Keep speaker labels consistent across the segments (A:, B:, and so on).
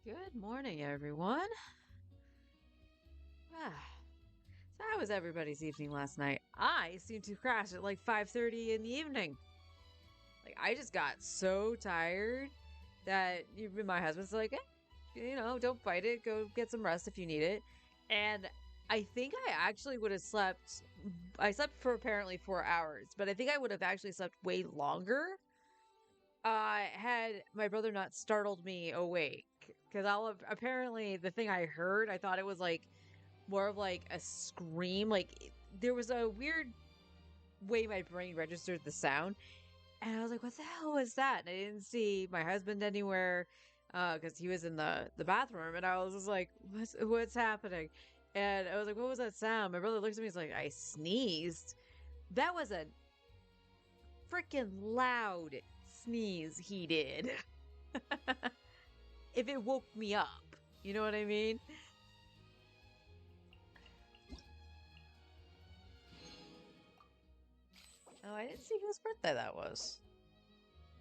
A: Good morning, everyone. Ah, so how was everybody's evening last night? I seemed to crash at like 5:30 in the evening. Like I just got so tired that my husband's like, don't fight it. Go get some rest if you need it. And I think I actually would have slept. I slept for apparently 4 hours, but I think I would have actually slept way longer. Had my brother not startled me awake, because apparently the thing I heard, I thought it was like more of like a scream. Like there was a weird way my brain registered the sound, and I was like, "What the hell was that?" And I didn't see my husband anywhere, because he was in the bathroom, and I was just like, "What's happening?" And I was like, "What was that sound?" My brother looks at me, he's like, "I sneezed." That was a freaking loud sneeze he did. If it woke me up, you know what I mean? Oh, I didn't see whose birthday that was.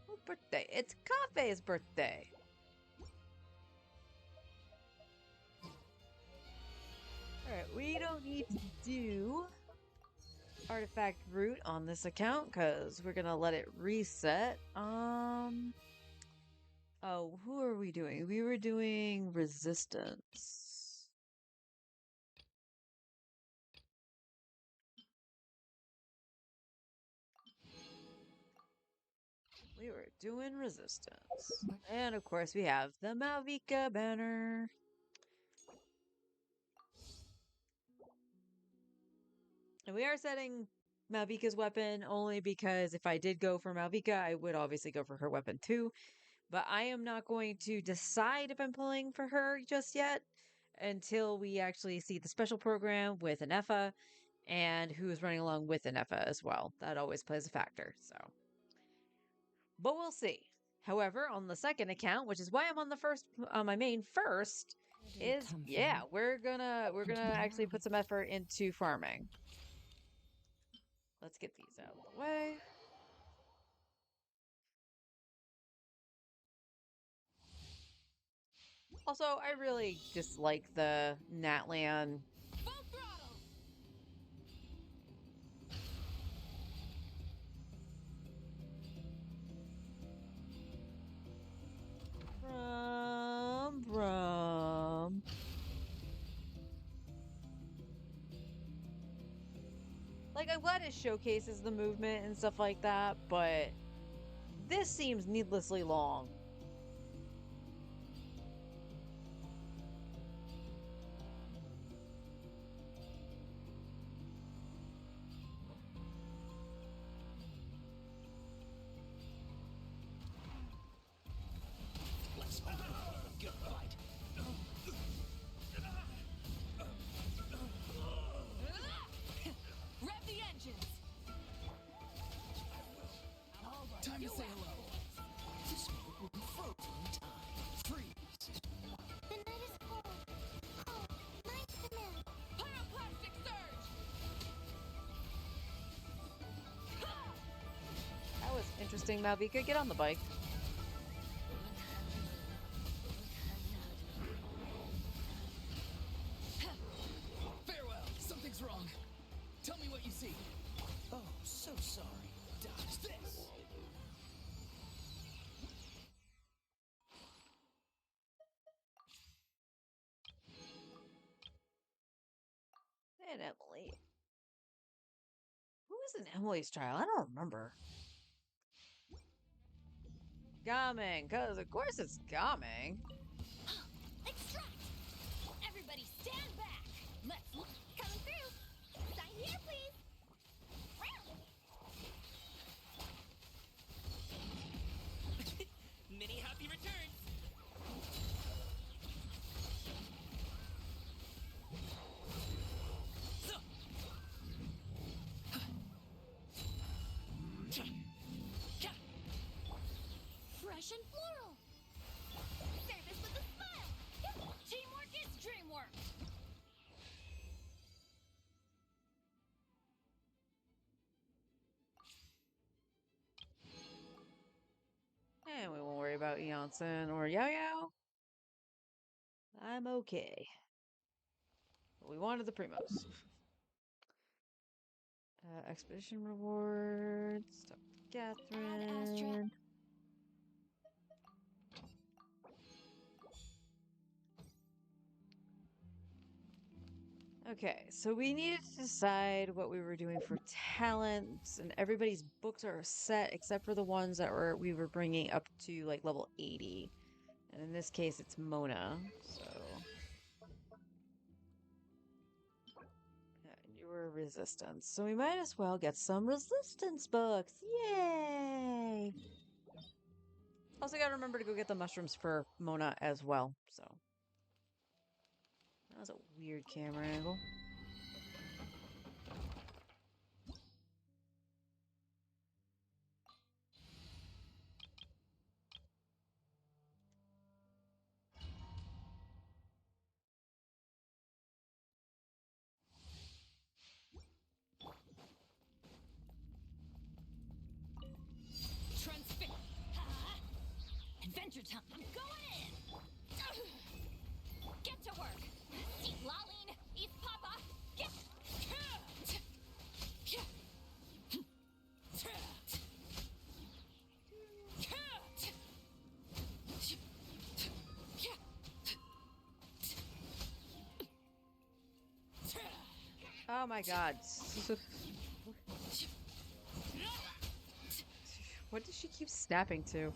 A: Whose birthday? It's Kafe's birthday. Alright, we don't need to do artifact root on this account because we're gonna let it reset. Oh, who are we doing? We were doing resistance. We were doing resistance. And of course we have the Mauvika banner. And we are setting Mauvika's weapon only because if I did go for Mauvika, I would obviously go for her weapon too. But I am not going to decide if I'm pulling for her just yet until we actually see the special program with Anefa and who is running along with Anefa as well. That always plays a factor. So, but we'll see. However, on the second account, which is why I'm on the first, on my main first, is we're gonna actually put some effort into farming. Let's get these out of the way. Also, I really dislike the Natlan. Brum. Like, I'm glad it showcases the movement and stuff like that, but this seems needlessly long.
B: Let's open a good fight.
C: Rev the engines!
B: Time to say hello. This moment will be frozen in time. Freeze.
D: The night is cold. Cold. Mine's the moon.
C: Pyroclastic surge!
A: That was interesting, Mauvika. Get on the bike.
B: Farewell. Something's wrong. Tell me what you see. Oh, so sorry. Dodge this.
A: And Emily. Who is in Emily's trial? I don't remember. Gaming, because of course it's Gaming.
D: Extract! Everybody stand back! Let's look. Coming through! Sign here, please!
C: Many happy returns!
D: Fresh and floral! Service with a smile! Teamwork is dreamwork!
A: And we won't worry about Eonson or Yo Yo. I'm okay. But we wanted the Primos. Expedition rewards. Talk to
D: Add Astra.
A: Catherine. Okay, so we needed to decide what we were doing for talents, and everybody's books are set except for the ones that we were bringing up to like level 80. And in this case, it's Mona. So yeah, you were resistance, so we might as well get some resistance books. Yay! Also, gotta remember to go get the mushrooms for Mona as well. So that was a weird camera angle.
D: Transfix. Adventure time. I'm going in. Get to work. Eat Laline. Eat Papa. Get.
A: Oh my god. What does she keep snapping to?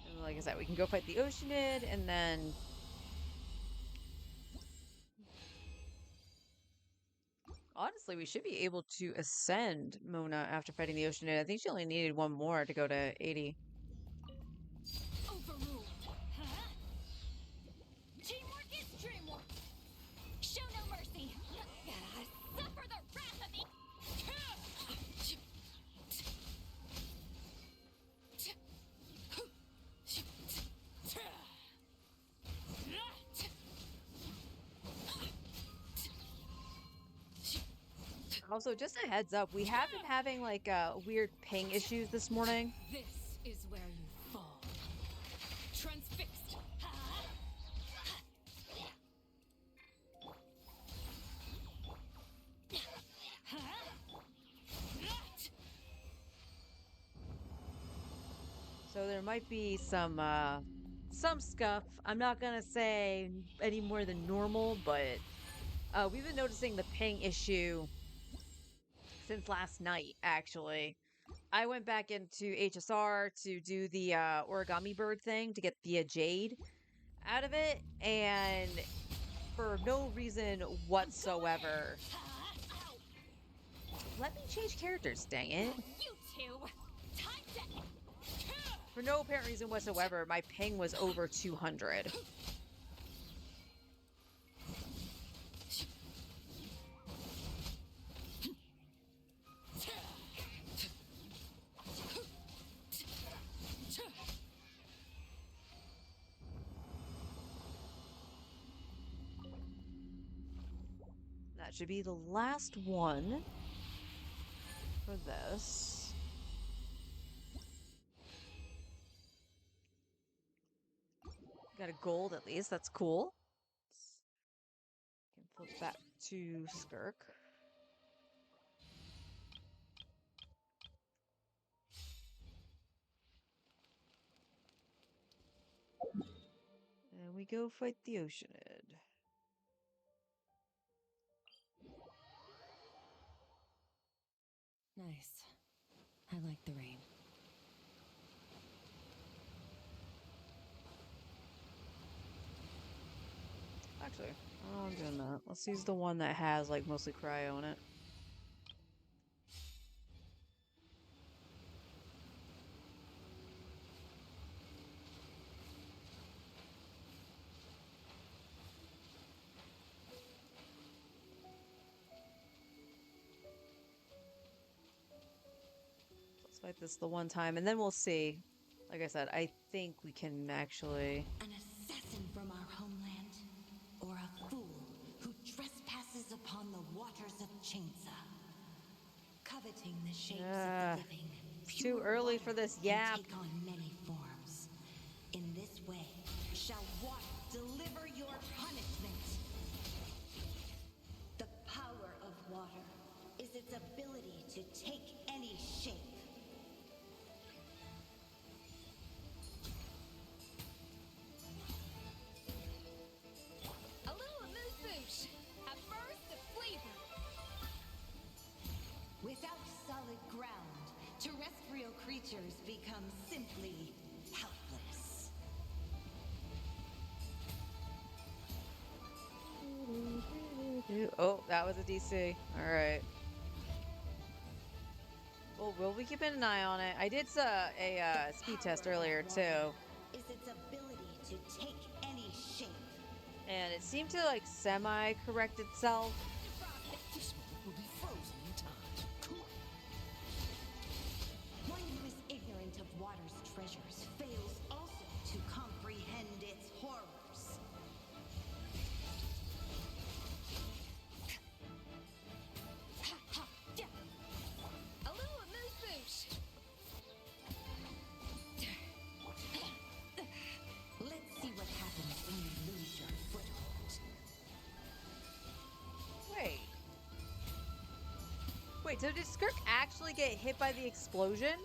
A: And like I said, we can go fight the Oceanid, and then honestly, we should be able to ascend Mona after fighting the Oceanid. I think she only needed one more to go to 80.
D: Overruled. Teamwork is dreamwork. Show no mercy. Suffer the wrath of the.
A: Also, just a heads up, we have been having like weird ping issues this morning.
C: This is where you fall. Transfixed.
A: So there might be some scuff. I'm not gonna say any more than normal, but we've been noticing the ping issue since last night, actually. I went back into HSR to do the origami bird thing to get the jade out of it, and for no reason whatsoever. Let me change characters, dang it.
D: You two. Time to.
A: For no apparent reason whatsoever, my ping was over 200. That should be the last one for this. Got a gold at least, that's cool. Can flip back to Skirk. And we go fight the Oceanid.
C: Nice. I like the rain.
A: Actually, I'm doing that. Let's use the one that has like mostly cryo in it. Let's fight this the one time, and then we'll see. Like I said, I think we can actually.
E: An assassin from our homeland, or a fool who trespasses upon the waters of Chainsa, coveting the shapes of the living.
A: too
E: pure
A: early
E: water
A: for this
E: can
A: yap.
E: take on many forms. In this way, shall water deliver your punishment. The power of water is its ability to take any shape.
D: A little amuse-bouche. A burst of flavor.
E: Without solid ground, terrestrial creatures become simply helpless.
A: Oh, that was a DC. All right. Well, we'll be keeping an eye on it. I did a speed test
E: Power of
A: earlier
E: water
A: too,
E: is its ability to take any shape.
A: and it seemed to like semi-correct itself.
B: This moment will be frozen in time. Cool.
E: One who is ignorant of water's treasures fails also to comprehend its horrors.
D: Ha ha! Yeah. A little amuse-bouche.
E: Let's see what happens when you lose your foothold.
A: Wait. Wait, so did Skirk actually get hit by the explosion?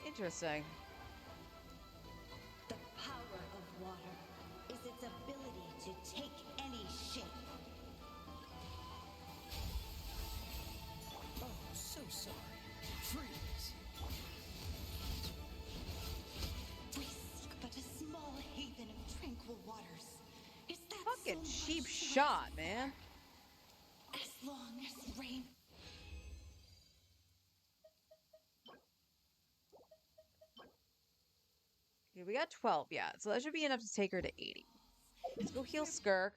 A: Interesting.
E: The power of water is its ability to take any shape.
B: Oh, so sorry. Freeze.
E: We seek but a small haven of tranquil waters. Is that
A: Fucking
E: so
A: cheap
E: much to
A: shot,
E: ask
A: man.
E: for? As long as rain.
A: Okay, we got 12, yeah. So that should be enough to take her to 80. Let's go heal Skirk.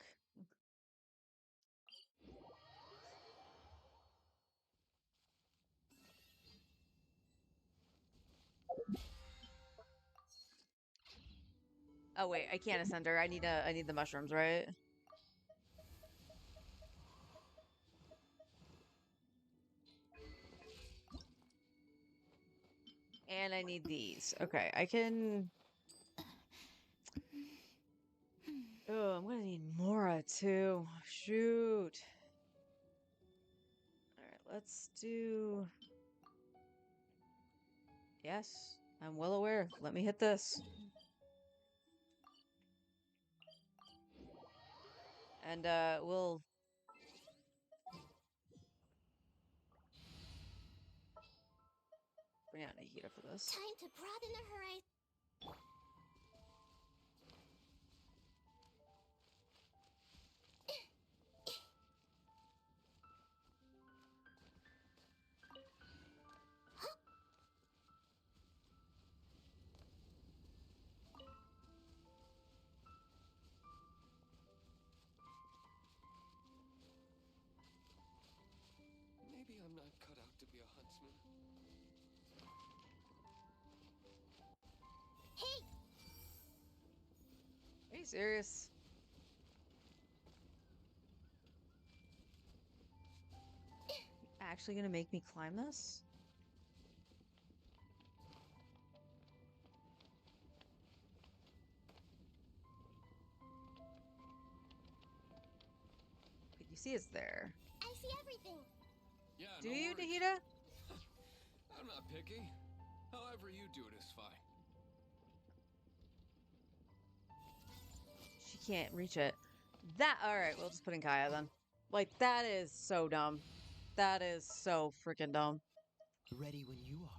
A: Oh wait, I can't ascend her. I need the mushrooms, right? And I need these. Okay, I can. Oh, I'm gonna need Mora too. Shoot. Alright, let's do. Yes, I'm well aware. Let me hit this. And we'll bring out Nahida for this.
D: Time to broaden the horizon.
F: Maybe I'm not cut out to be a huntsman.
D: Hey!
A: Are you serious? Actually gonna make me climb this? Wait, you see it's there.
D: I see everything.
F: Yeah,
A: Do
F: no
A: you,
F: worries.
A: Nahida?
F: I'm not picky. However you do it is fine.
A: She can't reach it. Alright, we'll just put in Kaya then. Like, that is so dumb. That is so freaking dumb.
B: Ready when you are.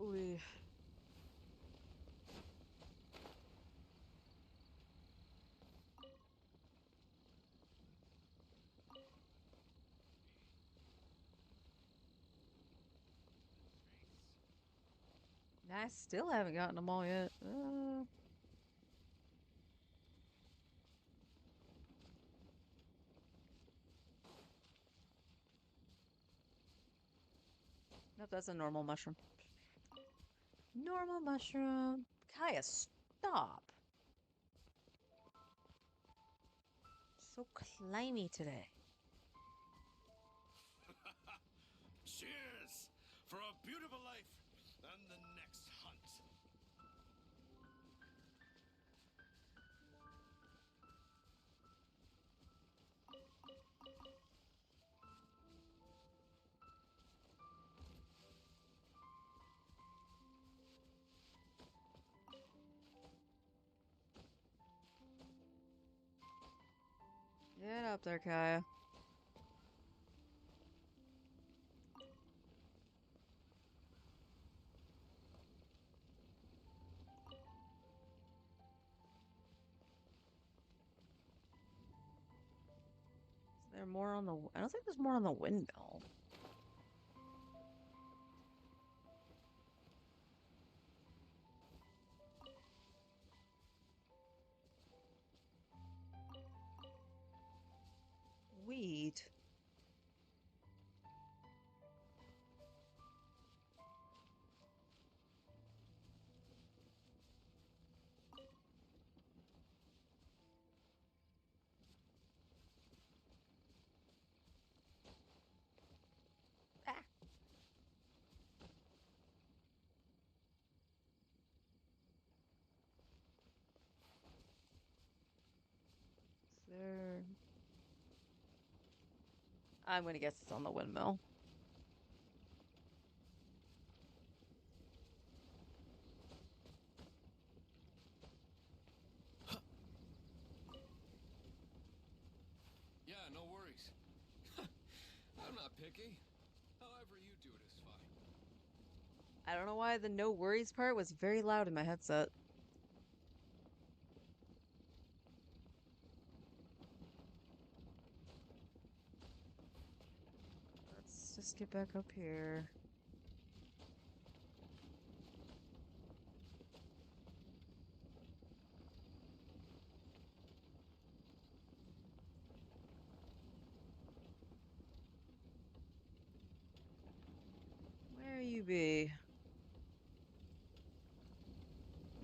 A: Ooh. I still haven't gotten them all yet. Nope, that's a normal mushroom. Normal mushroom. Kaya, stop. So climby today.
F: Cheers for a beautiful life and the next hunt.
A: Get up there, Kaya. Is there more on the... I don't think there's more on the windmill. Weed. Ah. Is there... I'm gonna guess it's on the windmill.
F: Yeah, no worries. I'm not picky. However you do it is fine.
A: I don't know why the no worries part was very loud in my headset. Let's just get back up here. Where you be?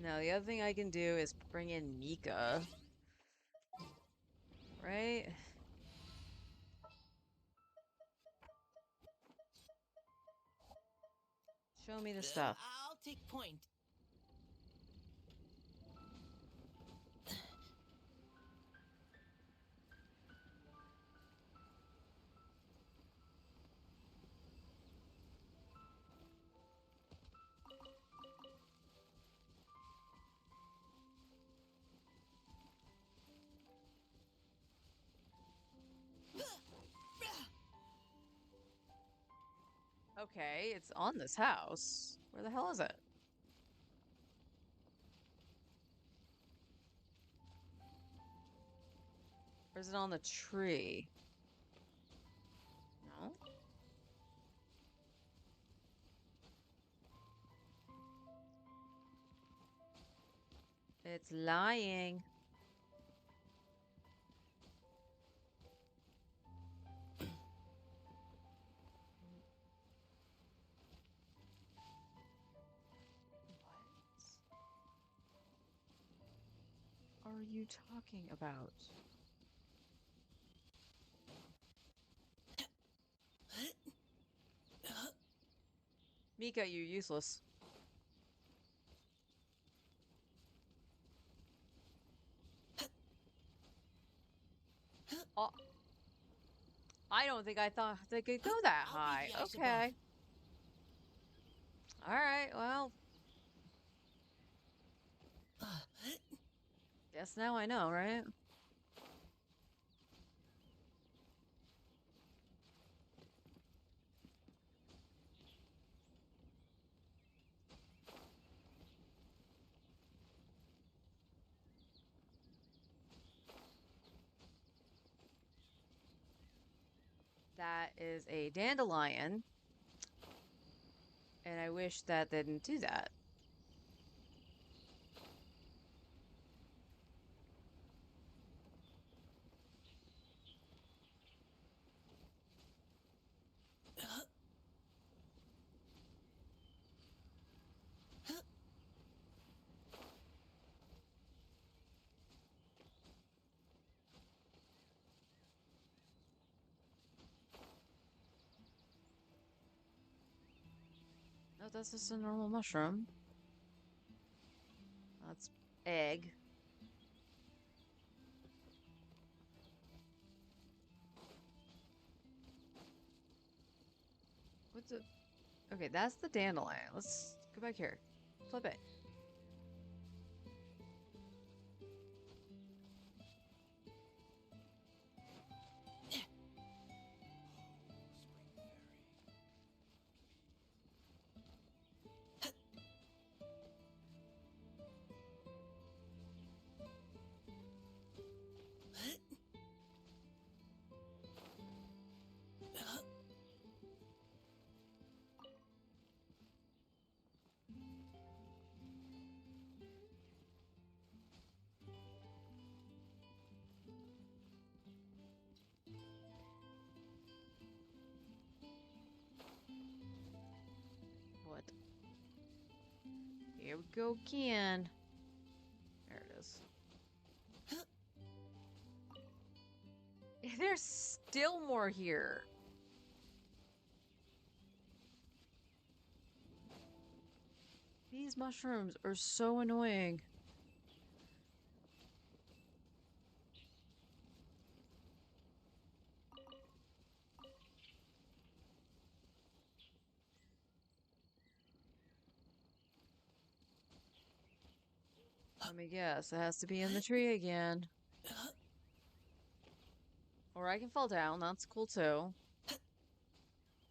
A: Now, the other thing I can do is bring in Mika. Right? Show me the stuff.
C: I'll take point.
A: Okay, it's on this house. Where the hell is it? Or is it on the tree? No? It's lying. What are you talking about? Mika, you're useless. Oh, I don't think I thought they could go that
C: I'll be
A: high.
C: the ice above.
A: Okay. All right, well, guess now I know, right? That is a dandelion. And I wish that they didn't do that. No, that's just a normal mushroom. That's egg. What's it? Okay, that's the dandelion. Let's go back here. Flip it. What? Here we go again. There it is. There's still more here. These mushrooms are so annoying. Let me guess, it has to be in the tree again. Or I can fall down, that's cool too.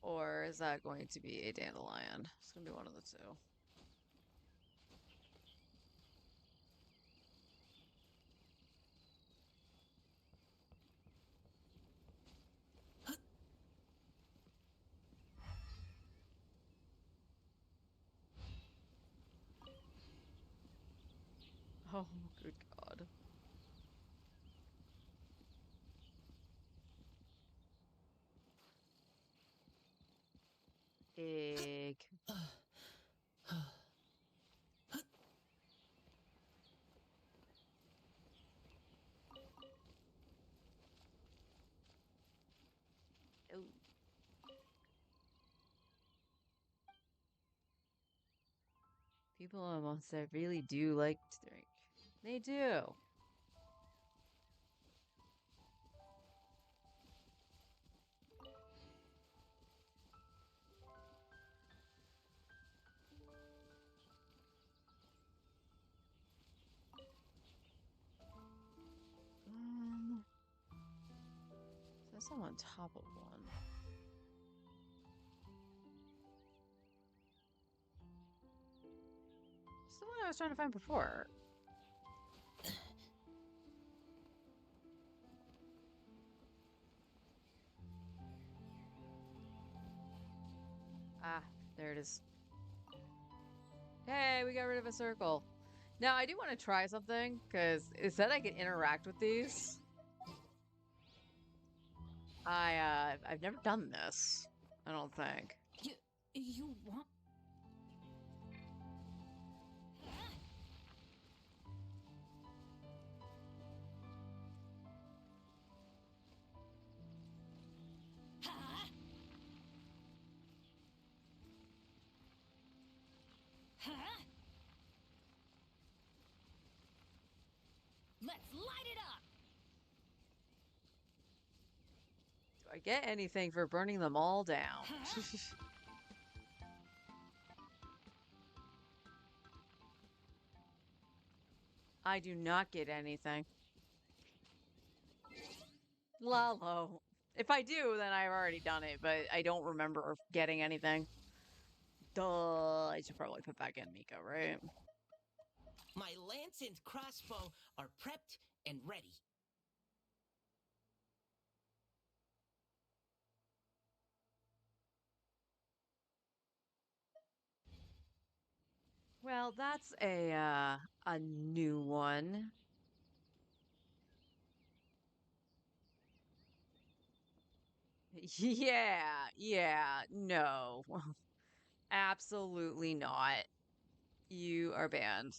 A: Or is that going to be a dandelion? It's gonna be one of the two. Oh, good God. Egg. Oh. People almost that really do like to drink. They do. There's some on top of one. It's the one I was trying to find before. Ah, there it is. Hey, we got rid of a circle. Now, I do want to try something, because it said I could interact with these. I've never done this. I don't think.
D: You want? Let's light it up.
A: Do I get anything for burning them all down? I do not get anything. Lalo. If I do, then I've already done it, but I don't remember getting anything. Duh. I should probably put back in Mika, right?
G: My lance and crossbow are prepped and ready.
A: Well, that's a new one. Yeah, yeah, no. Absolutely not. You are banned.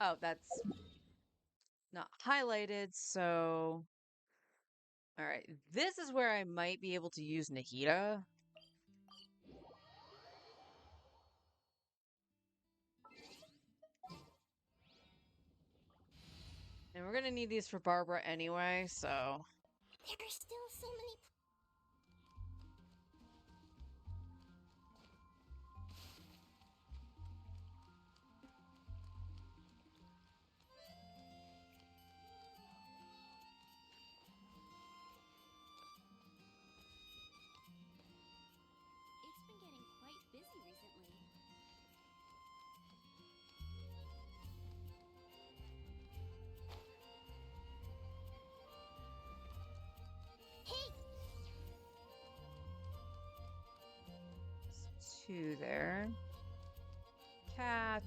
A: Oh, that's not highlighted, so all right. This is where I might be able to use Nahida. And we're gonna need these for Barbara anyway, so
D: There are still so many. It's been getting quite busy recently. Hey!
A: two there. Cat.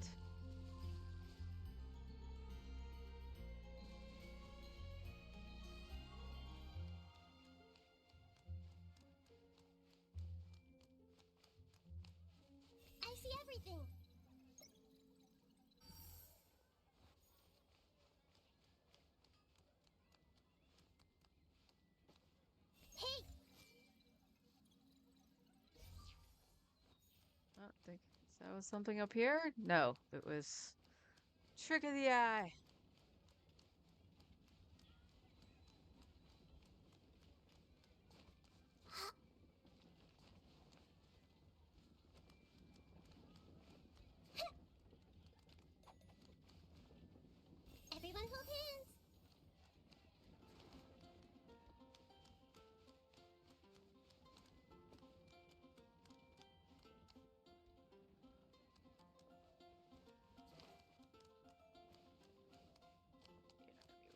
D: I see everything. Hey!
A: I don't think that was something up here. No, it was trick of the eye.
D: Everyone hold hands.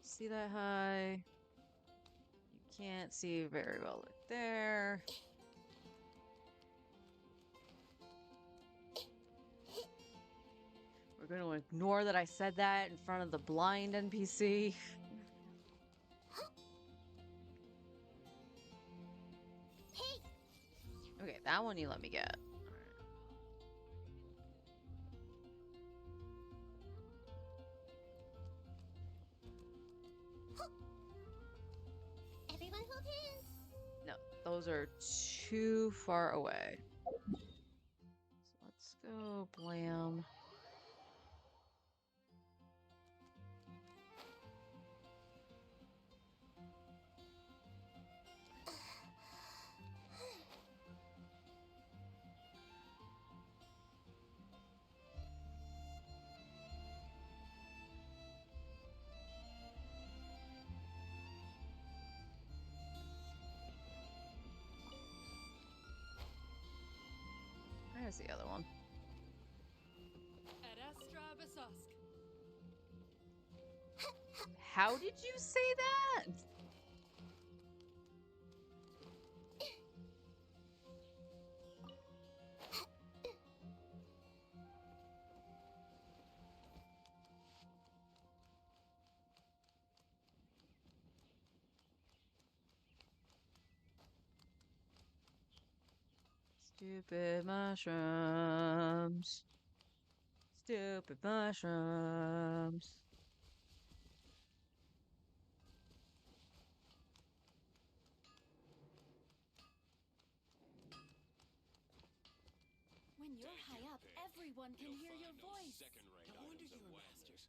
A: See that high? You can't see very well right there. We're going to ignore that I said that in front of the blind NPC.
D: Hey!
A: Okay, that one you let me get.
D: Everyone hold hands.
A: No, those are too far away. So let's go blam. There's the other one.
C: Ad Astra Basosk.
A: How did you say that? Stupid mushrooms. Stupid mushrooms.
D: When you're high up, everyone can hear your voice.
F: Second-rate
G: No wonder
F: items
G: you
F: at
G: were
F: West.
G: masters.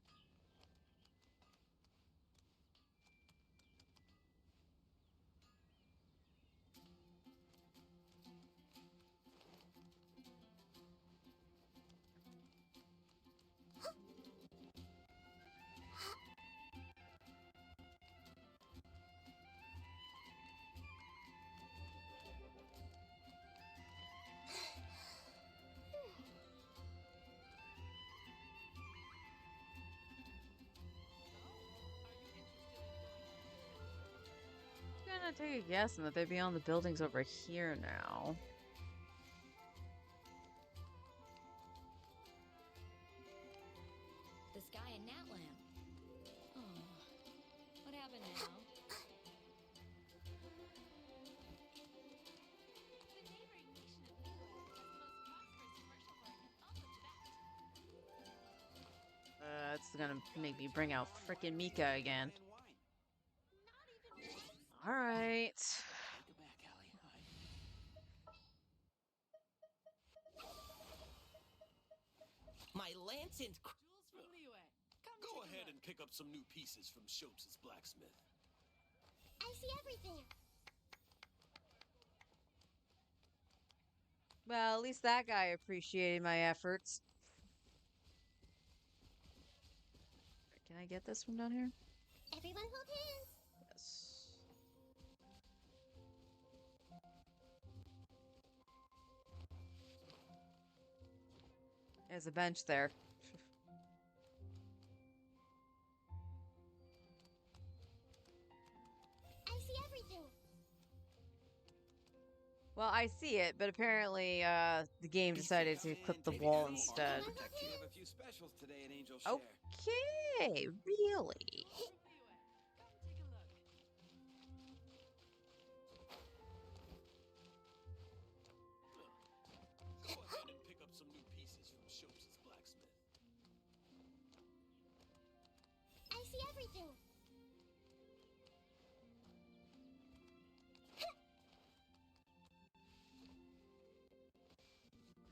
A: gonna take a guess and that they'd be on the buildings over here now.
D: The sky in Natland. Oh, what happened now?
A: It's gonna make me bring out frickin' Mika again. Alright.
B: Take it back, Allie.
G: My lance and
F: Go ahead and pick up some new pieces from Schultz's blacksmith.
D: I see everything.
A: Well, at least that guy appreciated my efforts. Can I get this from down here?
D: Everyone hold hands.
A: Yes. There's a bench there.
D: I see everything.
A: Well, I see it, but apparently, the game decided to clip the wall instead.
B: We have a few specials today at Angel Share.
A: Okay, really?
F: Go ahead and pick up some new pieces from Schultz's blacksmith.
D: I see everything.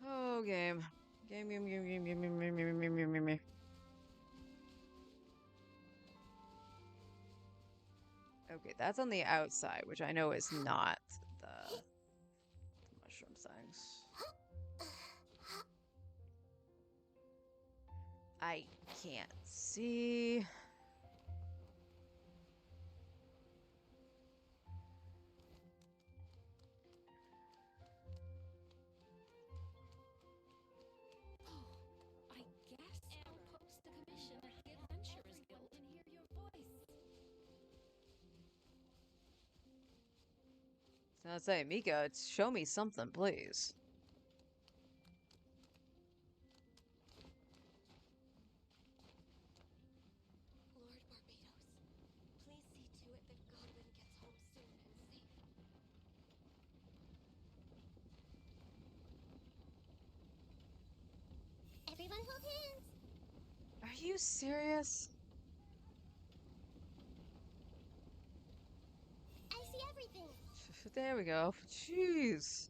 A: Oh, game. Game. Okay, that's on the outside, which I know is not the mushroom things. I can't see.
C: I guess I'll post the commission at the Adventurers Guild and hear your voice.
A: So let's say, Mika, show me something, please.
C: Lord Barbados, please see to it that Godwin gets home soon and safe.
D: Everyone hold hands.
A: Are you serious?
D: I see everything.
A: There we go. Jeez.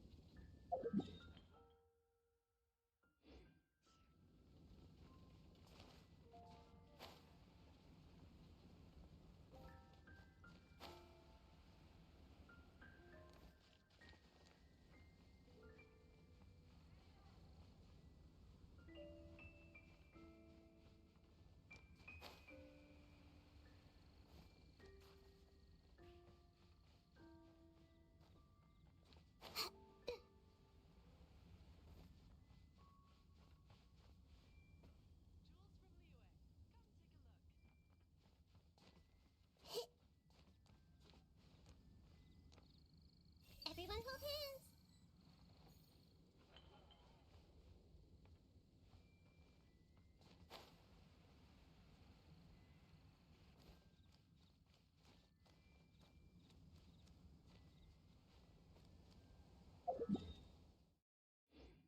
D: Everyone hold hands.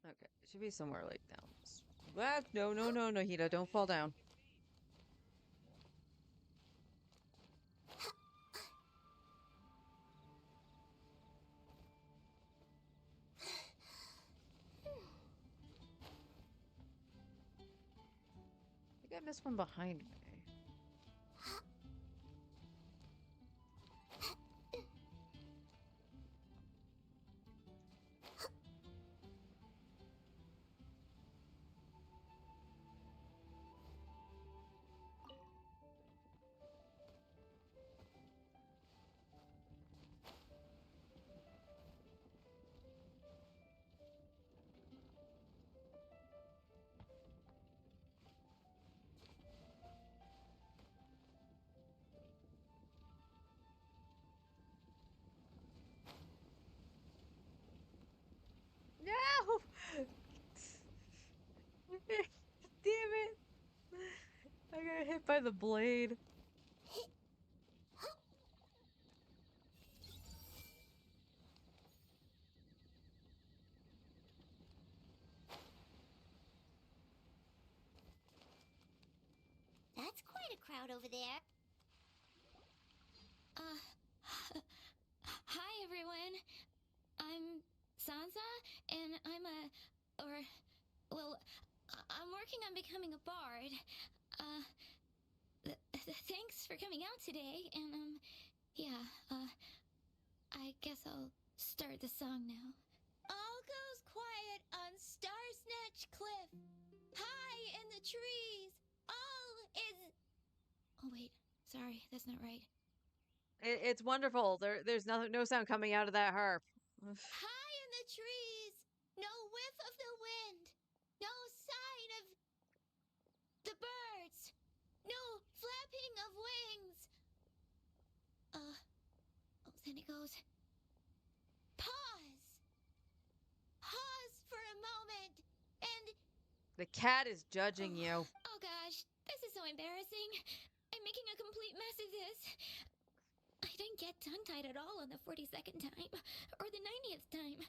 A: Okay, it should be somewhere like down. Ah, no, Hida, don't fall down. I think I missed one behind me. got hit by the blade.
H: That's quite a crowd over there.
C: Hi everyone. I'm Sansa, and I'm working on becoming a bard. Thanks for coming out today, and yeah, I guess I'll start the song now.
H: All goes quiet on Star Snatch Cliff. High in the trees. All is...
C: Oh wait, sorry, that's not right.
A: It's wonderful. There's no sound coming out of that harp.
H: High in the trees. No whiff of the wind. No sign of the birds. No flapping of wings.
C: Then it goes.
H: Pause. Pause for a moment. And...
A: The cat is judging you.
C: Oh gosh, this is so embarrassing. I'm making a complete mess of this. I didn't get tongue-tied at all on the 42nd time, or the 90th time.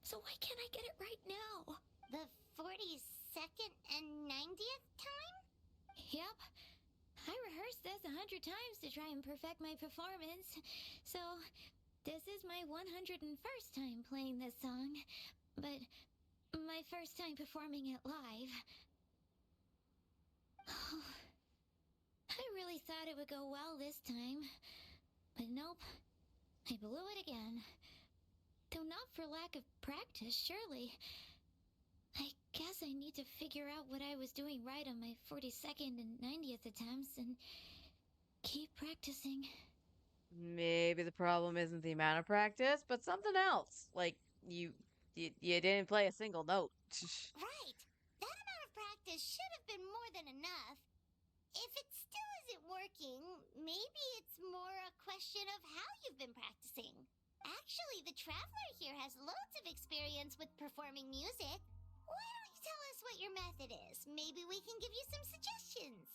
C: So why can't I get it right now?
H: The 42nd and 90th time?
C: Yep. I rehearsed this 100 times to try and perfect my performance. So, this is my 101st time playing this song. But my first time performing it live. I really thought it would go well this time. But nope. I blew it again. Though not for lack of practice, surely. I guess I need to figure out what I was doing right on my 42nd and 90th attempts and keep practicing.
A: Maybe the problem isn't the amount of practice, but something else. Like you didn't play a single note.
H: Right. That amount of practice should have been more than enough. If it still isn't working, maybe it's more a question of how you've been practicing. Actually, the Traveler here has loads of experience with performing music. Why don't you tell us what your method is? Maybe we can give you some suggestions.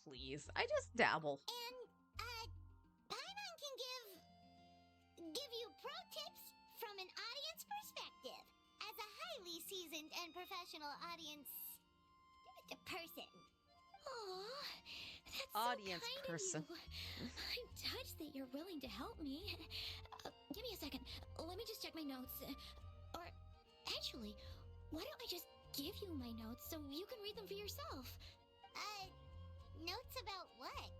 A: Please, I just dabble.
H: And, Paimon can give you pro tips from an audience perspective. As a highly seasoned and professional audience person.
C: Aw, that's
A: Audience
C: so kind
A: person.
C: of you. I'm touched that you're willing to help me. Give me a second. Let me just check my notes. Or, actually, why don't I just give you my notes so you can read them for yourself?
H: Notes about what?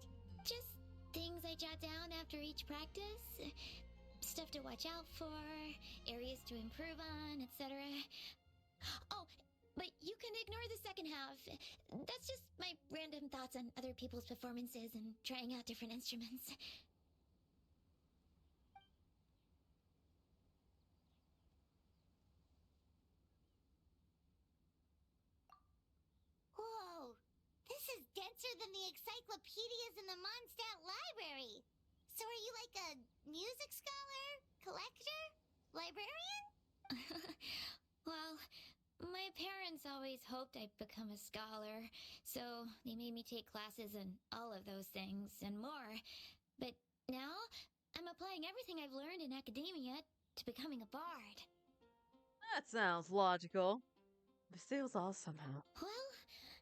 C: Just things I jot down after each practice. Stuff to watch out for, areas to improve on, etc. Oh, but you can ignore the second half. That's just my random thoughts on other people's performances and trying out different instruments.
H: Whoa, this is denser than the encyclopedias in the Mondstadt library. So are you like a music scholar, collector, librarian?
C: Well, my parents always hoped I'd become a scholar, so they made me take classes in all of those things and more. But now, I'm applying everything I've learned in academia to becoming a bard.
A: That sounds logical. But feels all somehow.
C: Well,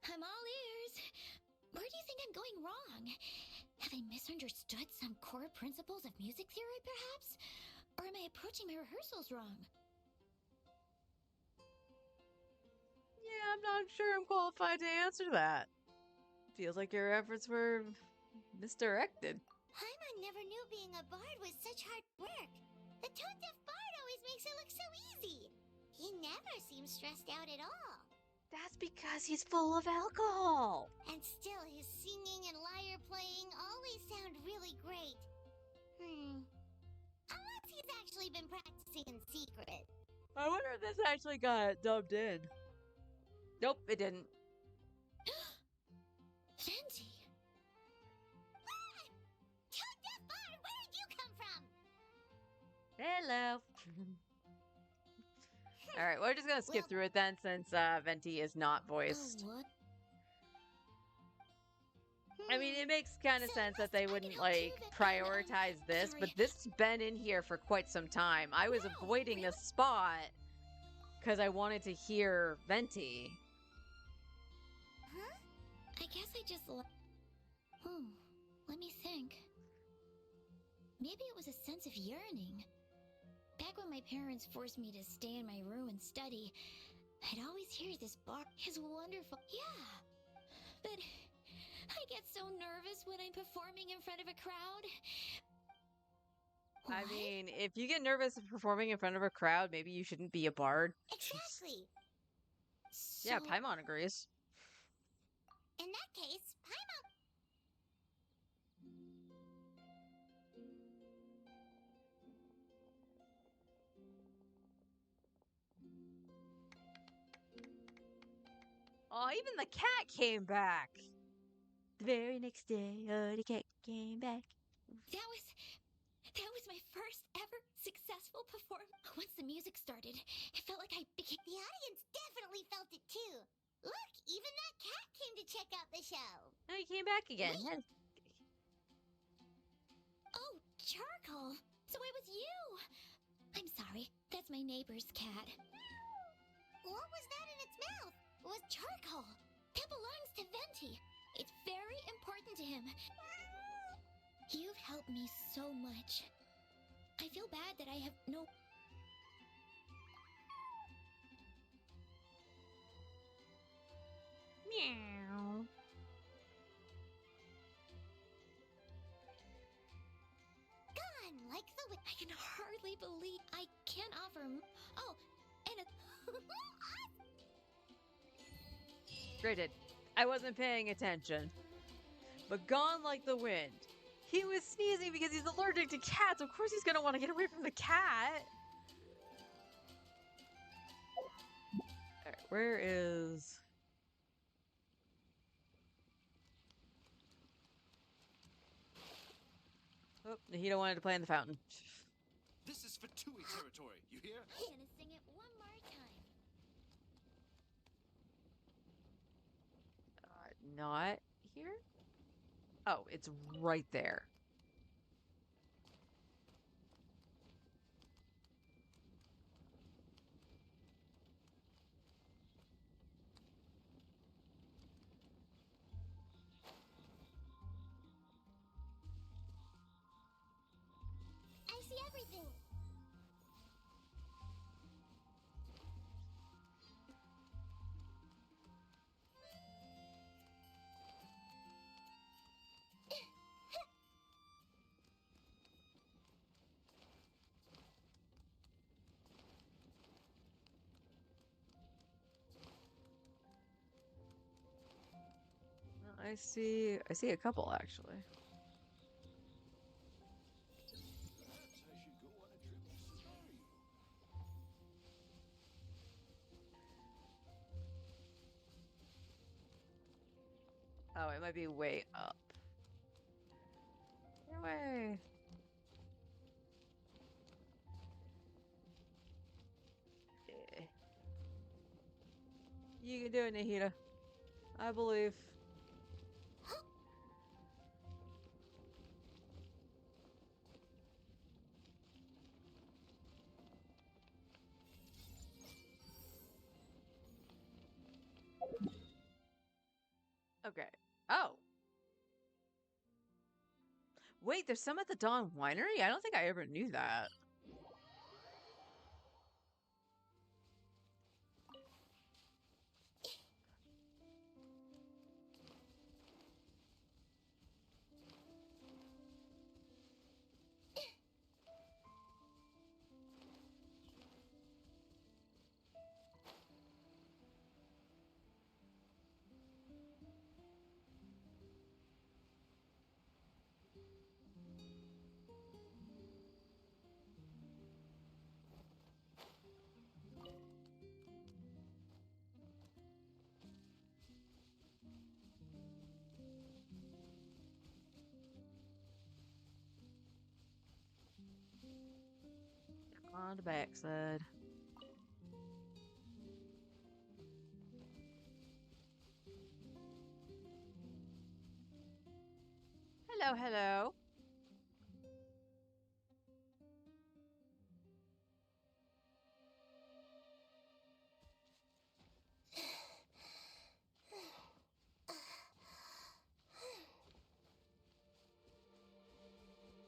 C: I'm all ears. Where do you think I'm going wrong? Have I misunderstood some core principles of music theory, perhaps? Or am I approaching my rehearsals wrong?
A: Yeah, I'm not sure I'm qualified to answer that. Feels like your efforts were misdirected.
H: Paimon never knew being a bard was such hard work. The tone-deaf bard always makes it look so easy. He never seems stressed out at all.
A: That's because he's full of alcohol.
H: And still, his singing and lyre playing always sound really great. Unless he's actually been practicing in secret.
A: I wonder if this actually got dubbed in. Nope, it didn't.
C: Venti!
H: Ah! Tone-deaf bard, where did you come from?
A: Hello. All right, we're just gonna skip
H: Well-
A: through it then, since Venti is not voiced.
C: Oh, what?
A: I mean, it makes kind of
H: So
A: sense that
H: Rust,
A: they
H: I can
A: wouldn't,
H: help too,
A: like,
H: but-
A: prioritize this,
H: sorry.
A: but this has been in here for quite some time. I was
H: Wow,
A: avoiding
H: really?
A: this spot because I wanted to hear Venti.
H: Huh?
C: I guess I just. Let me think. Maybe it was a sense of yearning. Back when my parents forced me to stay in my room and study, I'd always hear this bar is wonderful. Yeah. But I get so nervous when I'm performing in front of a crowd.
A: I
C: What?
A: mean, if you get nervous performing in front of a crowd, maybe you shouldn't be a bard.
H: Exactly.
A: Yeah,
C: So,
A: Paimon agrees.
H: In that case, Paimon.
A: Oh, even the cat came back. The very next day, the cat came back.
C: that was my first ever successful performance. Once the music started, it felt like I became.
H: The audience definitely felt it too. Look, even that cat came to check out the show.
A: No, he came back again.
H: Wait.
C: Oh, charcoal! So it was you! I'm sorry, that's my neighbor's cat.
H: What was that in its mouth?
C: It was charcoal! That belongs to Venti. It's very important to him. You've helped me so much. I feel bad that I have no.
A: Meow.
H: Gone like the wind.
C: I can hardly believe I can't offer. Oh, and a.
A: Granted, I wasn't paying attention. But gone like the wind. He was sneezing because he's allergic to cats. Of course he's gonna want to get away from the cat. Alright, where is... Oh, Nahida wanted to play in the fountain.
F: This is Fatui territory, you hear?
C: I'm gonna sing it one more time.
A: Not here? Oh, it's right there.
H: I see everything.
A: I see a couple actually.
F: Perhaps I should go on a trip to Safari.
A: Oh, it might be way up. Way. Yeah. You can do it, Nahida. I believe. Okay. Oh. Wait, there's some at the Dawn Winery? I don't think I ever knew that. On the backside. Oh, hello.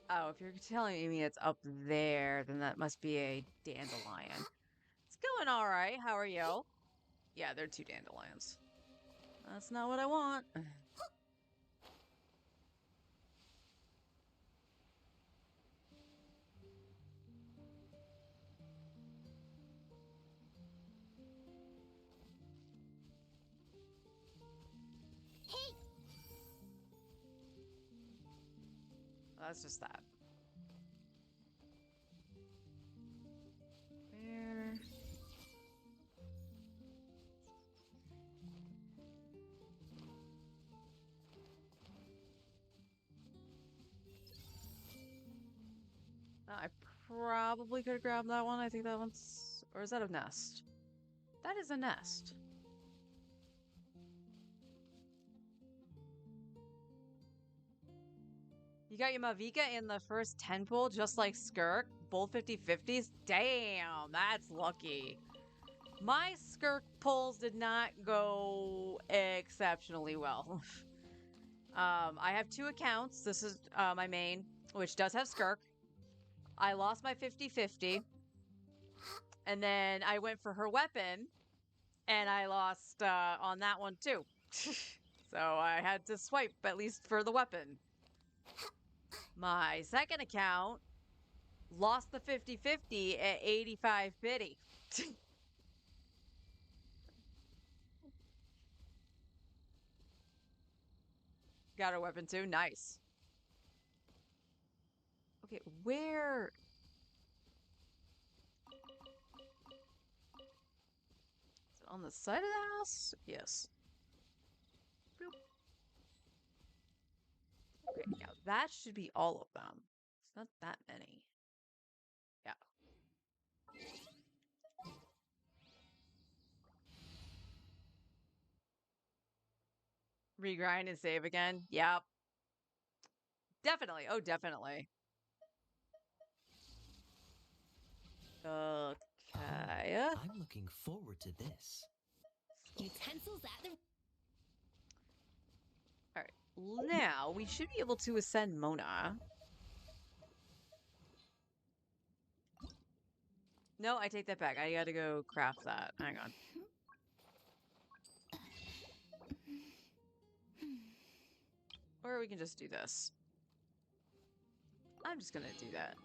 A: Oh, if you're telling me it's up there, then that must be a dandelion. It's going all right. How are you? Yeah, they're two dandelions. That's not what I want.
H: Hey,
A: That's just that. Where? I probably could have grabbed that one. I think that one's... Or is that a nest? That is a nest. You got your Mauvika in the first 10 pull, just like Skirk. Both 50/50s? Damn, that's lucky. My Skirk pulls did not go exceptionally well. I have two accounts. This is my main, which does have Skirk. I lost my 50/50. And then I went for her weapon, and I lost on that one too. So I had to swipe, at least for the weapon. My second account lost the 50/50 at 85 pity. Got her weapon too. Nice. Okay, where... Is it on the side of the house? Yes. Boop. Okay, yeah, that should be all of them. It's not that many. Yeah. Regrind and save again. Yep. Definitely. Oh, definitely. Okay.
G: I'm looking forward to this.
D: Utensils at the.
A: All right. Now we should be able to ascend Mona. No, I take that back. I gotta go craft that. Hang on. Or we can just do this. I'm just gonna do that.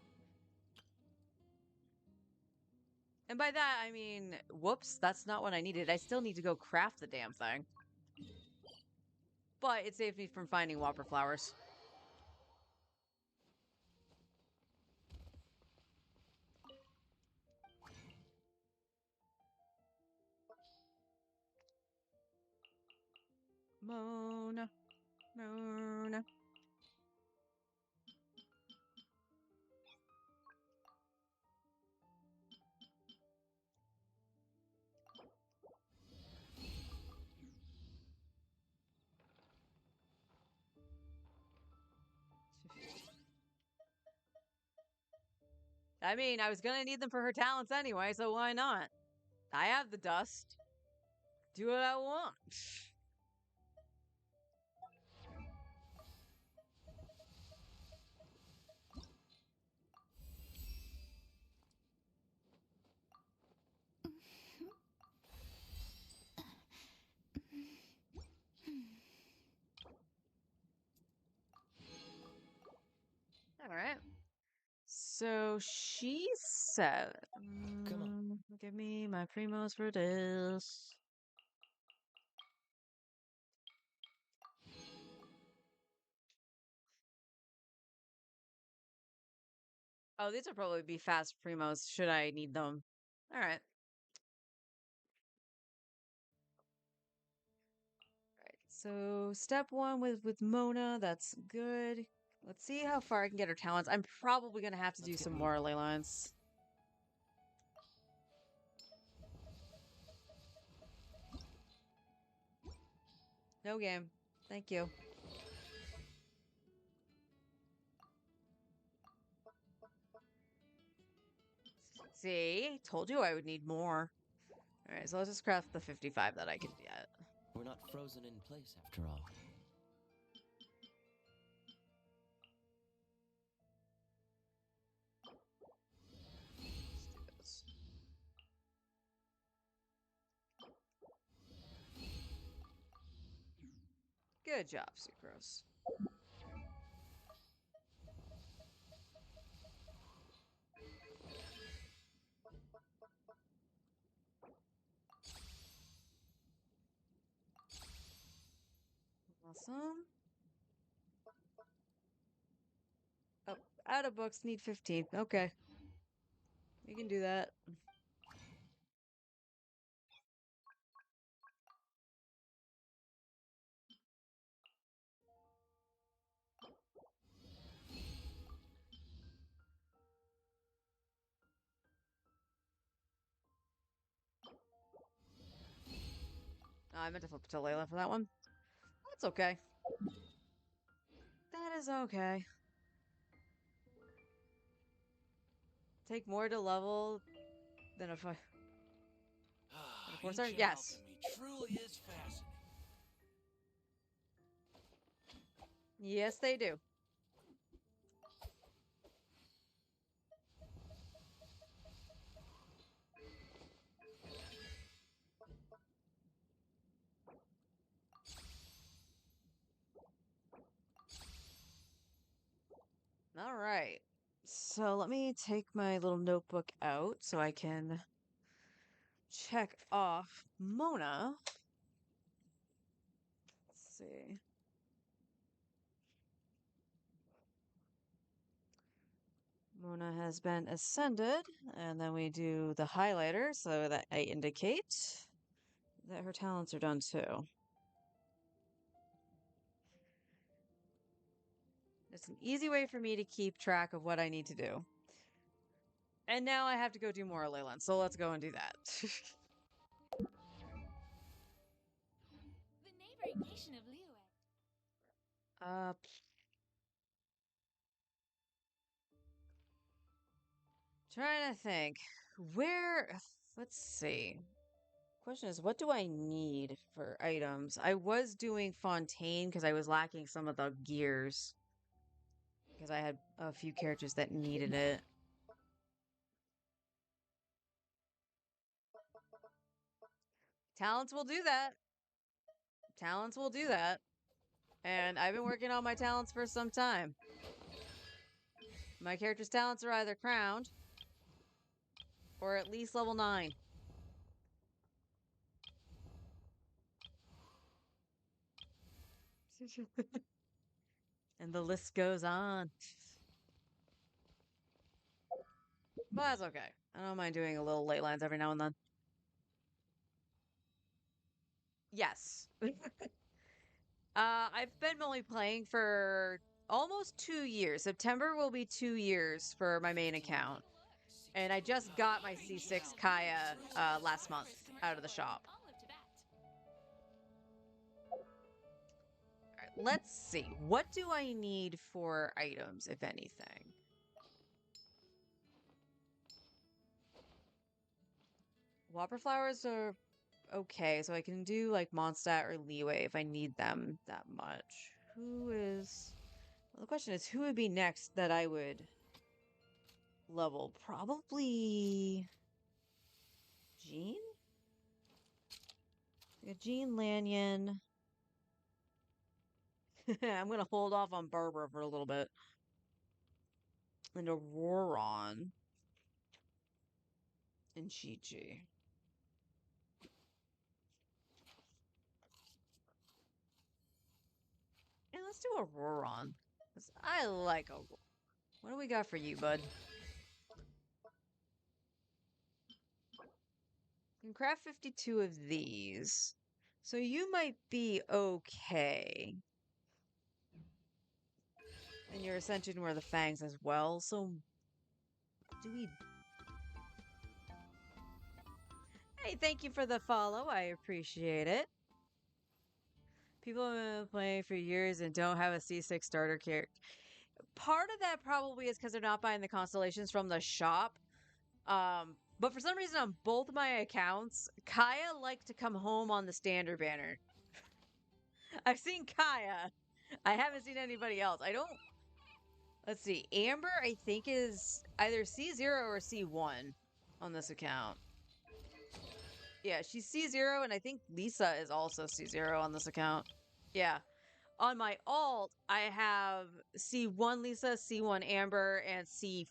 A: And by that, I mean, whoops, that's not what I needed. I still need to go craft the damn thing. But it saved me from finding whopper flowers. Mona. Mona. I mean, I was gonna need them for her talents anyway, so why not? I have the dust. Do what I want. All right. So she said,
G: Come on.
A: give me my primos for this. Oh, these will probably be fast primos should I need them. All right. So step one with Mona, that's good. Let's see how far I can get her talents. I'm probably gonna have to do
G: Let's get
A: some
G: moving.
A: more ley lines. No game. Thank you. See? Told you I would need more. Alright, so let's just craft the 55 that I can get.
G: We're not frozen in place after all.
A: Let's do this. Good job, Sucrose. Awesome. Oh, out of books, need 15. Okay. You can do that. Oh, I meant to flip it to Layla for that one. That's okay. That is okay. Take more to level than a 4-star?
B: Ancient
A: Yes.
B: alchemy truly is fascinating.
A: Yes, they do. All right. So let me take my little notebook out so I can check off Mona. Let's see. Mona has been ascended, and then we do the highlighter so that I indicate that her talents are done too. It's an easy way for me to keep track of what I need to do. And now I have to go do more Leyland, so let's go and do that.
D: The neighboring nation of Liyue.
A: uh, Trying to think. Where, let's see. Question is, what do I need for items? I was doing Fontaine because I was lacking some of the gears. Because I had a few characters that needed it. Talents will do that. Talents will do that. And I've been working on my talents for some time. My character's talents are either crowned or at least level 9. And the list goes on. But that's okay. I don't mind doing a little ley lines every now and then. Yes. I've been only playing for almost 2 years. September will be 2 years for my main account. And I just got my C6 Kaya last month out of the shop.
D: I'll live to that.
A: All right, let's see. What do I need for items, if anything? Whopper flowers are okay, so I can do like Mondstadt or Leeway if I need them that much. Who is... Well, the question is, who would be next that I would level? Probably... Jean? Yeah, Jean Lanyon. I'm gonna hold off on Barbara for a little bit. And Auroron. And Chi-Chi. And let's do Auroron. 'Cause I like Auroron. What do we got for you, bud? You can craft 52 of these. So you might be okay. And your Ascension were the Fangs as well, so... Do we... Hey, thank you for the follow. I appreciate it. People have been playing for years and don't have a C6 starter character. Part of that probably is because they're not buying the constellations from the shop. But for some reason on both my accounts, Kaya liked to come home on the standard banner. I've seen Kaya. I haven't seen anybody else. I don't. Let's see. Amber, I think, is either C0 or C1 on this account. Yeah, she's C0, and I think Lisa is also C0 on this account. Yeah. On my alt, I have C1 Lisa, C1 Amber, and C3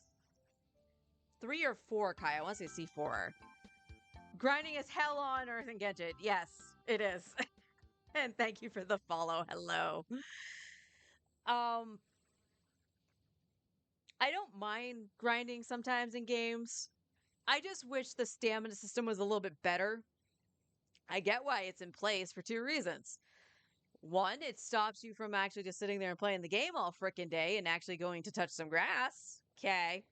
A: or 4 Kaya. I want to say C4. Grinding is hell on Earth and Genshin. Yes, it is. And thank you for the follow. Hello. Um, I don't mind grinding sometimes in games. I just wish the stamina system was a little bit better. I get why it's in place for two reasons. One, it stops you from actually just sitting there and playing the game all frickin' day and actually going to touch some grass. Okay.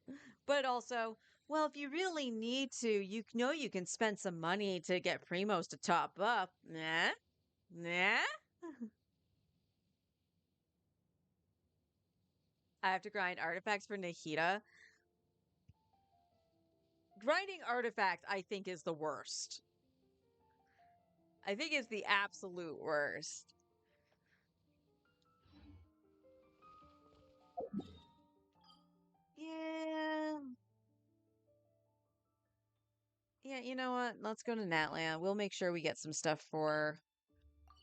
A: But also, well, if you really need to, you know you can spend some money to get Primos to top up. Nah? Nah? I have to grind artifacts for Nahida. Grinding artifacts, I think, is the worst. I think it's the absolute worst. Yeah. Yeah, you know what? Let's go to Natland. We'll make sure we get some stuff for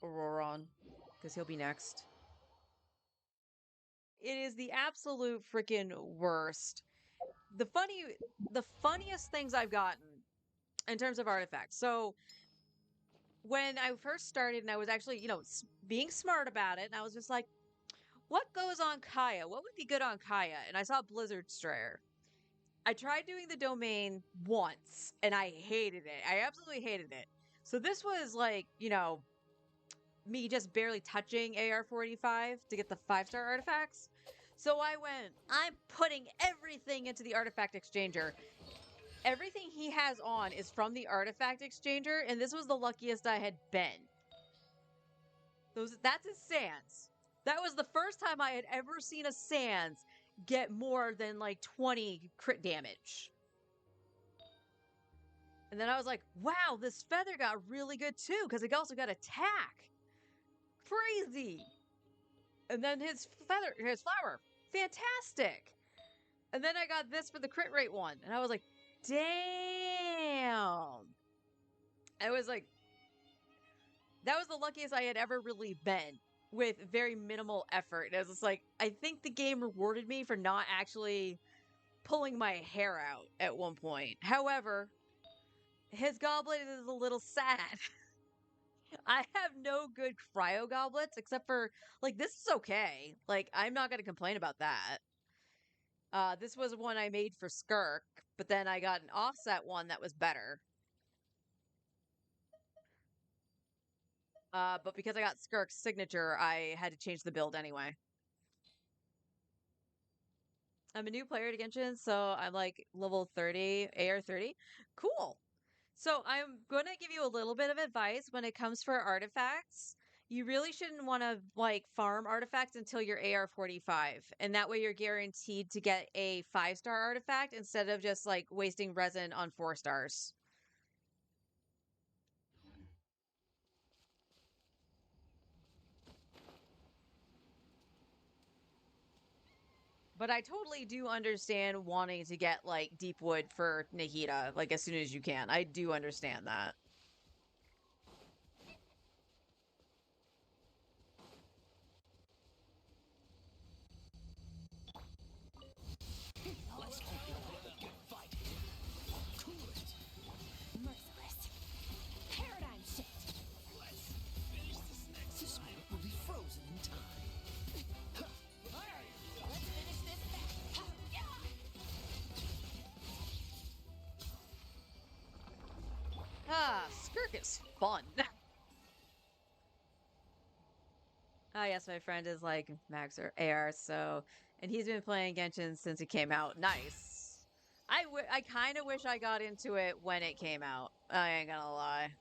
A: Auroron, because he'll be next. It is the absolute freaking worst. The funniest things I've gotten in terms of artifacts. So when I first started and I was actually, being smart about it, and I was just like, what goes on Kaya? What would be good on Kaya? And I saw Blizzard Strayer. I tried doing the domain once and I hated it. I absolutely hated it. So this was like, me just barely touching AR-45 to get the 5-star artifacts. So I went, I'm putting everything into the artifact exchanger. Everything he has on is from the artifact exchanger, and this was the luckiest I had been. That's his Sans. That was the first time I had ever seen a Sans get more than like 20 crit damage. And then I was like, wow, this feather got really good too, because it also got attack. Crazy. And then his flower, fantastic. And then I got this for the crit rate one, and I was like, damn. I was like, that was the luckiest I had ever really been with very minimal effort. And it was just like, I think the game rewarded me for not actually pulling my hair out at one point. However, his goblet is a little sad. I have no good cryo goblets except for, like, this is okay. Like, I'm not going to complain about that. This was one I made for Skirk, but then I got an offset one that was better. But because I got Skirk's signature, I had to change the build anyway. I'm a new player to Genshin, so I'm like level 30, AR 30. Cool. So I'm going to give you a little bit of advice when it comes for artifacts. You really shouldn't want to like farm artifacts until you're AR 45. And that way you're guaranteed to get a 5-star artifact instead of just like wasting resin on 4 stars. But I totally do understand wanting to get like deep wood for Nahida like as soon as you can. I do understand that.
B: Let's hope you put up a good fight. Cool it.
D: Merciless. Paradigm shift.
B: Let's finish this next This moment will be frozen in time.
D: Alright, let's finish this fast.
A: Ah, Skirk is fun. Ah, yes, my friend is like Max or AR, so and he's been playing Genshin since it came out. Nice. I kind of wish I got into it when it came out. I ain't gonna lie.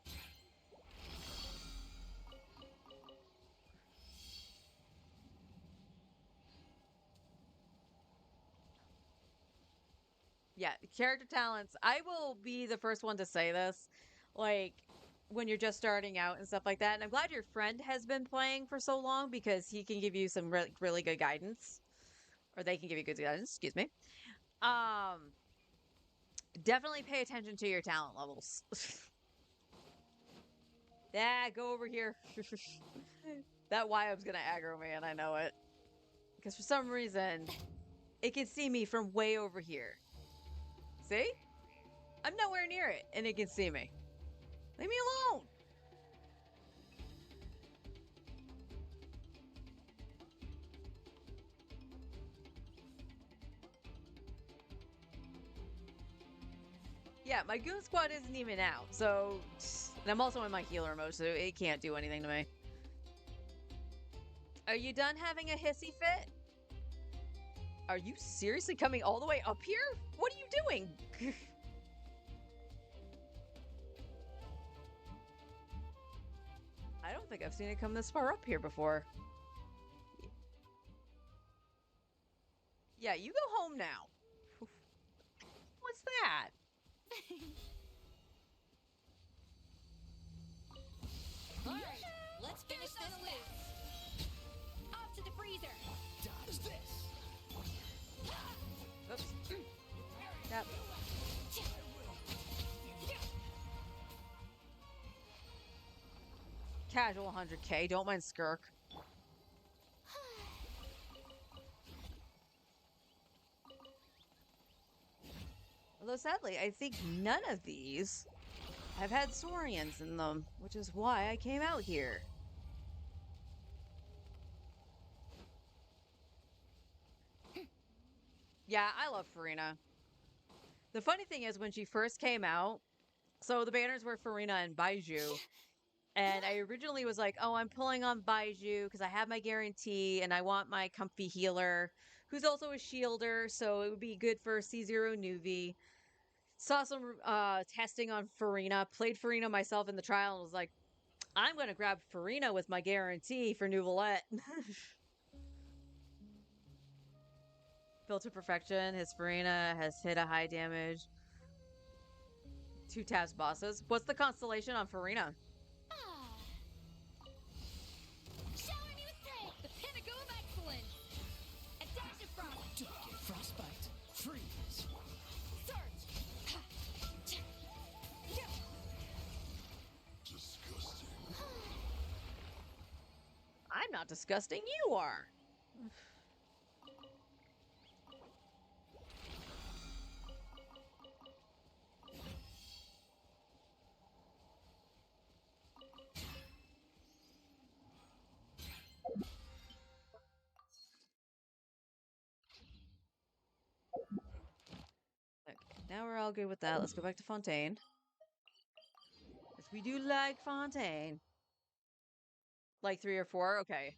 A: Yeah, character talents. I will be the first one to say this. Like, when you're just starting out and stuff like that. And I'm glad your friend has been playing for so long because he can give you some really good guidance. Or they can give you good guidance, excuse me. Um, Definitely pay attention to your talent levels. Yeah, go over here. That Wyob's gonna aggro me, and I know it. Because for some reason, it can see me from way over here. See? I'm nowhere near it, and it can see me. Leave me alone! Yeah, my goon squad isn't even out, so... And I'm also in my healer mode, so it can't do anything to me. Are you done having a hissy fit? Are you seriously coming all the way up here? What are you doing? I don't think I've seen it come this far up here before. Yeah, you go home now. What's that?
D: Alright, let's finish this loop. Off to the freezer.
B: Dodge this.
A: Oops. Yep. Casual 100k, don't mind Skirk. Although sadly, I think none of these have had Saurians in them, which is why I came out here. Yeah, I love Farina. The funny thing is, when she first came out, so the banners were Farina and Baiju. And I originally was like, oh, I'm pulling on Baiju because I have my guarantee and I want my comfy healer, who's also a shielder, so it would be good for C0 Nuvi. Saw some testing on Farina, played Farina myself in the trial, and was like, I'm going to grab Farina with my guarantee for Nouvelette. Built to perfection, his Farina has hit a high damage. 2 taps bosses. What's the constellation on Farina?
D: Shower me with praise, the pinnacle of excellence. A dash of frost.
B: Don't get frostbite. Freeze.
D: Surge.
F: Disgusting.
A: I'm not disgusting, you are. Okay, now we're all good with that. Let's go back to Fontaine. Yes, we do like Fontaine. Like 3 or 4? Okay.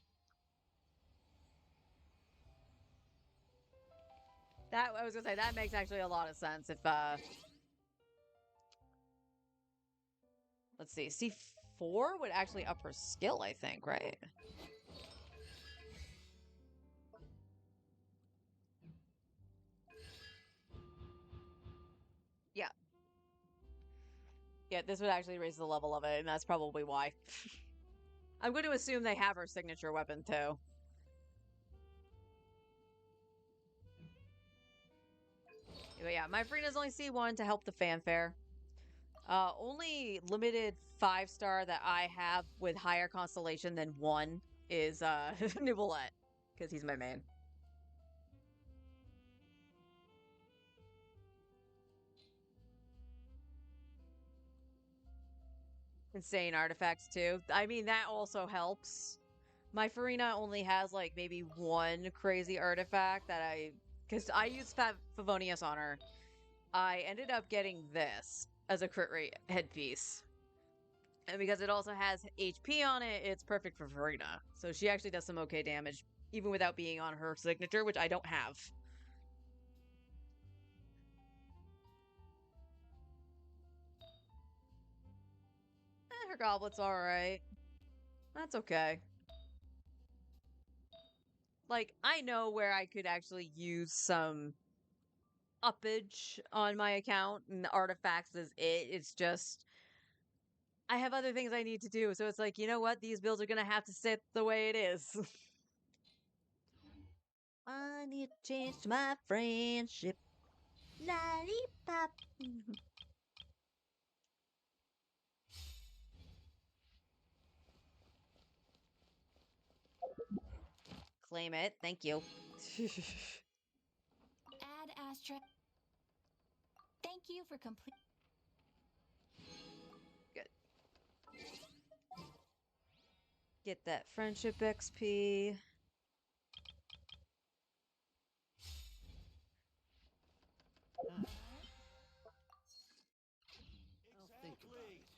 A: That, I was gonna say, that makes actually a lot of sense if, let's see, C4 would actually up her skill, I think, right? Yeah. Yeah, this would actually raise the level of it, and that's probably why. I'm going to assume they have her signature weapon, too. But yeah, my Farina's only C1 to help the fanfare. Only limited 5-star that I have with higher constellation than 1 is Nouvelette, because he's my main. Insane artifacts too. I mean, that also helps. My Farina only has like maybe 1 crazy artifact that because I use Favonius on her. I ended up getting this as a crit rate headpiece. And because it also has HP on it, it's perfect for Farina. So she actually does some okay damage, even without being on her signature, which I don't have. Her goblet's alright. That's okay. Like, I know where I could actually use some uppage on my account, and the artifacts is it. It's just I have other things I need to do, so it's like, you know what? These bills are gonna have to sit the way it is. I need to change my friendship. Lollipop. Claim it. Thank you.
D: Add asterisk. Thank you for complete.
A: Good. Get that friendship XP.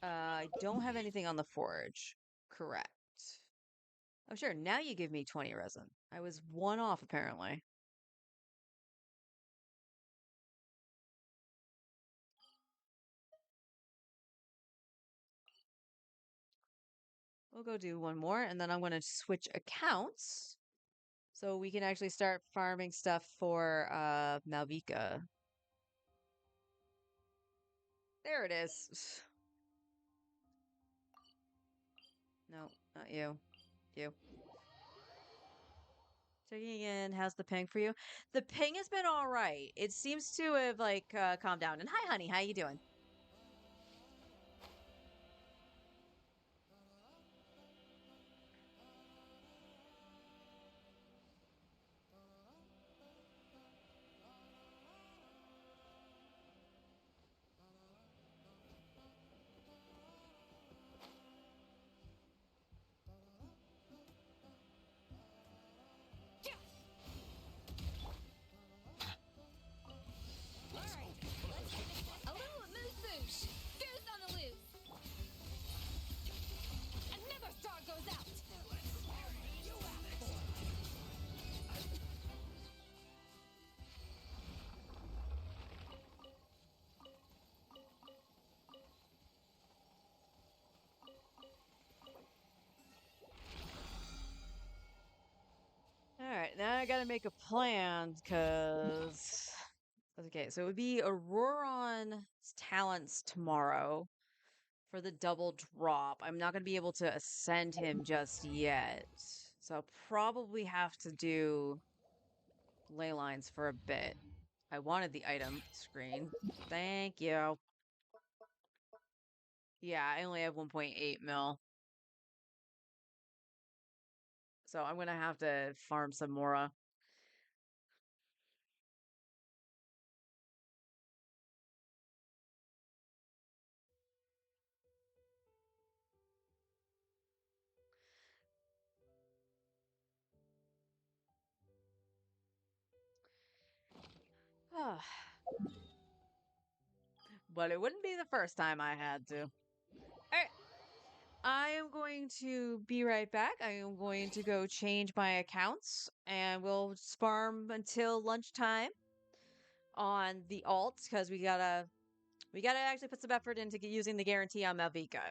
A: I don't have anything on the forge. Correct. Oh, sure. Now you give me 20 resin. I was one off, apparently. We'll go do one more, and then I'm going to switch accounts so we can actually start farming stuff for Mauvika. There it is. No, not you. You. Checking in. How's the ping for you? The ping has been all right. It seems to have like calmed down. And hi, honey. How you doing?
D: A little moose boosh. Goose on the loose. Another star goes out.
A: All right, now I gotta make a plan because okay, so it would be Auroron's talents tomorrow for the double drop. I'm not gonna be able to ascend him just yet, so I'll probably have to do ley lines for a bit. I wanted the item screen. Thank you. Yeah, I only have 1.8 mil. So I'm gonna have to farm some more. But it wouldn't be the first time I had to. Alright. I am going to be right back. I am going to go change my accounts and we'll farm until lunchtime on the alt because we gotta actually put some effort into using the guarantee on Mauvika.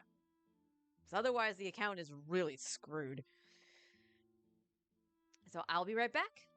A: Because otherwise the account is really screwed. So I'll be right back.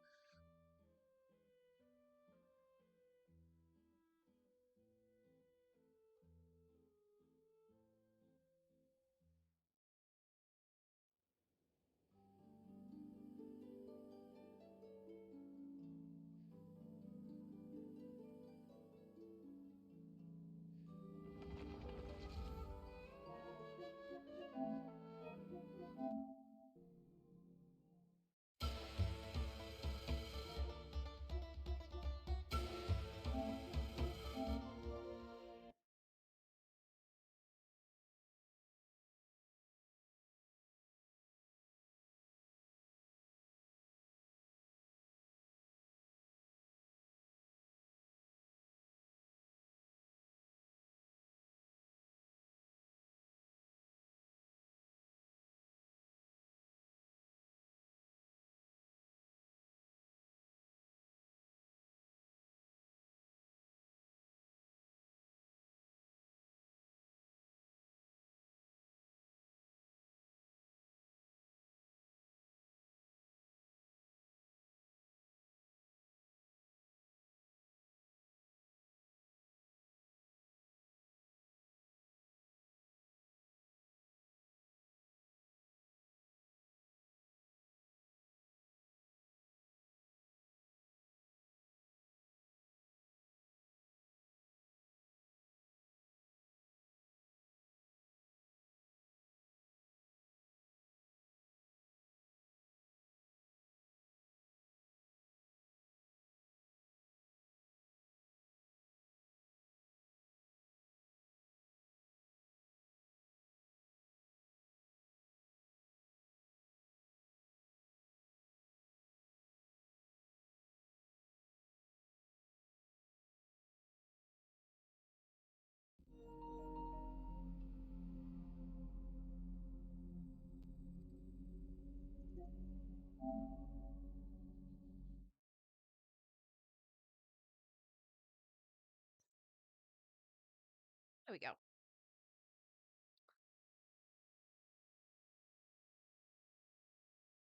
A: There we go.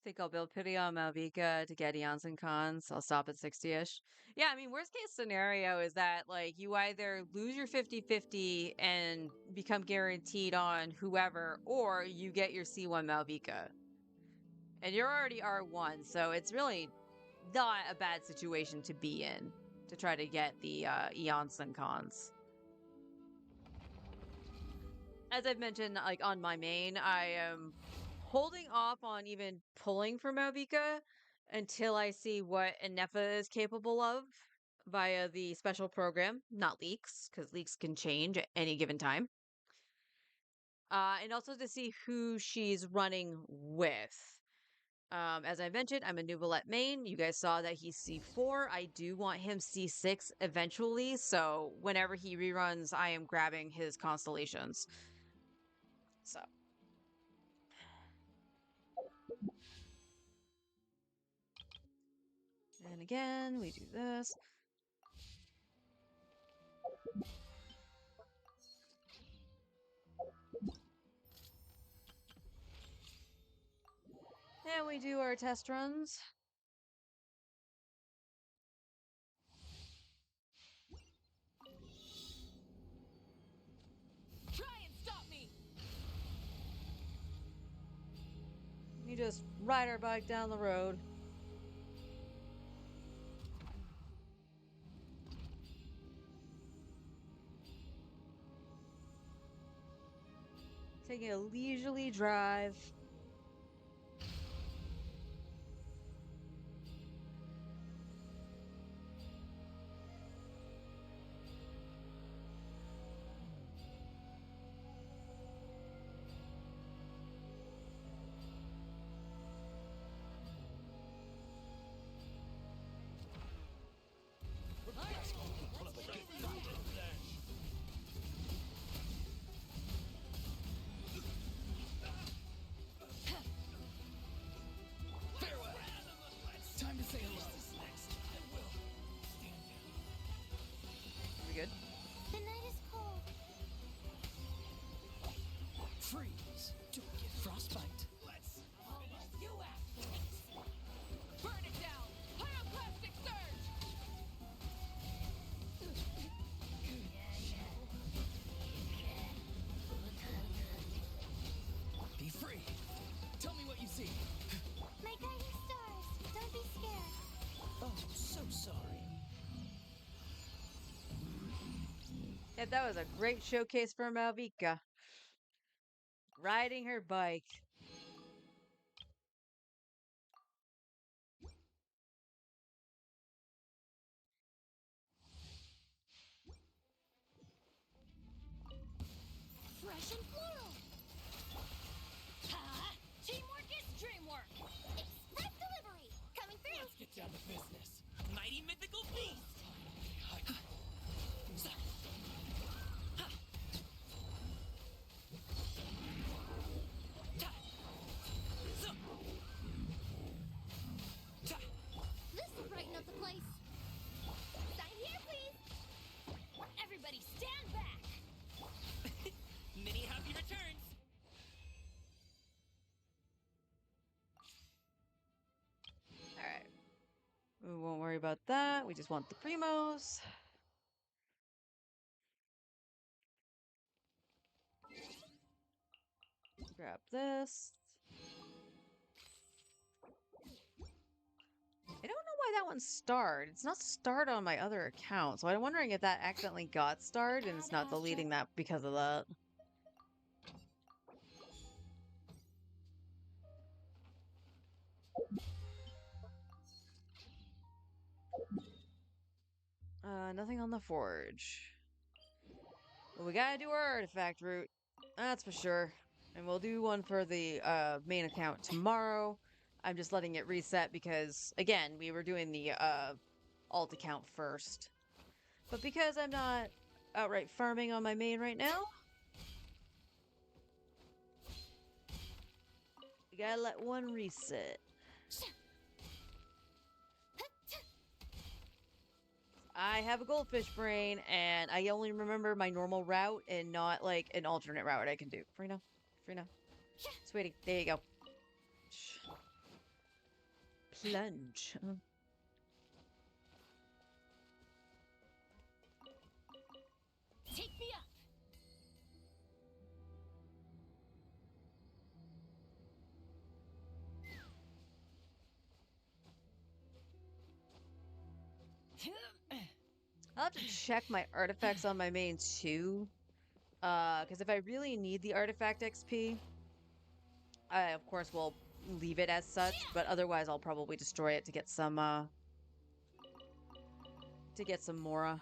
A: Think I'll build pity on Mauvika to get eons and cons. I'll stop at 60-ish. Yeah, I mean, worst case scenario is that, like, you either lose your 50-50 and become guaranteed on whoever, or you get your C1 Mauvika. And you're already R1, so it's really not a bad situation to be in to try to get the eons and cons. As I've mentioned, like, on my main, I am holding off on even pulling for Mauvika until I see what Inefa is capable of via the special program, not leaks, because leaks can change at any given time. And also to see who she's running with. As I mentioned, I'm a Nuvolette main. You guys saw that he's C4. I do want him C6 eventually, so whenever he reruns, I am grabbing his constellations. So. And again, we do this. And we do our test runs.
D: Try and stop me!
A: We just ride our bike down the road. Taking a leisurely drive.
B: Farewell. Time to say hello.
A: We good?
H: The night is cold.
B: Freeze. Don't get frostbite. Let's
D: You assholes! Burn it down! Pyroclastic surge!
B: be free. Tell me what you see.
H: My guiding stars. Don't be scared.
G: Oh, so sorry.
A: Yeah, that was a great showcase for Mauvika. Riding her bike.
C: Fresh and floral.
D: Ha! Teamwork is dreamwork!
H: Express delivery. Coming through.
B: Let's get down to business.
G: Mighty mythical beast!
H: This will brighten up the place. Sign here, please.
D: Everybody stand back!
G: Many happy returns!
A: Alright. We won't worry about that. We just want the Primos. Grab this. I don't know why that one's starred. It's not starred on my other account, so I'm wondering if that accidentally got starred and it's not deleting that because of that. Nothing on the forge. Well, we gotta do our artifact route. That's for sure. And we'll do one for the main account tomorrow. I'm just letting it reset because, again, we were doing the alt account first. But because I'm not outright farming on my main right now, we gotta let one reset. I have a goldfish brain, and I only remember my normal route and not like an alternate route I can do. Farina, Farina, sweetie, there you go. Plunge.
D: Take me up.
A: I'll have to check my artifacts on my main too. Because if I really need the artifact XP, I of course will leave it as such, but otherwise I'll probably destroy it to get some Mora.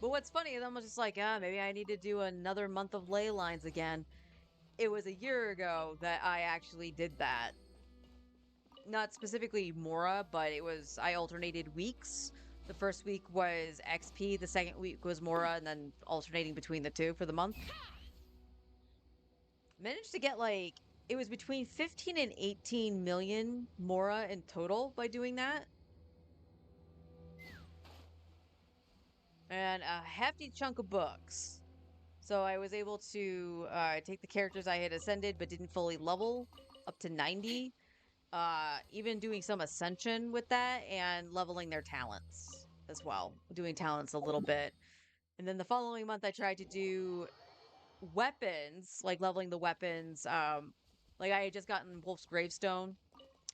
A: But what's funny is I'm just like, maybe I need to do another month of ley lines again. It was a year ago that I actually did that. Not specifically Mora, but I alternated weeks. The first week was XP, the second week was Mora, and then alternating between the two for the month. Managed to get it was between 15 and 18 million Mora in total by doing that. And a hefty chunk of books. So I was able to take the characters I had ascended but didn't fully level up to 90. Even doing some ascension with that and leveling their talents as well. Doing talents a little bit. And then the following month I tried to do weapons, like leveling the weapons. Like I had just gotten Wolf's Gravestone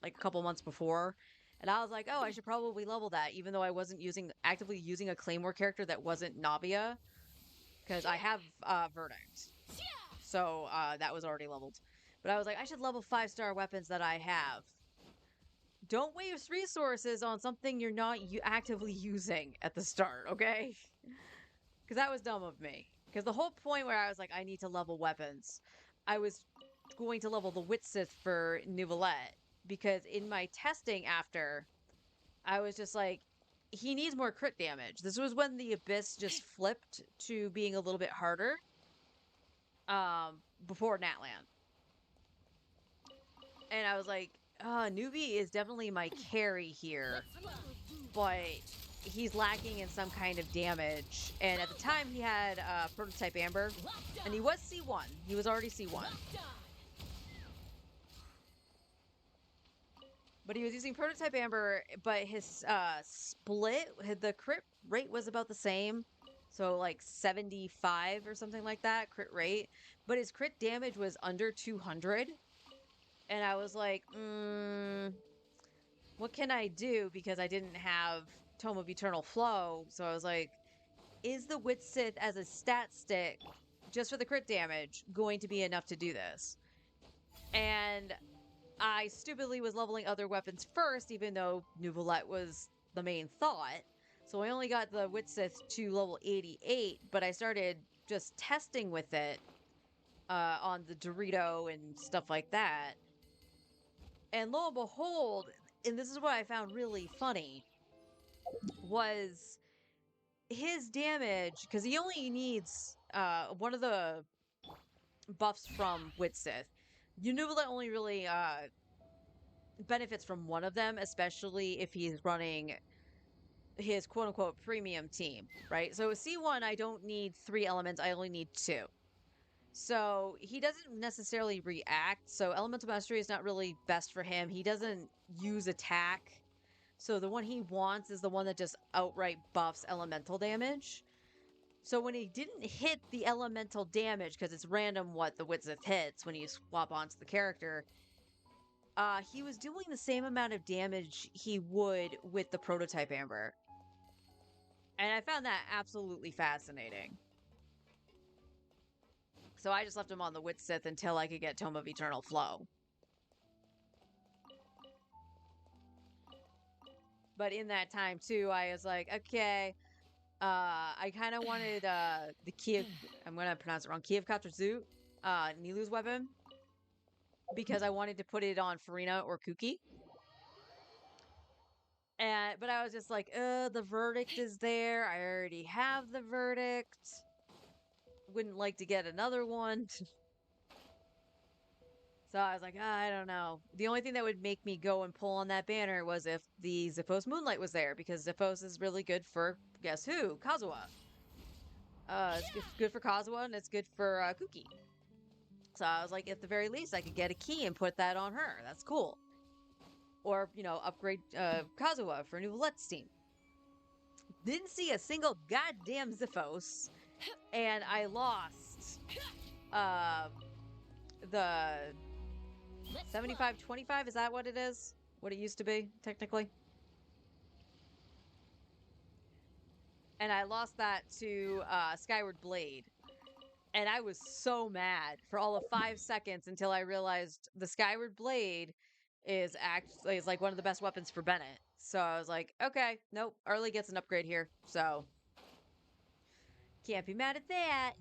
A: like a couple months before. And I was like, oh, I should probably level that, even though I wasn't actively using a Claymore character that wasn't Navia, because I have Verdict. So that was already leveled. But I was like, I should level 5-star weapons that I have. Don't waste resources on something you're not actively using at the start, okay? Because that was dumb of me. Because the whole point where I was like, I need to level weapons, I was going to level the Witsith for Nouvellette. Because in my testing after, I was just like, he needs more crit damage. This was when the Abyss just flipped to being a little bit harder. Before Natlan. And I was like, Newbie is definitely my carry here. But he's lacking in some kind of damage. And at the time he had Prototype Amber. And he was C1. He was already C1. But he was using Prototype Amber, but his split, the crit rate was about the same. So like 75 or something like that, crit rate. But his crit damage was under 200. And I was like, what can I do? Because I didn't have Tome of Eternal Flow. So I was like, is the Wit Sith as a stat stick, just for the crit damage, going to be enough to do this? And I stupidly was leveling other weapons first, even though Nouvellette was the main thought. So I only got the Wit Sith to level 88, but I started just testing with it on the Dorito and stuff like that. And lo and behold, and this is what I found really funny, was his damage, because he only needs one of the buffs from Witsith. Unubila only really benefits from one of them, especially if he's running his quote-unquote premium team, right? So with C1, I don't need 3 elements, I only need 2. So he doesn't necessarily react, so Elemental Mastery is not really best for him. He doesn't use attack. So the one he wants is the one that just outright buffs elemental damage. So when he didn't hit the elemental damage, because it's random what the Witzith hits when you swap onto the character, he was doing the same amount of damage he would with the Prototype Amber. And I found that absolutely fascinating. So I just left him on the Witzith until I could get Tome of Eternal Flow. But in that time, too, I was like, okay, I kind of wanted the Kiev, I'm going to pronounce it wrong, Kiev Katsuzu, Nilu's weapon, because I wanted to put it on Farina or Kuki. But I was just like, the verdict is there. I already have the verdict. Wouldn't like to get another one. So I was like, I don't know. The only thing that would make me go and pull on that banner was if the Ziphos Moonlight was there, because Ziphos is really good for, guess who? Kazuha. It's good for Kazuha, and it's good for Kuki. So I was like, at the very least, I could get a key and put that on her. That's cool. Or, upgrade Kazuha for new Let's team. Didn't see a single goddamn Ziphos, and I lost the 75-25. Is that what it is? What it used to be, technically? And I lost that to Skyward Blade. And I was so mad for all of 5 seconds until I realized the Skyward Blade is like one of the best weapons for Bennett. So I was like, okay, nope, Arlie gets an upgrade here. So can't be mad at that.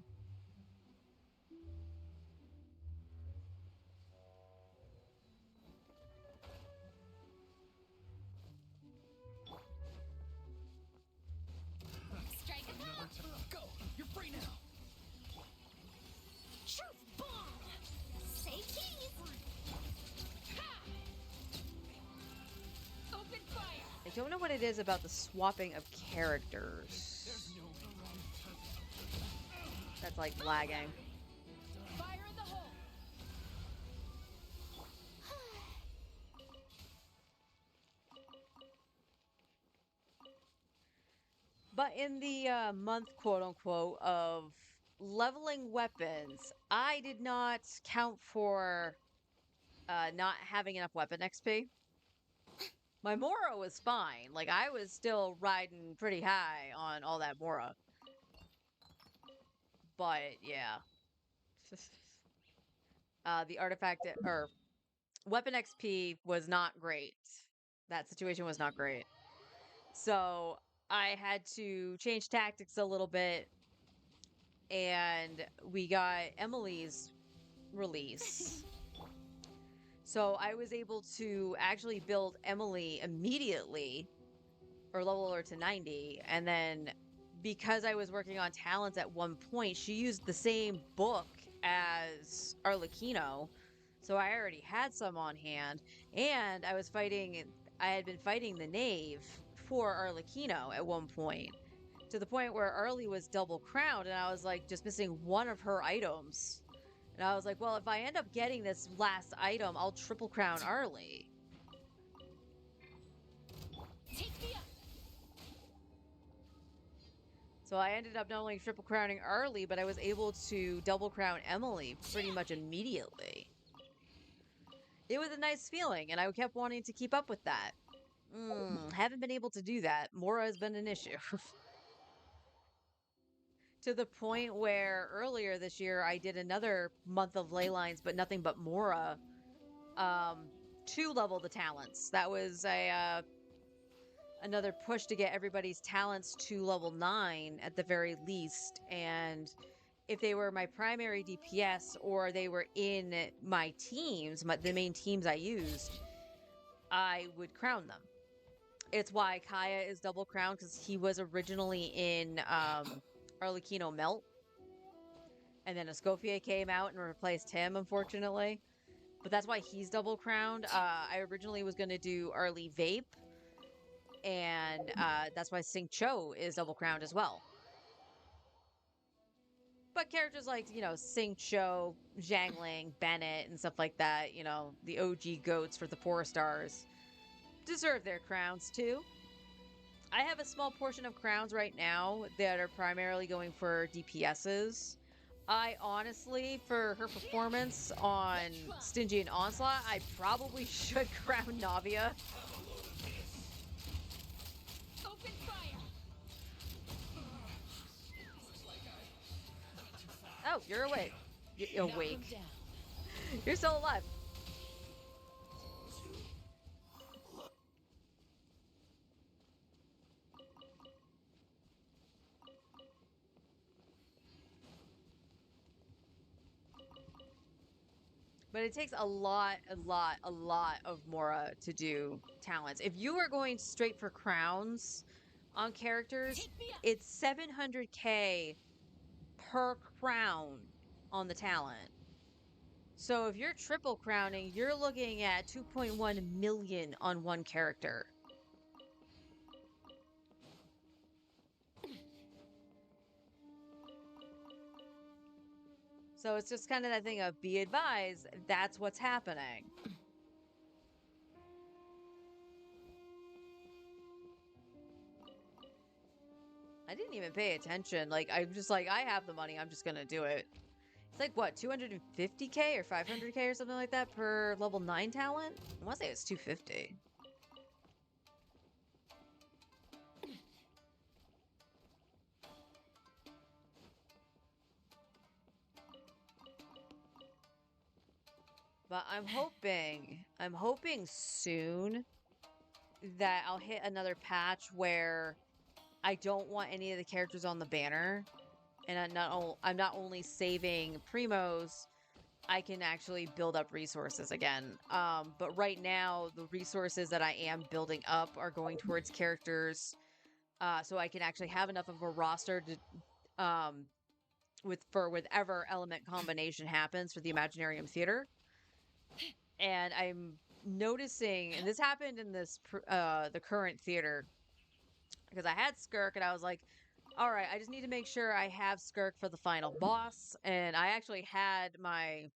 D: Strike a pop!
B: Go! You're free now!
D: Truth bomb! Say keys! Ha! Open fire!
A: I don't know what it is about the swapping of characters. That's like lagging.
D: Fire in the hole!
A: But in the month, quote unquote, of leveling weapons, I did not count for not having enough weapon XP. My Mora was fine. Like, I was still riding pretty high on all that Mora. But, yeah. The artifact, or weapon XP was not great. That situation was not great. So, I had to change tactics a little bit, and we got Emily's release. So I was able to actually build Emily immediately, or level her to 90, and then because I was working on talents at one point, she used the same book as Arlecchino, so I already had some on hand, and I had been fighting the knave for Arlecchino at one point, to the point where Arlie was double crowned, and I was like just missing one of her items. And I was like, well, if I end up getting this last item, I'll triple crown Arlie.
D: Take me up!
A: So I ended up not only triple crowning Arlie, but I was able to double crown Emily pretty much immediately. It was a nice feeling, and I kept wanting to keep up with that. Haven't been able to do that. Mora has been an issue. To the point where earlier this year I did another month of ley lines, but nothing but Mora, to level the talents. That was another push to get everybody's talents to level 9 at the very least. And if they were my primary DPS or they were in my teams, the main teams I used, I would crown them. It's why Kaya is double crowned, because he was originally in Arlecchino Melt. And then Escoffier came out and replaced him, unfortunately. But that's why he's double crowned. I originally was going to do Arlie Vape, and that's why Sing Cho is double crowned as well. But characters like, Sing Cho, Zhangling, Bennett, and stuff like that, the OG goats for the 4 stars, deserve their crowns too. I have a small portion of crowns right now that are primarily going for DPSs. I honestly, for her performance on Stingy and Onslaught, I probably should crown Navia.
D: Open fire!
A: Oh, you're awake. You're
D: Knock 'em
A: awake.
D: down.
A: You're still alive. But it takes a lot of Mora to do talents. If you are going straight for crowns on characters,
D: Take me up!
A: it's 700k per crown on the talent. So if you're triple crowning, you're looking at 2.1 million on one character. So it's just kind of that thing of be advised, that's what's happening. I didn't even pay attention. Like, I'm just like, I have the money, I'm just gonna do it. It's like, what, 250k or 500k or something like that per level 9 talent? I want to say it's 250. But I'm hoping soon that I'll hit another patch where I don't want any of the characters on the banner. And I'm not only saving Primos, I can actually build up resources again. But right now, the resources that I am building up are going towards characters, so I can actually have enough of a roster to for whatever element combination happens for the Imaginarium Theater. And I'm noticing, and this happened in the current theater, because I had Skirk and I was like, all right, I just need to make sure I have Skirk for the final boss. And I actually had my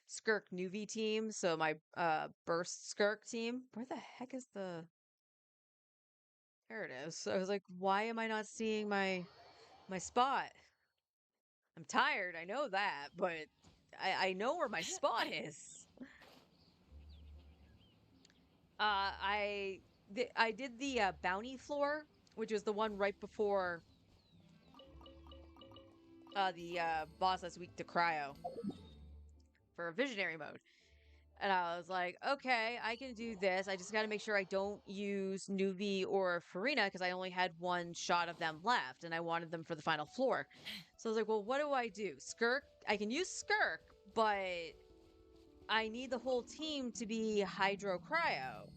A: Skirk Nuvi team, so my burst Skirk team. Where the heck is the... There it is. So I was like, why am I not seeing my spot? I'm tired, I know that, but I know where my spot is. I did the bounty floor, which was the one right before the boss that's weak to cryo for visionary mode. And I was like, okay, I can do this. I just got to make sure I don't use Nuvi or Farina because I only had one shot of them left and I wanted them for the final floor. So I was like, well, what do I do? Skirk? I can use Skirk, but I need the whole team to be Hydro Cryo.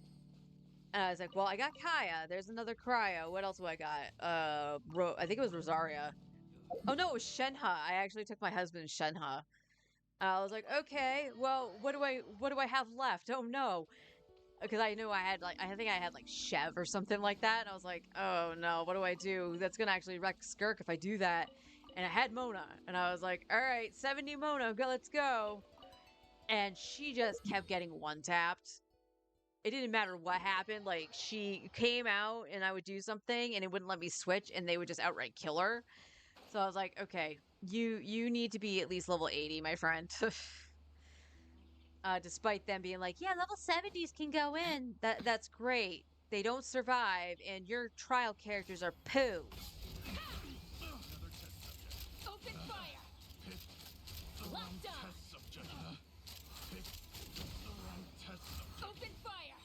A: And I was like, well, I got Kaya. There's another Cryo. What else do I got? I think it was Rosaria. Oh no, it was Shenhe. I actually took my husband Shenhe. I was like, okay, well, what do I have left? Oh no, because I knew I had like I think I had like Chev or something like that, and I was like, oh no, what do I do? That's gonna actually wreck Skirk if I do that. And I had Mona, and I was like, all right, 70 Mona, go, let's go. And she just kept getting one tapped. It didn't matter what happened. Like she came out, and I would do something, and it wouldn't let me switch, and they would just outright kill her. So I was like, okay, you need to be at least level 80, my friend. Despite them being like, yeah, level 70s can go in. That's great. They don't survive, and your trial characters are poo.
D: Open fire! Locked on! Open fire!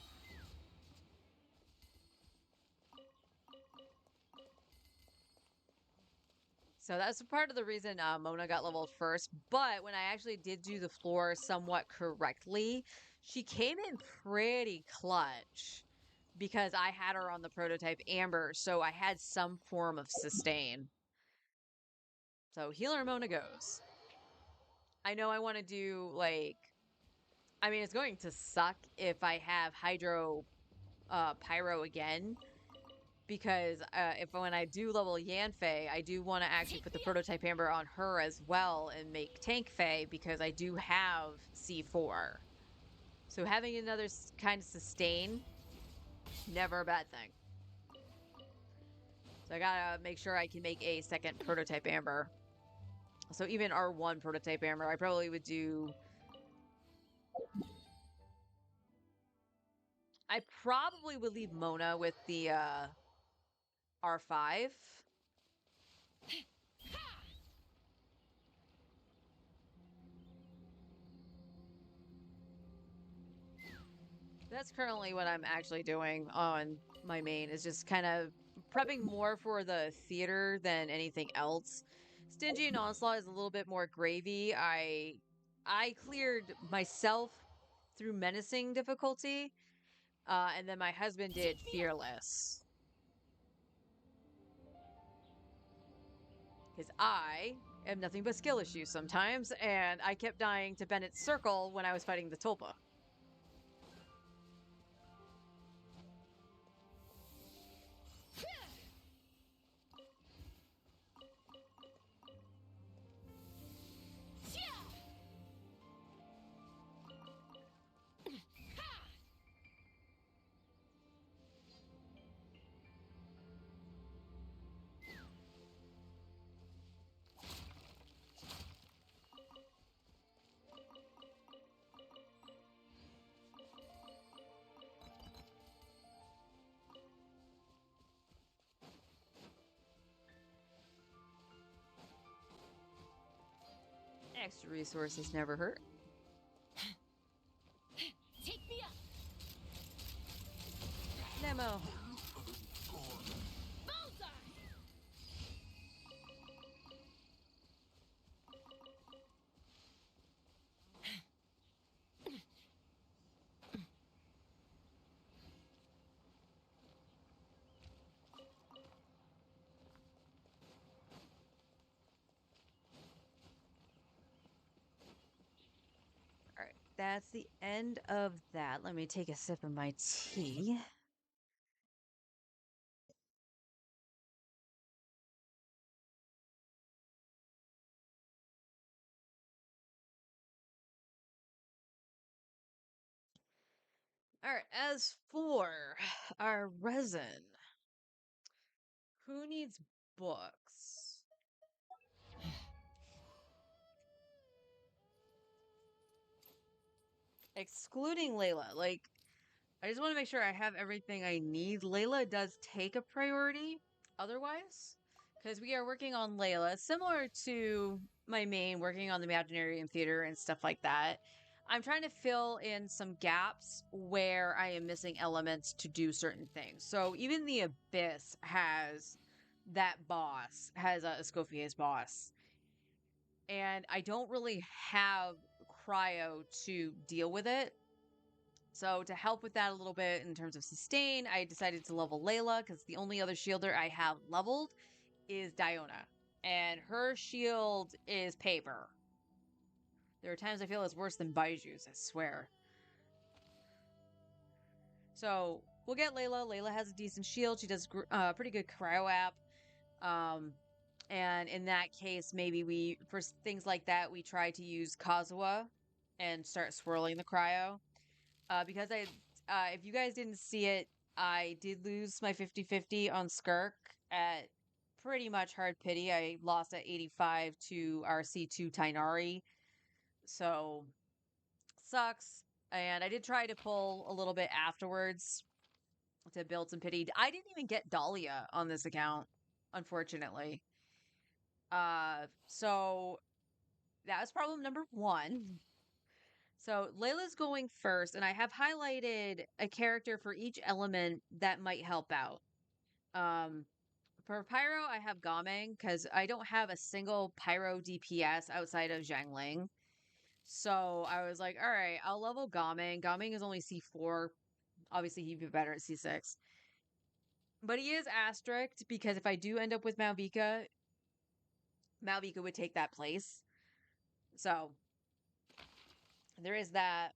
A: So that's part of the reason Mona got leveled first. But when I actually did do the floor somewhat correctly, she came in pretty clutch because I had her on the prototype Amber, so I had some form of sustain. So healer Mona goes. I know I want to do like, I mean, it's going to suck if I have Hydro Pyro again, because if when I do level Yanfei, I do want to actually put the prototype Amber on her as well and make Tank Fei, because I do have C4. So having another kind of sustain, never a bad thing. So I gotta make sure I can make a second prototype Amber. So even R1 prototype Amber, I probably would do... I probably would leave Mona with the R5. That's currently what I'm actually doing on my main, is just kind of prepping more for the theater than anything else. Stingy and Onslaught is a little bit more gravy. I cleared myself through menacing difficulty, and then my husband did fearless. Because I have nothing but skill issues sometimes, and I kept dying to Bennett's circle when I was fighting the Tulpa. Extra resources never hurt.
D: Take me up.
A: Nemo.
D: Bullseye.
A: All right, that's the end of that. Let me take a sip of my tea. All right, as for our resin, who needs books? Excluding Layla, like, I just want to make sure I have everything I need. Layla does take a priority otherwise, because we are working on Layla, similar to my main, working on the Imaginarium Theater and stuff like that. I'm trying to fill in some gaps where I am missing elements to do certain things. So even the Abyss has that boss, has a Escoffier's boss. And I don't really have cryo to deal with it. So to help with that a little bit in terms of sustain, I decided to level Layla because the only other shielder I have leveled is Diona. And her shield is paper. There are times I feel it's worse than Baiju's, I swear. So we'll get Layla. Layla has a decent shield. She does pretty good cryo app. And in that case, maybe we, for things like that, we try to use Kazuha and start swirling the cryo. Because if you guys didn't see it, I did lose my 50-50 on Skirk at pretty much hard pity. I lost at 85 to our C2 Tainari. So, sucks. And I did try to pull a little bit afterwards to build some pity. I didn't even get Dahlia on this account, unfortunately. So that was problem number one. So Layla's going first, and I have highlighted a character for each element that might help out. For Pyro, I have Gameng because I don't have a single Pyro DPS outside of Zhangling. So I was like, all right, I'll level Gameng. Gameng is only C4. Obviously, he'd be better at C6. But he is asterisked because if I do end up with Mauvika, Mauvika would take that place. So there is that.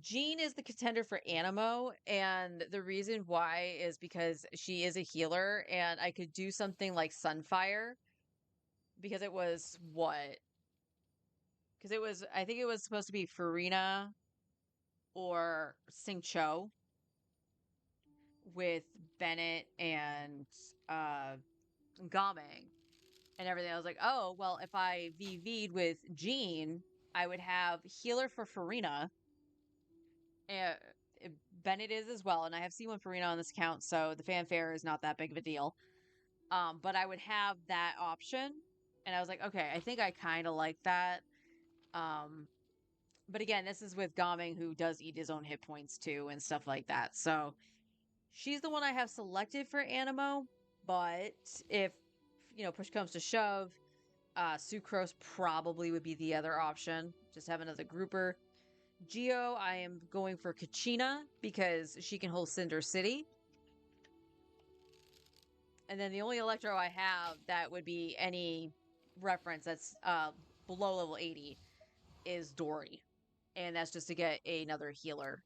A: Jean is the contender for Animo, and the reason why is because she is a healer, and I could do something like Sunfire, because it was what? Because it was, I think it was supposed to be Farina or Singcho with Bennett and Gameng and everything. I was like, oh, well, if I VV'd with Jean, I would have healer for Farina. And Bennett is as well, and I have C1 Farina on this account, so the fanfare is not that big of a deal. But I would have that option, and I was like, okay, I think I kind of like that. But again, this is with Gaming, who does eat his own hit points too, and stuff like that. So she's the one I have selected for Animo. But if push comes to shove, Sucrose probably would be the other option. Just have another grouper. Geo, I am going for Kachina because she can hold Cinder City. And then the only Electro I have that would be any reference that's below level 80 is Dory. And that's just to get another healer.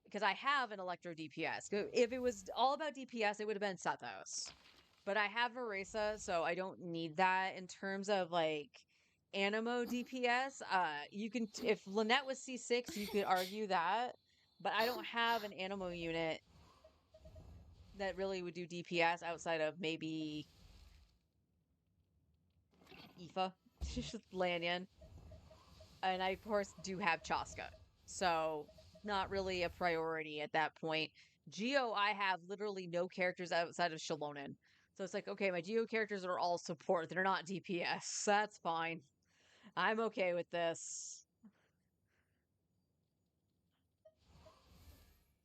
A: Because I have an Electro DPS. If it was all about DPS, it would have been Sethos. But I have Marisa, so I don't need that. In terms of like Animo DPS, you can if Lynette was C6, you could argue that. But I don't have an Animo unit that really would do DPS outside of maybe Aoife, Lanyan. And I, of course, do have Chaska. So, not really a priority at that point. Geo, I have literally no characters outside of Shalonen. So it's like, okay, my Geo characters are all support. They're not DPS. That's fine. I'm okay with this.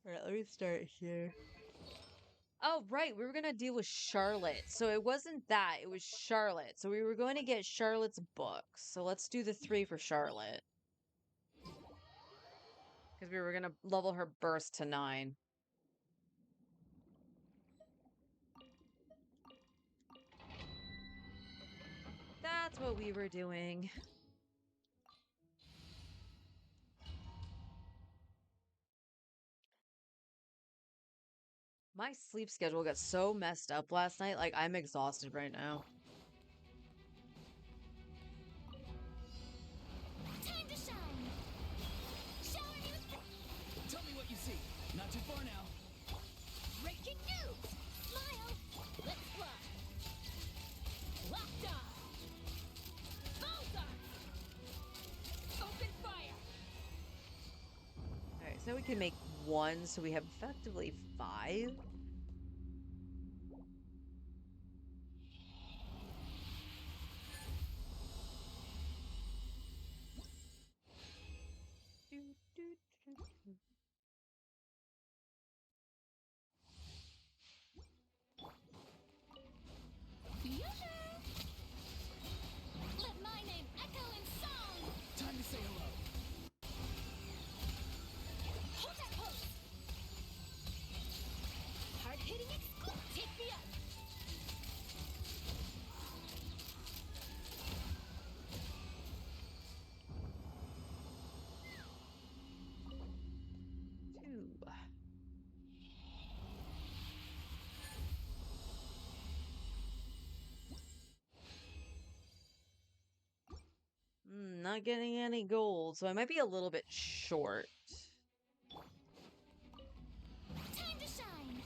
A: Alright, let me start here. Oh, right. We were going to deal with Charlotte. So it wasn't that. It was Charlotte. So we were going to get Charlotte's books. So let's do the 3 for Charlotte. Because we were going to level her burst to 9. That's what we were doing. My sleep schedule got so messed up last night. Like, I'm exhausted right now.
D: Time to shine. Shower news.
B: Tell me what you see. Not too far now.
D: Breaking news. Smile. Let's fly. Locked on. Bullseye. Open fire.
A: Alright, so we can make 1, so we have effectively 5.
D: Let my name echo in song.
B: Time to say hello.
D: Hold that pose. Hard hitting exclusive. Take me up.
A: Not getting any gold, so I might be a little bit short.
D: Time to shine.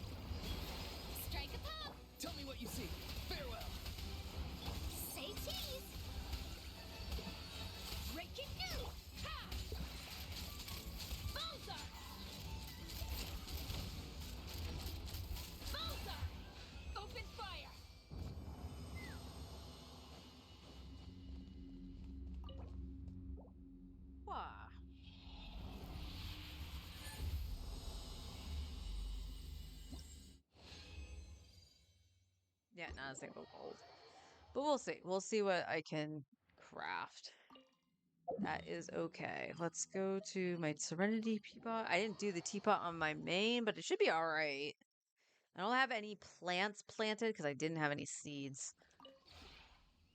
D: Strike a pop.
B: Tell me what you see. Farewell.
D: Say cheese. Breaking news. Ha! Bullseye. Bullseye. Open fire.
A: Wah. Yeah, not a single gold. But we'll see. We'll see what I can craft. That is okay. Let's go to my Serenity Teapot. I didn't do the teapot on my main, but it should be alright. I don't have any plants planted because I didn't have any seeds.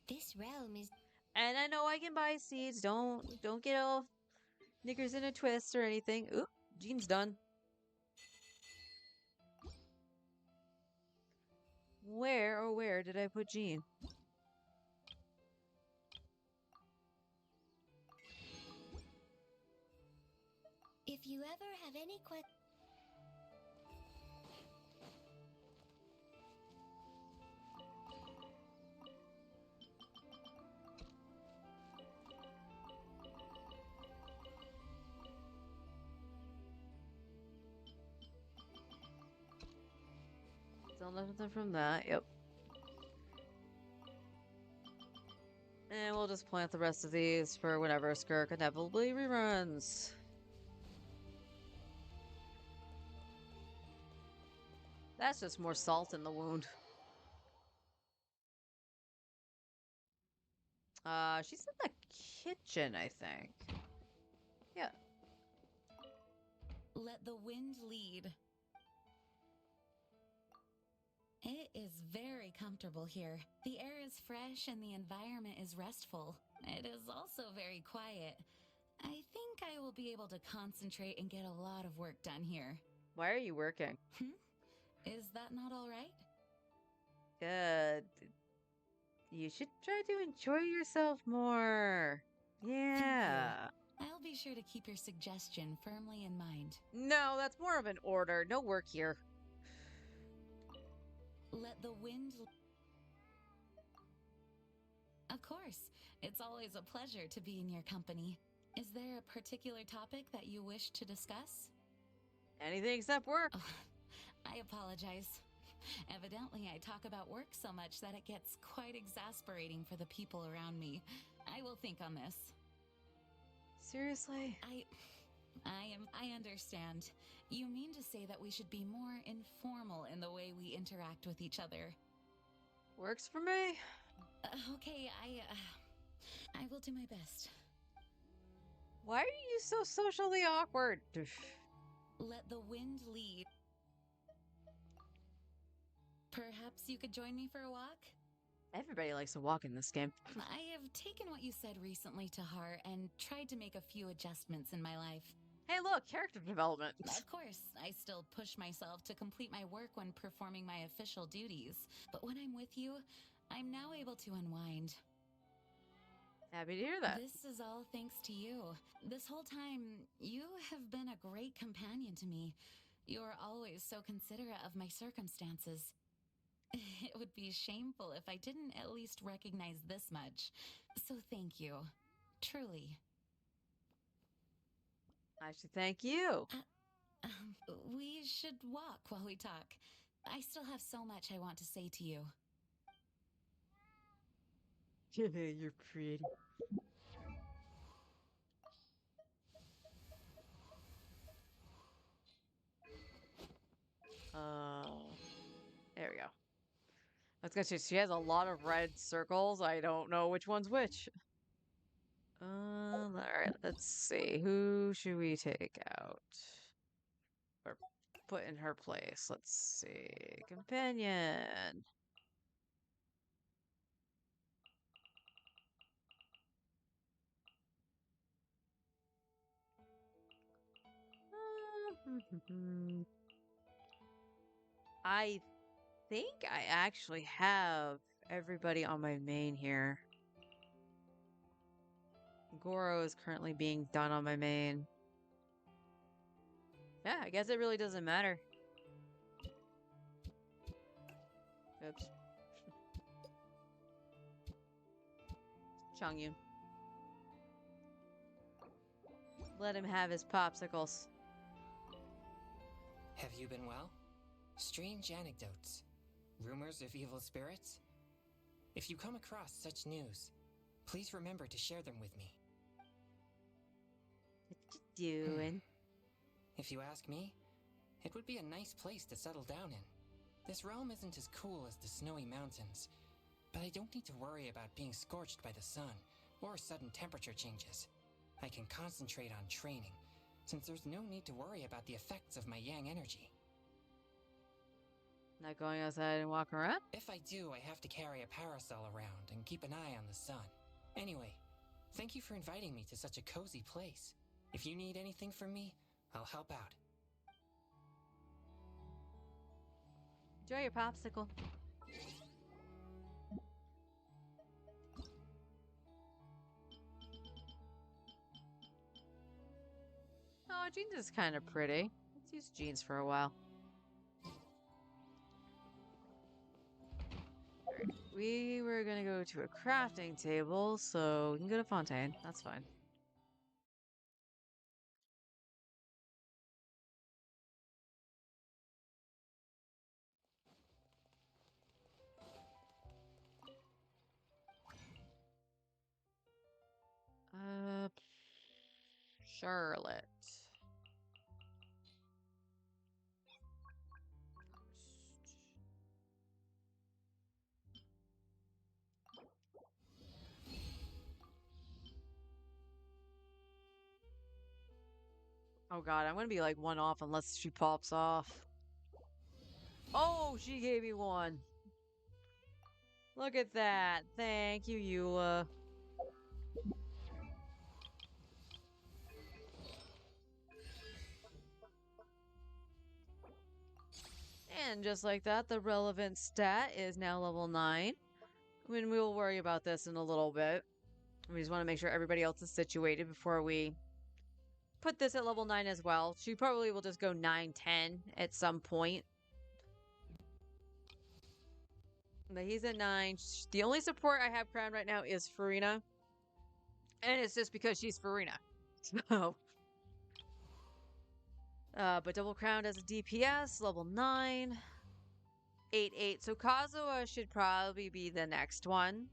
H: This realm is
A: And I know I can buy seeds. Don't get all knickers in a twist or anything. Oop, Jean's done. Where did I put Jean?
H: If you ever have any questions.
A: Still nothing from that. Yep. And we'll just plant the rest of these for whenever Skirk inevitably reruns. That's just more salt in the wound. She's in the kitchen, I think. Yeah.
I: Let the wind lead. It is very comfortable. comfortable here. The air is fresh and the environment is restful. It is also very quiet. I think I will be able to concentrate and get a lot of work done here.
A: Why are you working?
I: Is that not all right?
A: Good. You should try to enjoy yourself more. Yeah.
I: I'll be sure to keep your suggestion firmly in mind.
A: No, that's more of an order. No work here.
I: Let the wind... Of course. It's always a pleasure to be in your company. Is there a particular topic that you wish to discuss?
A: Anything except work.
I: Oh, I apologize. Evidently, I talk about work so much that it gets quite exasperating for the people around me. I will think on this.
A: Seriously?
I: I understand. You mean to say that we should be more informal in the way we interact with each other.
A: Works for me.
I: Okay, I will do my best.
A: Why are you so socially awkward?
I: Let the wind lead. Perhaps you could join me for a walk?
A: Everybody likes to walk in this game.
I: I have taken what you said recently to heart and tried to make a few adjustments in my life.
A: Hey, look, character development.
I: Of course, I still push myself to complete my work when performing my official duties. But when I'm with you, I'm now able to unwind.
A: Happy to hear that.
I: This is all thanks to you. This whole time, you have been a great companion to me. You're always so considerate of my circumstances. It would be shameful if I didn't at least recognize this much. So thank you. Truly.
A: I should thank you.
I: We should walk while we talk. I still have so much I want to say to you.
A: You're pretty. There we go. I was gonna say, she has a lot of red circles. I don't know which one's which. Alright, let's see. Who should we take out? Or put in her place? Let's see. Companion. I think I actually have everybody on my main here. Goro is currently being done on my main. Yeah, I guess it really doesn't matter. Oops. Changyun. Let him have his popsicles.
J: Have you been well? Strange anecdotes. Rumors of evil spirits? If you come across such news, please remember to share them with me.
A: What you doing?
J: If you ask me, it would be a nice place to settle down in. This realm isn't as cool as the snowy mountains, but I don't need to worry about being scorched by the sun or sudden temperature changes. I can concentrate on training, since there's no need to worry about the effects of my yang energy.
A: Not going outside and walking around?
J: If I do, I have to carry a parasol around and keep an eye on the sun. Anyway, thank you for inviting me to such a cozy place. If you need anything from me, I'll help out.
A: Enjoy your popsicle. Oh, jeans is kind of pretty. Let's use jeans for a while. Alright, we were gonna go to a crafting table, so we can go to Fontaine. That's fine. Charlotte. Oh god, I'm gonna be like one off unless she pops off. Oh, she gave me one. Look at that. Thank you, Eula. And just like that, the relevant stat is now level 9. I mean, we will worry about this in a little bit. We just want to make sure everybody else is situated before we put this at level 9 as well. She probably will just go 9, 10 at some point. But he's at 9. The only support I have crowned right now is Farina. And it's just because she's Farina. So. But double crowned as a DPS, level 9. 8, 8. So Kazuha should probably be the next one.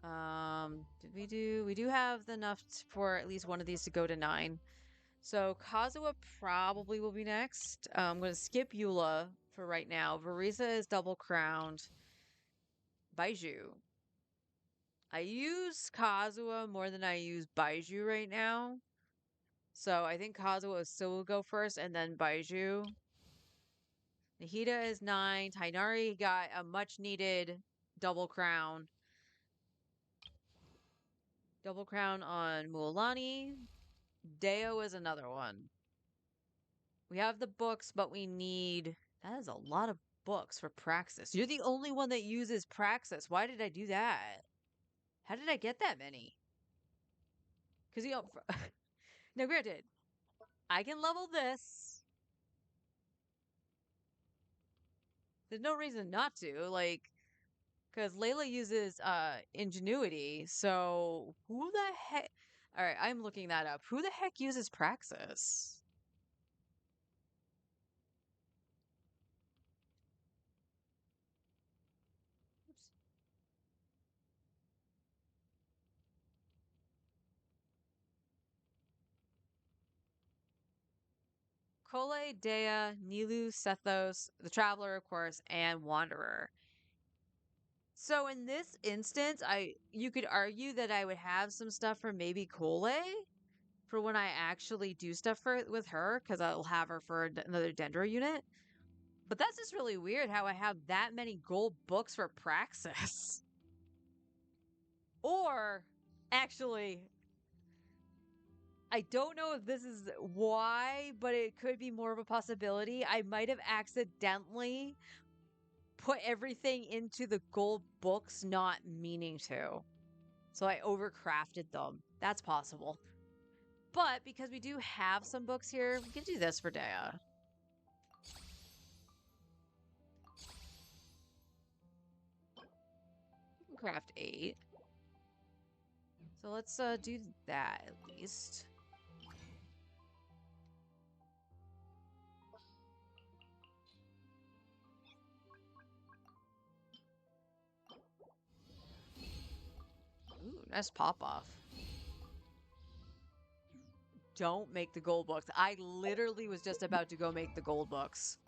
A: Did we do? We do have enough for at least one of these to go to 9. So Kazuha probably will be next. I'm going to skip Eula for right now. Variza is double crowned. Baiju. I use Kazuha more than I use Baiju right now. So I think Kazuha still will go first and then Baiju. Nahida is 9. Tainari got a much needed double crown. Double crown on Mualani. Deo is another one. We have the books, but we need... That is a lot of books for Praxis. You're the only one that uses Praxis. Why did I do that? How did I get that many? Because, you know... Now, granted, I can level this. There's no reason not to. Like, because Layla uses Ingenuity, so who the heck... Alright, I'm looking that up. Who the heck uses Praxis? Oops. Kole, Dea, Nilu, Sethos, the Traveler, of course, and Wanderer. So in this instance, you could argue that I would have some stuff for maybe Kole for when I actually do stuff with her, because I'll have her for another Dendro unit. But that's just really weird how I have that many gold books for Praxis. Or, actually, I don't know if this is why, but it could be more of a possibility. I might have accidentally put everything into the gold books, not meaning to. So I overcrafted them. That's possible. But because we do have some books here, we can do this for Dea. We can craft 8. So let's do that at least. Ooh, nice pop-off. Don't make the gold books. I literally was just about to go make the gold books.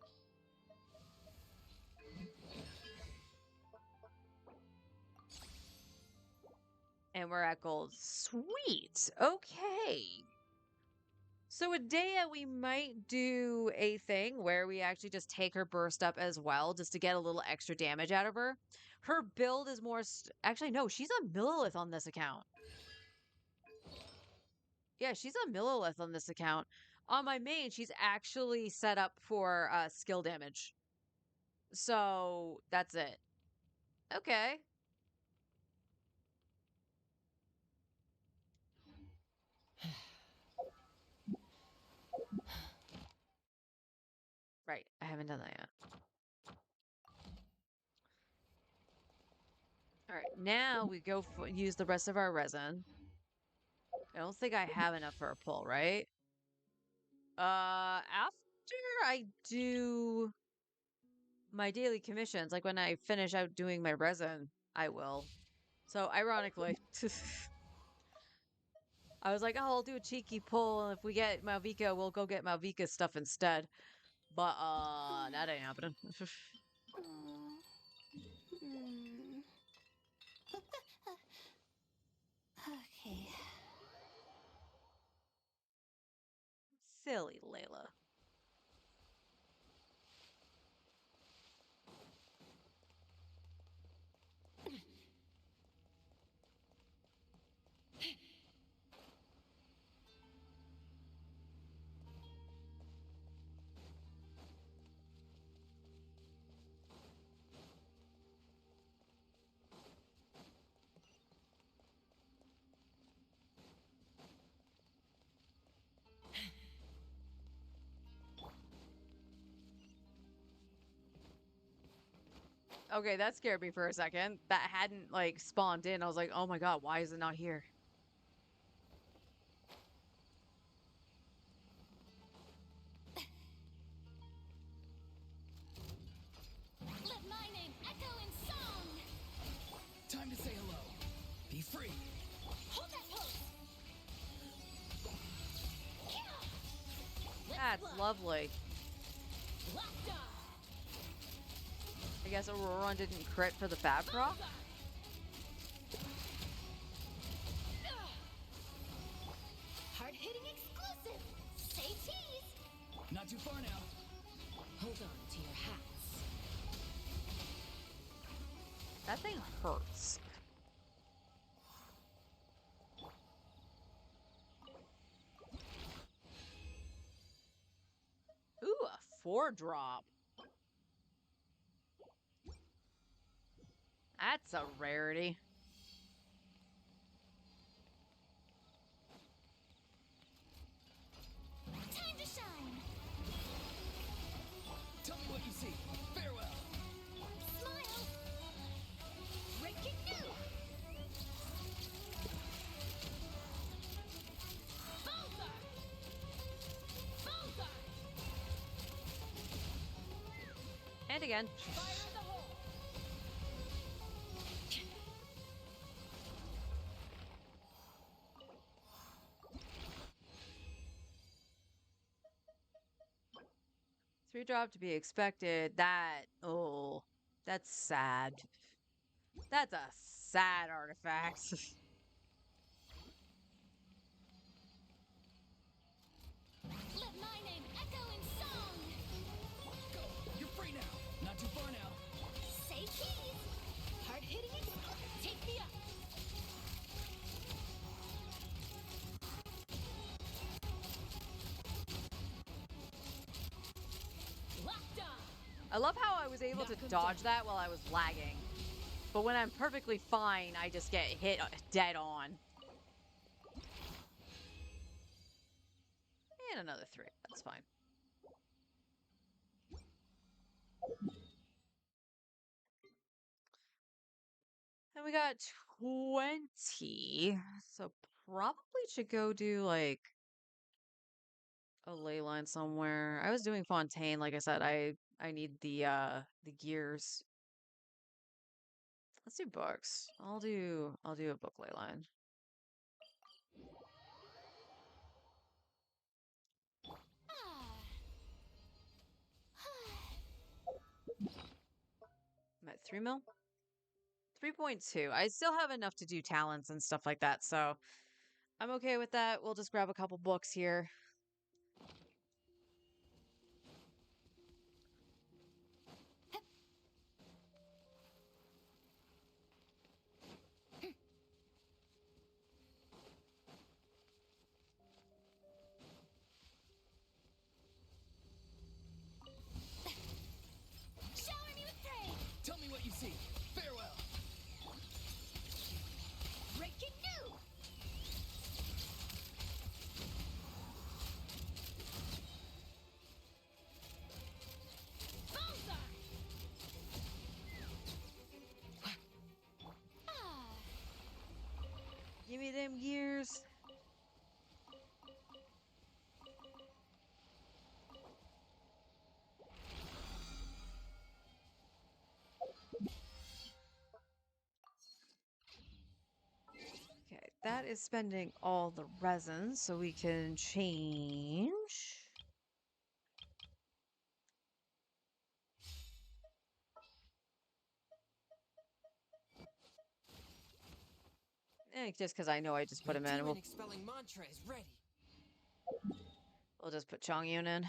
A: And we're at gold. Sweet. Okay. So with Dea, we might do a thing where we actually just take her burst up as well, just to get a little extra damage out of her. Her build is more... Actually, no, she's a Millilith on this account. Yeah, she's a Millilith on this account. On my main, she's actually set up for skill damage. So, that's it. Okay. Right, I haven't done that yet. Alright, now we go use the rest of our resin. I don't think I have enough for a pull, right? After I do my daily commissions, like when I finish out doing my resin, I will. So, ironically, I was like, oh, I'll do a cheeky pull, and if we get Mauvika, we'll go get Mauvika's stuff instead. But, that ain't happening.
E: Okay.
A: Silly Layla. Okay, that scared me for a second. That hadn't, like, spawned in. I was like, oh my god, why is it not here?
D: Let my name echo in song.
B: Time to say hello. Be free.
D: Hold that pose.
A: That's lovely.
D: Locked on.
A: I guess Aurora didn't crit for the Fab Proc?
C: Hard-hitting exclusive. Say cheese.
B: Not too far now.
E: Hold on to your hats.
A: That thing hurts. Ooh, a 4-drop. That's a rarity.
D: Time to shine.
B: Tell me what you see. Farewell.
D: Smile. Breaking new. Bullseye. Bullseye.
A: And again.
D: Fire in the hole.
A: Three drop to be expected. Oh, that's sad. That's a sad artifact.
D: Let my name echo in song.
B: Go. You're free now. Not too far now.
D: Say cheese. Hard-hitting exclusive. Take me up. Locked on.
A: I love how I was able to dodge that while I was lagging. But when I'm perfectly fine, I just get hit dead on. And another 3. That's fine. And we got 20. So probably should go do like a ley line somewhere. I was doing Fontaine, like I said, I need the gears. Let's do books. I'll do a book ley line. I'm at 3 mil? 3.2. I still have enough to do talents and stuff like that, so I'm okay with that. We'll just grab a couple books here.
D: Shower me with praise.
B: Tell me what you see. Farewell.
D: Breaking new. Bullseye.
A: Give me them gears. Okay, that is spending all the resin, so we can change. Just because I know I just put him in.
G: Demon expelling mantra is ready.
A: We'll just put Chongyun in.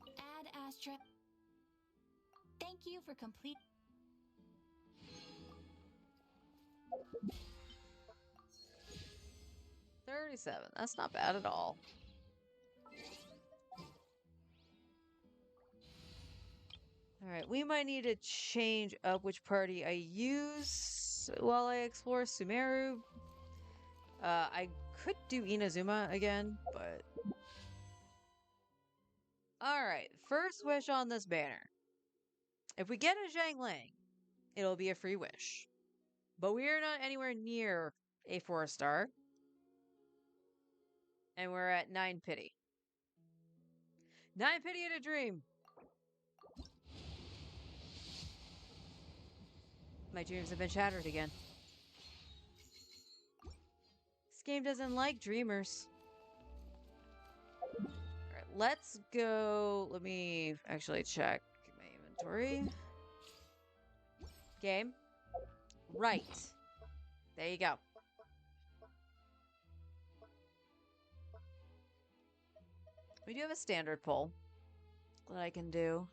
I: Add Astra. Thank you for complete.
A: 37. That's not bad at all. All right, we might need to change up which party I use. while I explore Sumeru. I could do Inazuma again, but... Alright, first wish on this banner. If we get a Zhangling, it'll be a free wish. But we are not anywhere near a 4-star. And we're at 9 pity. 9 pity in a dream! My dreams have been shattered again. This game doesn't like dreamers. Alright, let's go... Let me actually check my inventory. Game. Right. There you go. We do have a standard pull that I can do.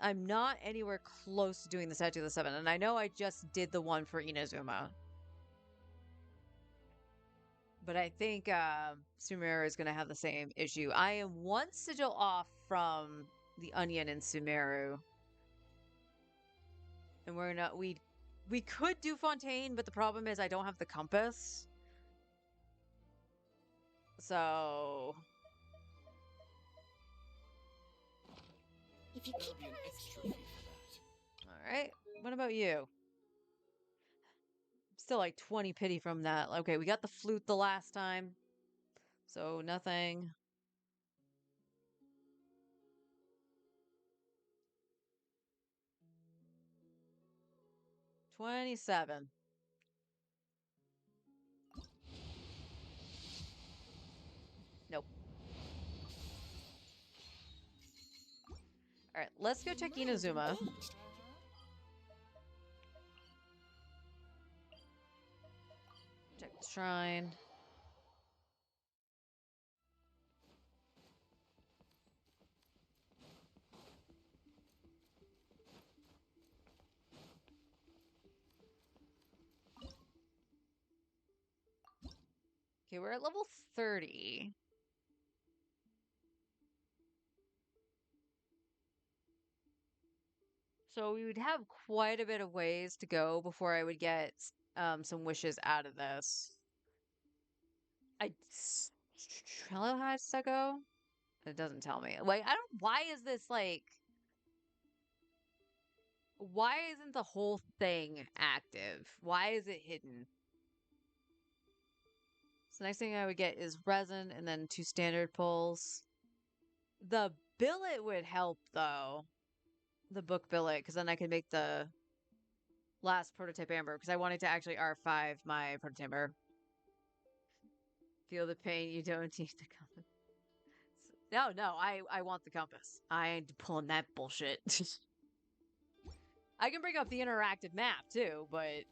A: I'm not anywhere close to doing the Statue of the Seven, and I know I just did the one for Inazuma. But I think Sumeru is going to have the same issue. I am one sigil off from the Onion in Sumeru. And we're not... We could do Fontaine, but the problem is I don't have the compass. So...
H: If you keep
F: That'll be
H: your
F: an
H: eyes
F: extra
H: peeled.
F: fee for that.
A: Alright, what about you? Still like 20 pity from that. Okay, we got the flute the last time. So nothing. $27. Nope. Alright, let's go check Inazuma. Check the shrine. Okay, we're at level 30. So we would have quite a bit of ways to go before I would get some wishes out of this. Hello, how does that go? It doesn't tell me. Like, I don't... Why is this, like... Why isn't the whole thing active? Why is it hidden? So next thing I would get is resin and then 2 standard pulls. The billet would help, though. The book billet, because then I could make the last prototype amber, because I wanted to actually R5 my prototype amber. Feel the pain, you don't need the compass. No, I want the compass. I ain't pulling that bullshit. I can bring up the interactive map, too, but...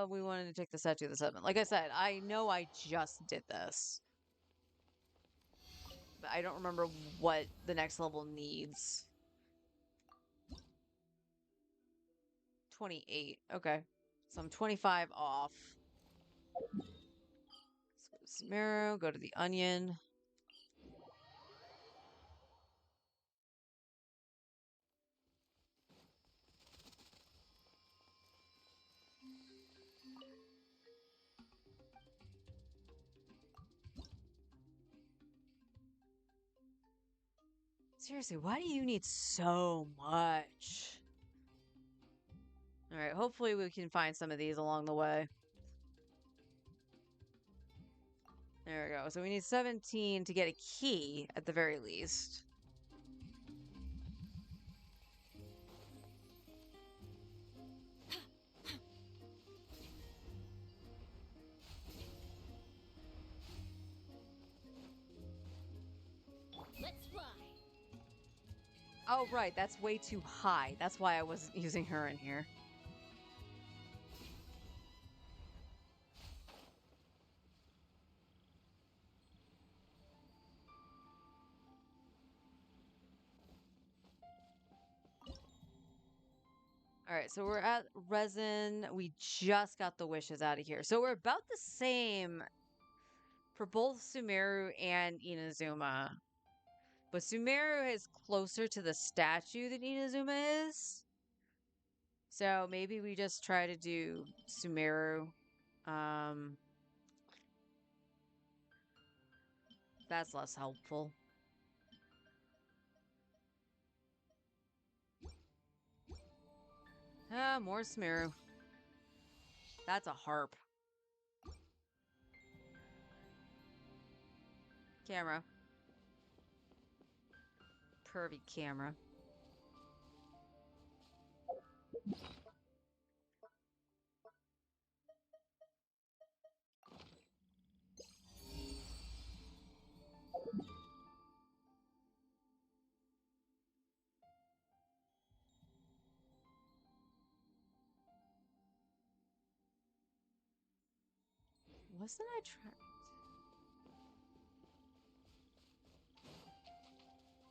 A: We wanted to take the Statue of the Seven. Like I said, I know I just did this. But I don't remember what the next level needs. 28. Okay. So I'm 25 off. Let's go to Sumeru, go to the Onion. Seriously, why do you need so much? Alright, hopefully we can find some of these along the way. There we go. So we need 17 to get a key, at the very least.
D: Let's fly.
A: Oh, right, that's way too high. That's why I wasn't using her in here. Alright, so we're at resin. We just got the wishes out of here. So we're about the same for both Sumeru and Inazuma. But Sumeru is closer to the statue than Inazuma is. So maybe we just try to do Sumeru. That's less helpful. Ah, more Sumeru. That's a harp. Camera. Pervy camera. Wasn't I trying?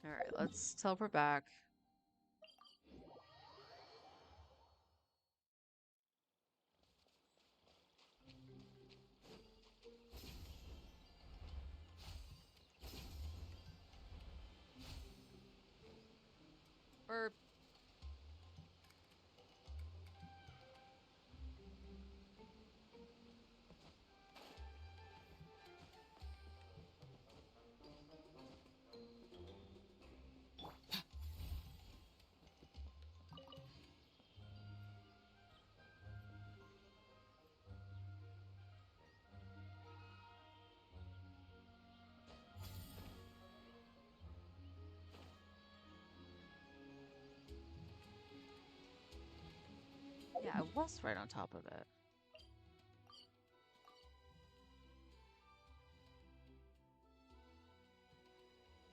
A: Alright, let's teleport back. Or... Yeah, I was right on top of it.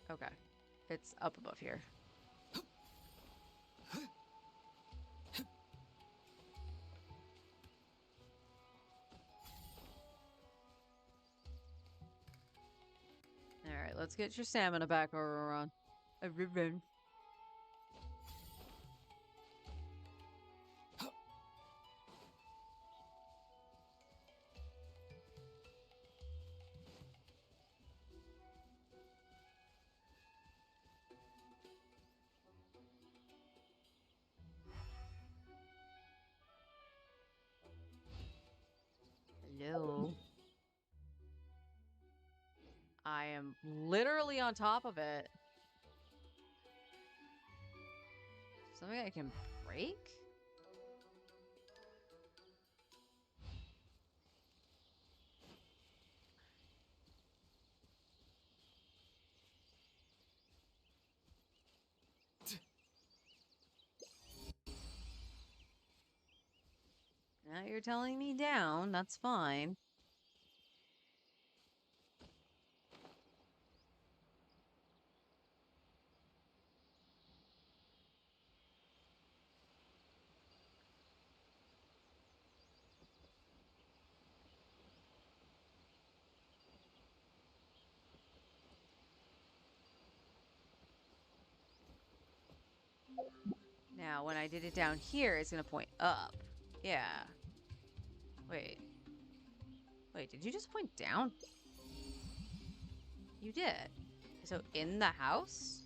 A: Okay. It's up above here. Alright, let's get your stamina back, Auroron. Ribbon. Hello. I am literally on top of it. Something I can break? Now you're telling me down. That's fine. Now, when I did it down here, it's going to point up. Yeah. Wait. Wait, did you just point down? You did. So, in the house?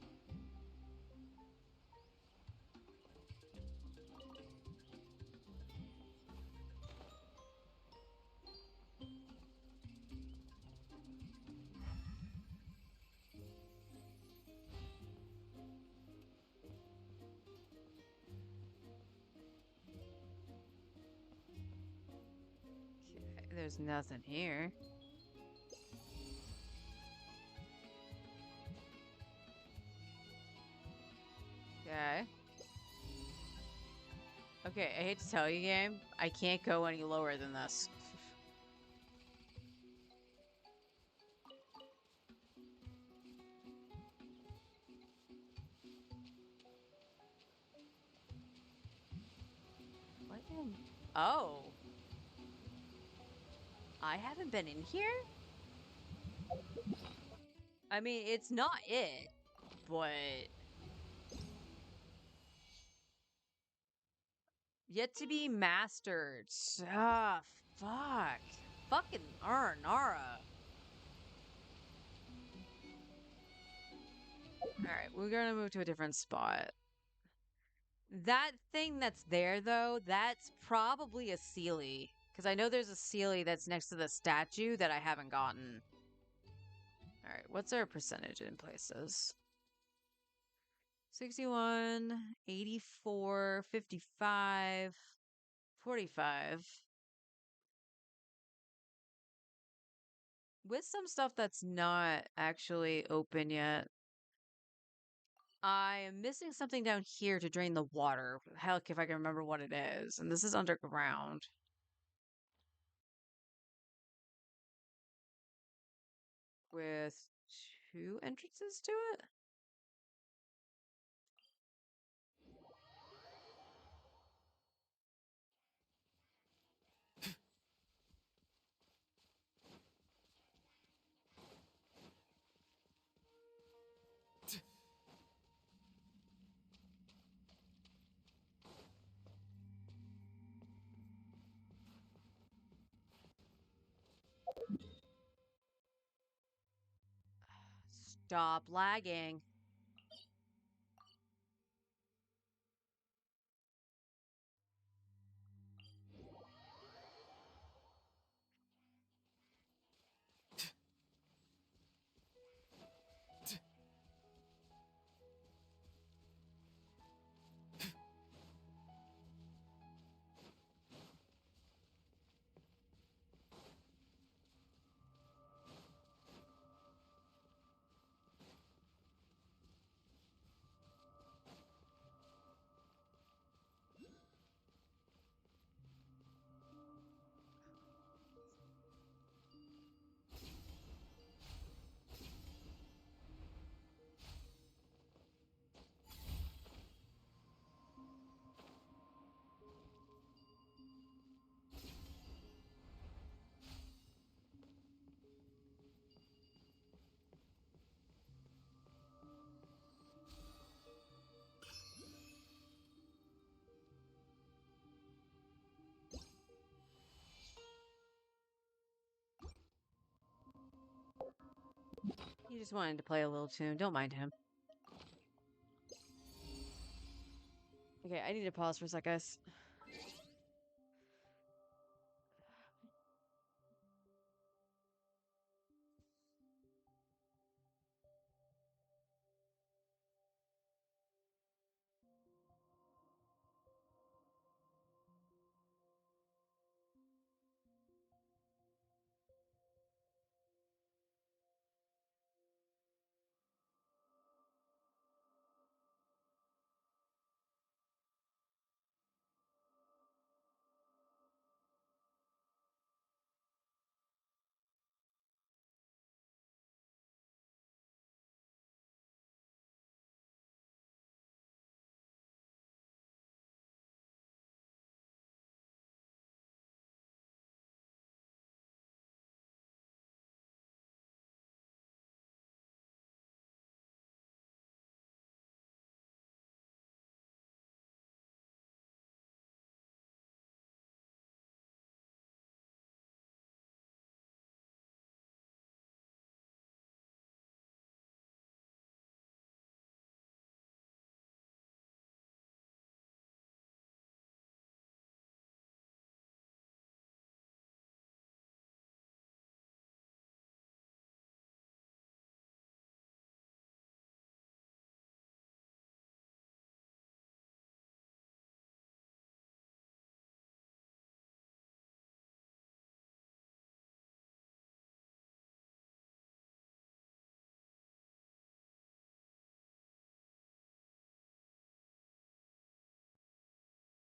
A: Okay, there's nothing here. Okay. Okay, I hate to tell you, game. I can't go any lower than this. What in... Oh. I haven't been in here? I mean, it's not it, but... Yet to be mastered. Ah, fuck. Fucking Nara. Alright, we're gonna move to a different spot. That thing that's there, though, that's probably a Sealy. Because I know there's a Sealy that's next to the statue that I haven't gotten. Alright, what's our percentage in places? 61, 84, 55, 45. With some stuff that's not actually open yet. I am missing something down here to drain the water. Heck, if I can remember what it is. And this is underground. With 2 entrances to it? Stop lagging. He just wanted to play a little tune. Don't mind him. Okay, I need to pause for a sec, guys.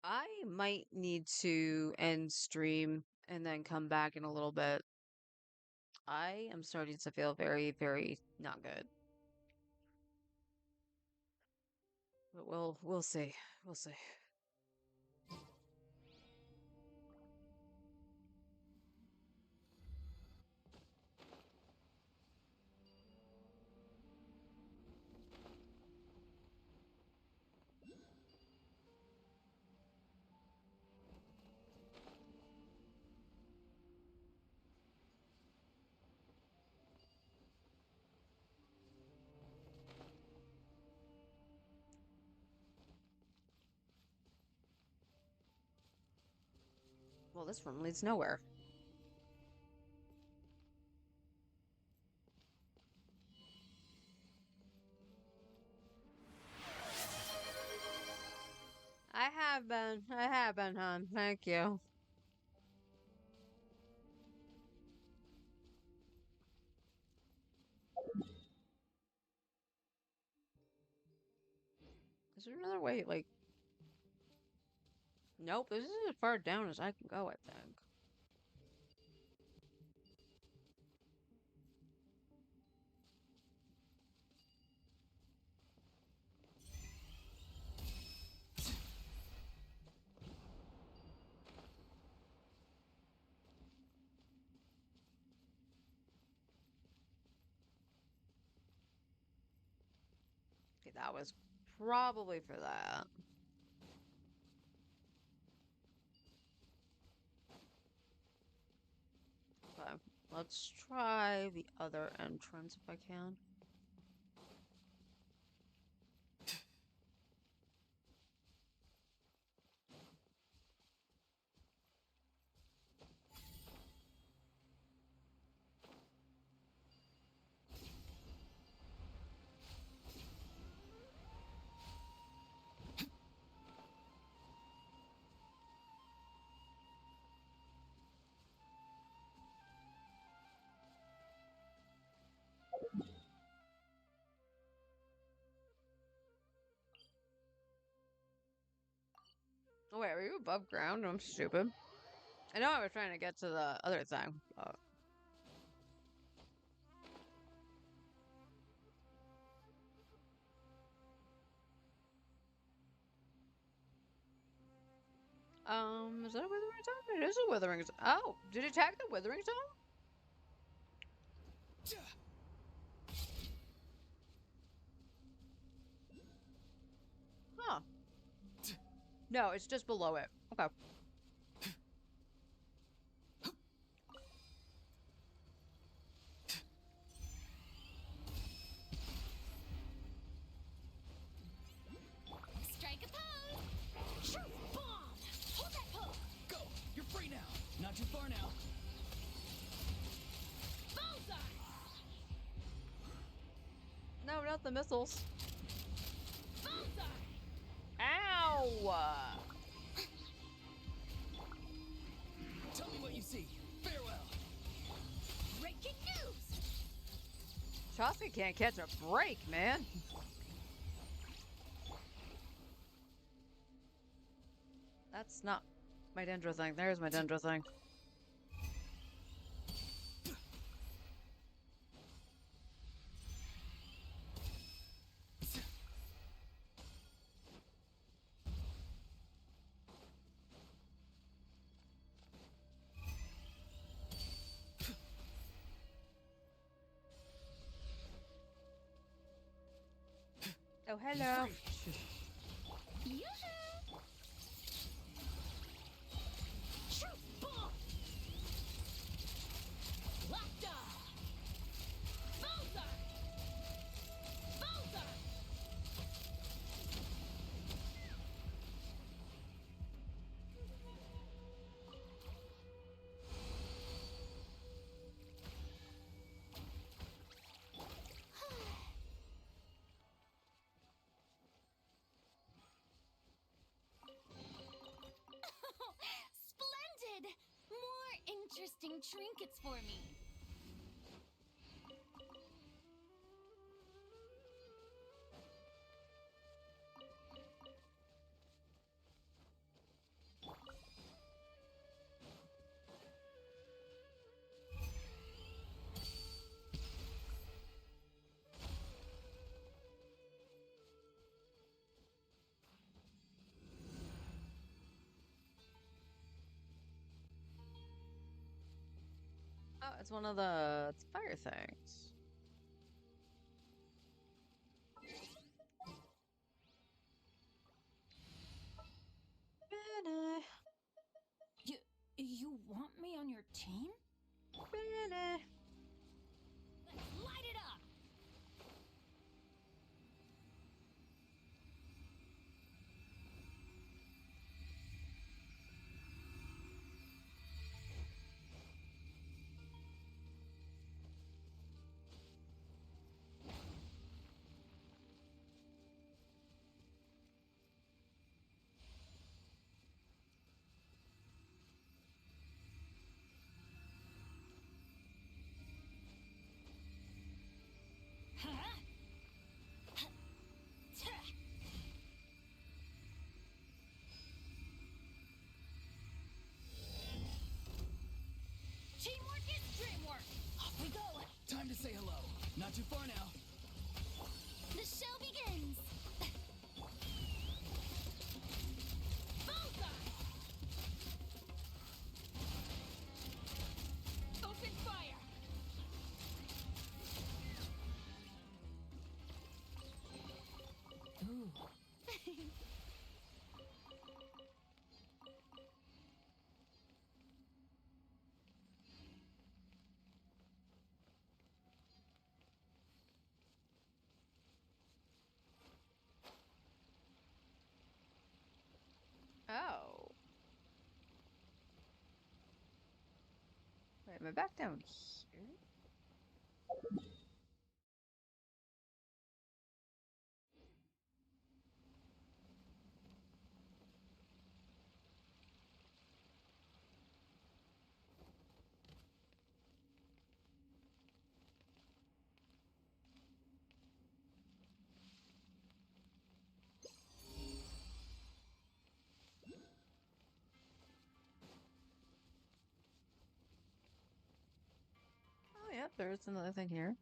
A: I might need to end stream and then come back in a little bit. I am starting to feel very, very not good. But we'll see. We'll see. Well, this room leads nowhere. I have been, hon. Thank you. Is there another way, like... Nope, this is as far down as I can go, I think. Okay, that was probably for that. Okay, let's try the other entrance if I can. Oh wait, are you above ground? I'm stupid. I know I was trying to get to the other thing. Is that a withering zone? It is a withering zone. Oh, did it attack the withering zone? Huh. No, it's just below it. Okay.
D: Strike a pose! Shoot! Bomb! Hold that pose!
B: Go! You're free now! Not too far now.
D: Bullseye!
A: No, not the missiles.
D: Bullseye!
A: Ow!
B: Tell me what you see. Farewell.
D: Breaking news!
A: Chaska can't catch a break, man. That's not my dendro thing. There's my dendro thing. Oh, hello.
D: Yoo-hoo! Shoot! Bomb! Locked on! Bullseye! Bullseye! Splendid! More interesting trinkets for me.
A: Oh, it's one of the fire things. Benny.
I: You want me on your team?
A: Benny.
D: Let's light it up! Teamwork is dreamwork. Off we go.
B: Time to say hello. Not too far now.
C: The show begins.
D: Bullseye. Open fire.
I: Ooh.
A: Oh. Wait, am I back down here? Oh, yeah, there's another thing here.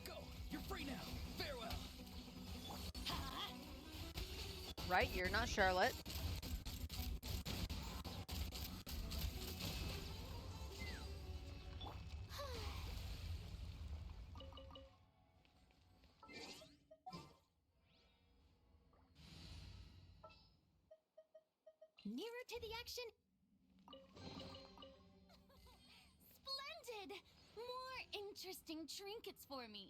B: Go! You're free now! Farewell!
A: Right, you're not Charlotte.
C: Nearer to the action. Splendid! More interesting trinkets for me.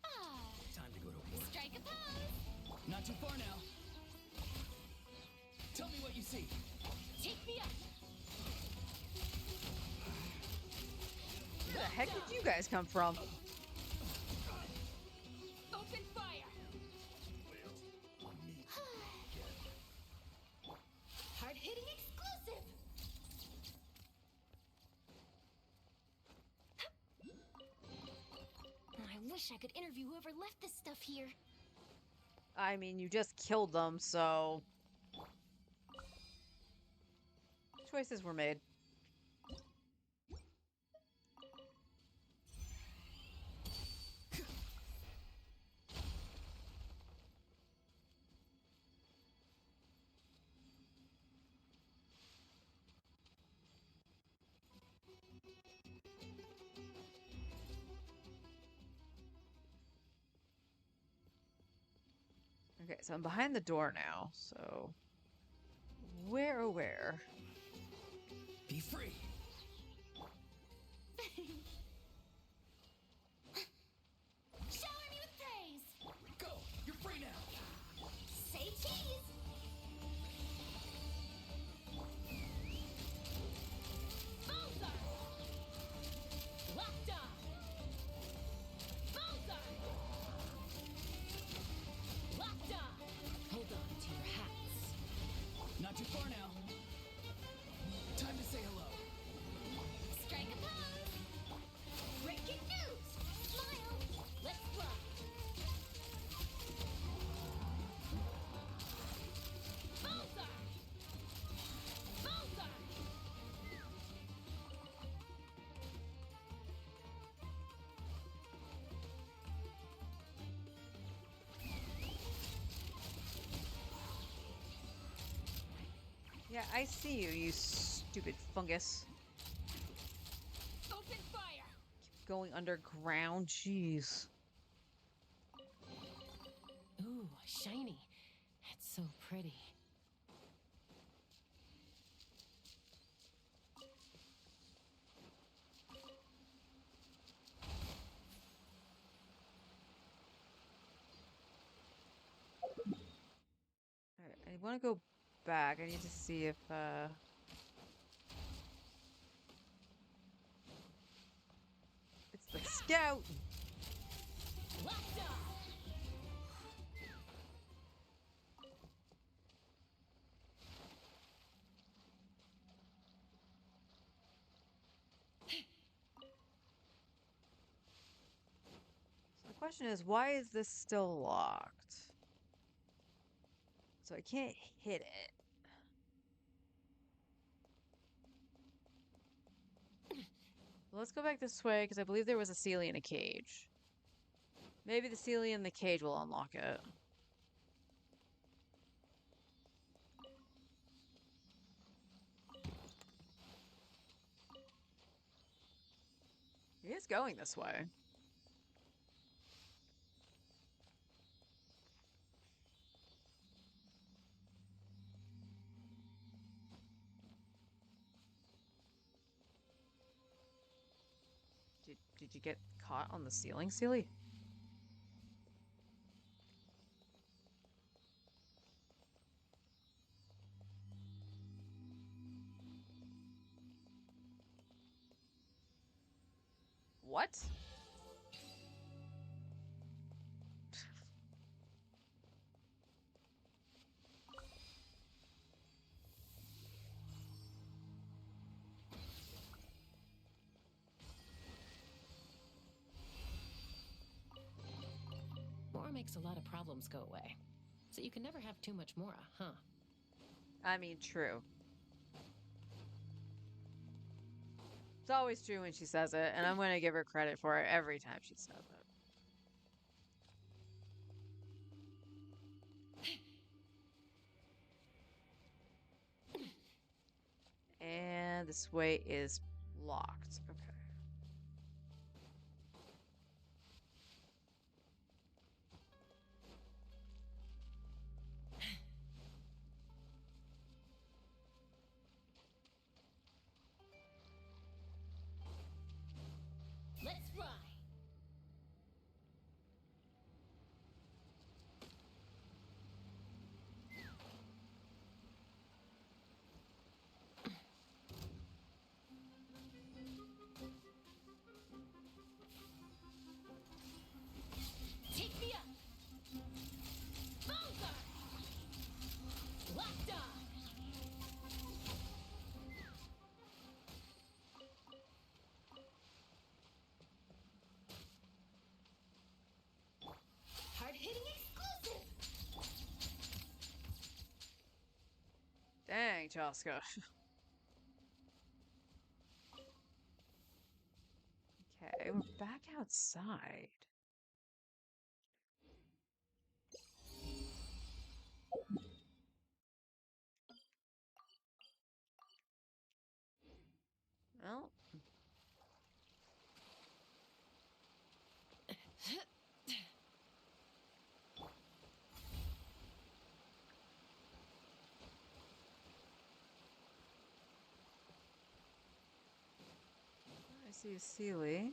C: Ah,
B: Time to go to work.
C: strike a pose.
B: Not too far now. Tell me what you see.
D: Take me up.
A: Where the heck did you guys come from?
D: Open fire.
C: Hard-hitting exclusive. I wish I could interview whoever left this stuff here.
A: I mean, you just killed them, so... Choices were made. Okay, so I'm behind the door now, so... Where, oh where?
B: Be free!
C: Shower me with praise.
B: Go! You're free now!
C: Say cheese.
D: Bullseye. Locked on. Bullseye. Locked on.
I: Hold on to your hats.
B: Not too far now. Time to say hello.
C: Strike a pose. Breaking news. Smile.
D: Let's fly. Bullseye. Bullseye.
A: Yeah, I see you, you stupid fungus.
D: Open fire.
A: Keep going underground, jeez.
I: Ooh, shiny. It's so pretty.
A: Alright, I want to go back. I need to see if, it's the scout!
D: Locked on.
A: Question is, why is this still locked? So I can't hit it. Let's go back this way, because I believe there was a Sealy in a cage. Maybe the Sealy in the cage will unlock it. He is going this way. Did you get caught on the ceiling, Sealy? What?
K: Mora makes a lot of problems go away. So you can never have too much Mora, huh?
A: I mean, true. It's always true when she says it, and I'm going to give her credit for it every time she says it. And this way is locked. Okay.
K: Let's ride! Take me up! Bonza! Locked on! Hard-hitting exclusive!
A: Dang, Chaska. Okay, we're back outside. Well, I see a Sealy.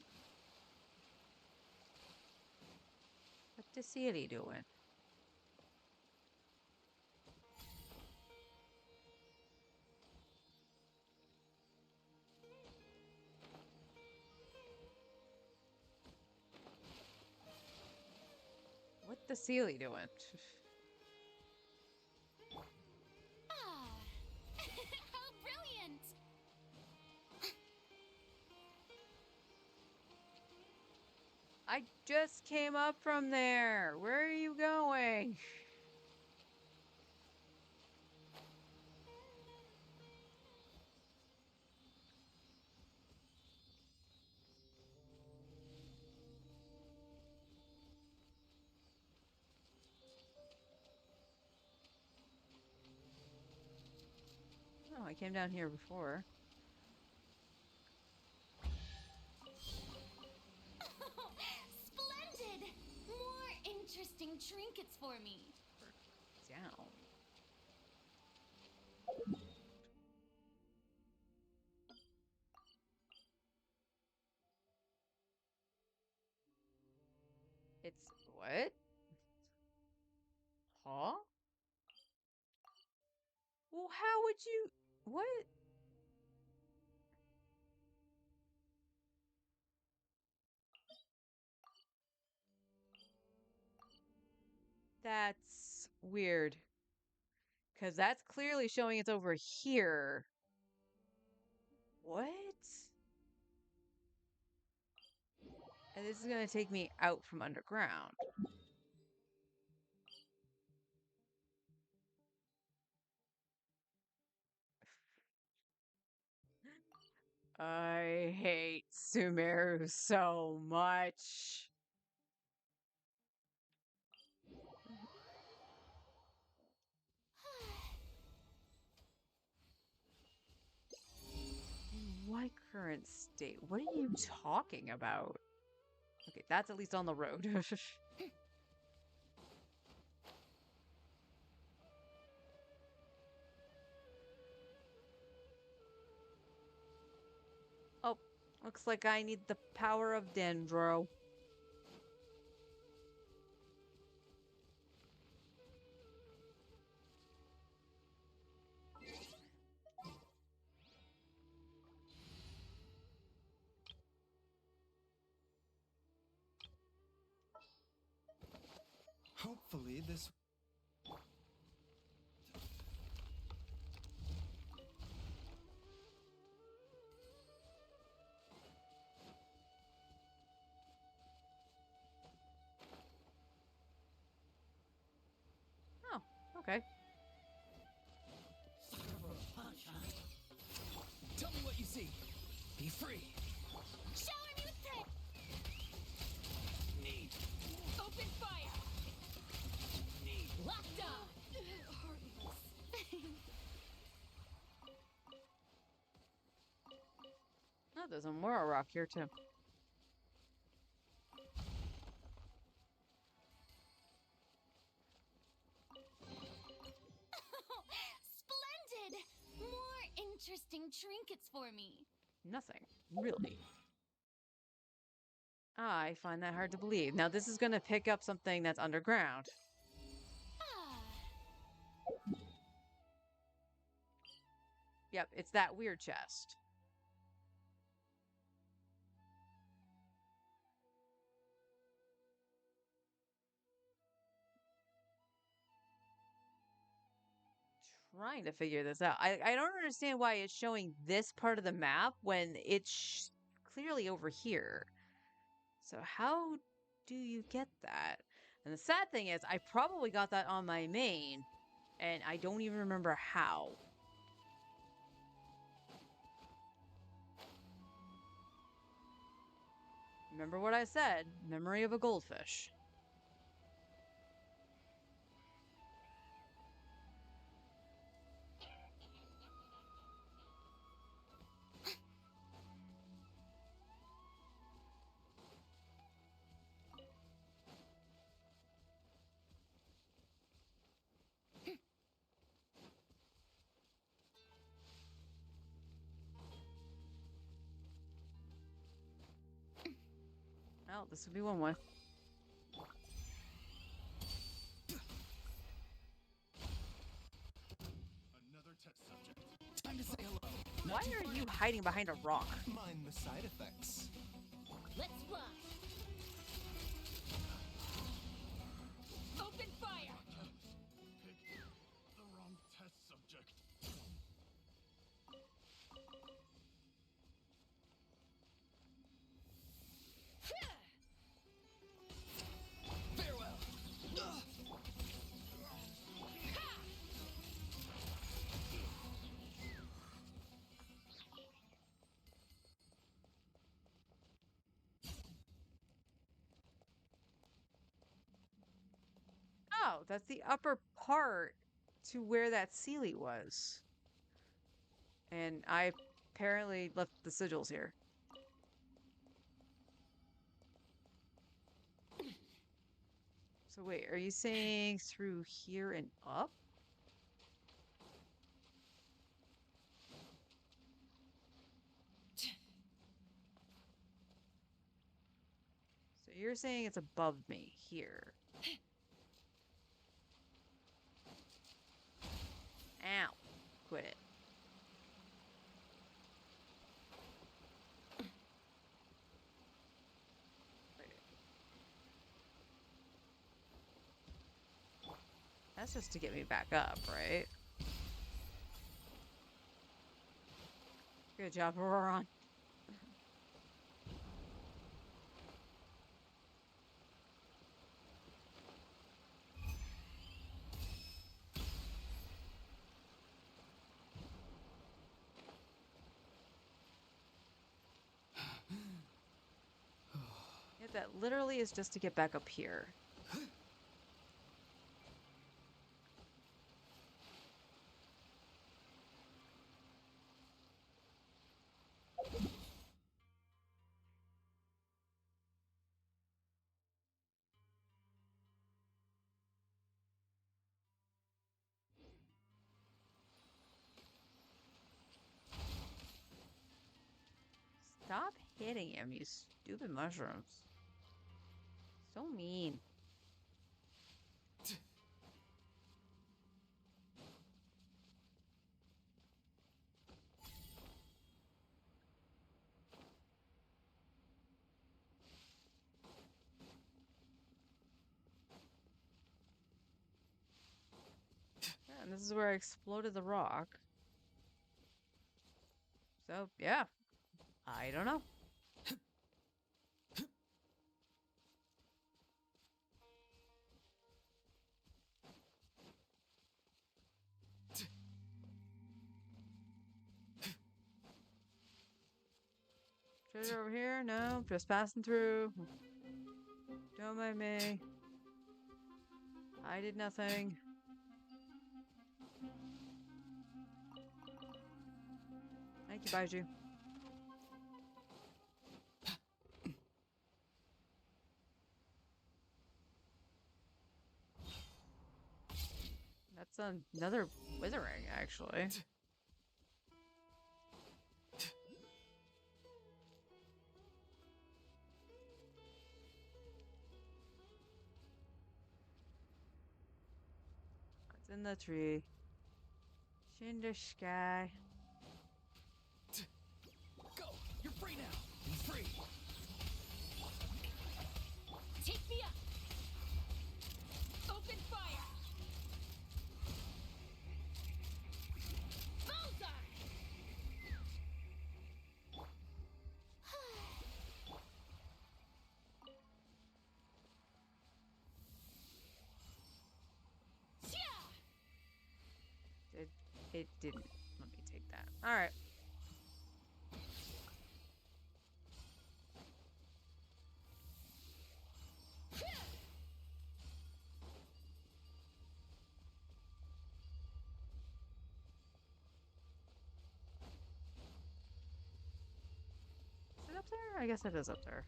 A: What the Sealy doing? What the Sealy doing?
C: Ah, how brilliant!
A: I just came up from there. Where are you going? Oh, I came down here before.
C: Splendid! More interesting trinkets for me.
A: Down. It's what? Huh? Well, how would you... What? That's weird. Because that's clearly showing it's over here. What? And this is going to take me out from underground. I hate Sumeru so much. In what current state? What are you talking about? Okay, that's at least on the road. Oh, looks like I need the power of Dendro.
L: Hopefully this...
A: Oh, okay.
B: Tell me what you see. Be free.
D: Show him you threat!
B: Need.
D: Open fire!
B: Need.
D: Locked on!
A: Oh, there's a Mora rock here too.
D: Splendid! More interesting trinkets for me.
A: Nothing, really. I find that hard to believe. Now this is going to pick up something that's underground. Yep, it's that weird chest. Trying to figure this out. I don't understand why it's showing this part of the map when it's clearly over here. So how do you get that? And the sad thing is, I probably got that on my main, and I don't even remember how. Remember what I said? Memory of a goldfish. Well, this would be one way.
L: Another test subject.
B: Time to say hello.
A: Why are you hiding behind a rock?
L: Mind the side effects.
D: Let's fly! Open fire!
L: Pick the wrong test subject.
B: Farewell.
A: Oh, that's the upper part to where that Sealy was. And I apparently left the sigils here. So wait, are you saying through here and up? So you're saying it's above me here. Ow. Quit it. That's just to get me back up, right? Good job, Auroron. that literally is just to get back up here. Stop hitting him, you stupid mushrooms. So mean. Yeah, and this is where I exploded the rock. So, yeah. I don't know. Treasure over here? No, just passing through. Don't mind me. I did nothing. Thank you, Baiju. That's another withering, actually. What's in the tree? Shinder sky.
B: Go! You're free now! Free!
D: Take me up! Open fire! Bullseye!
A: It didn't. Let me take that. Alright. Is it up there? I guess it is up there.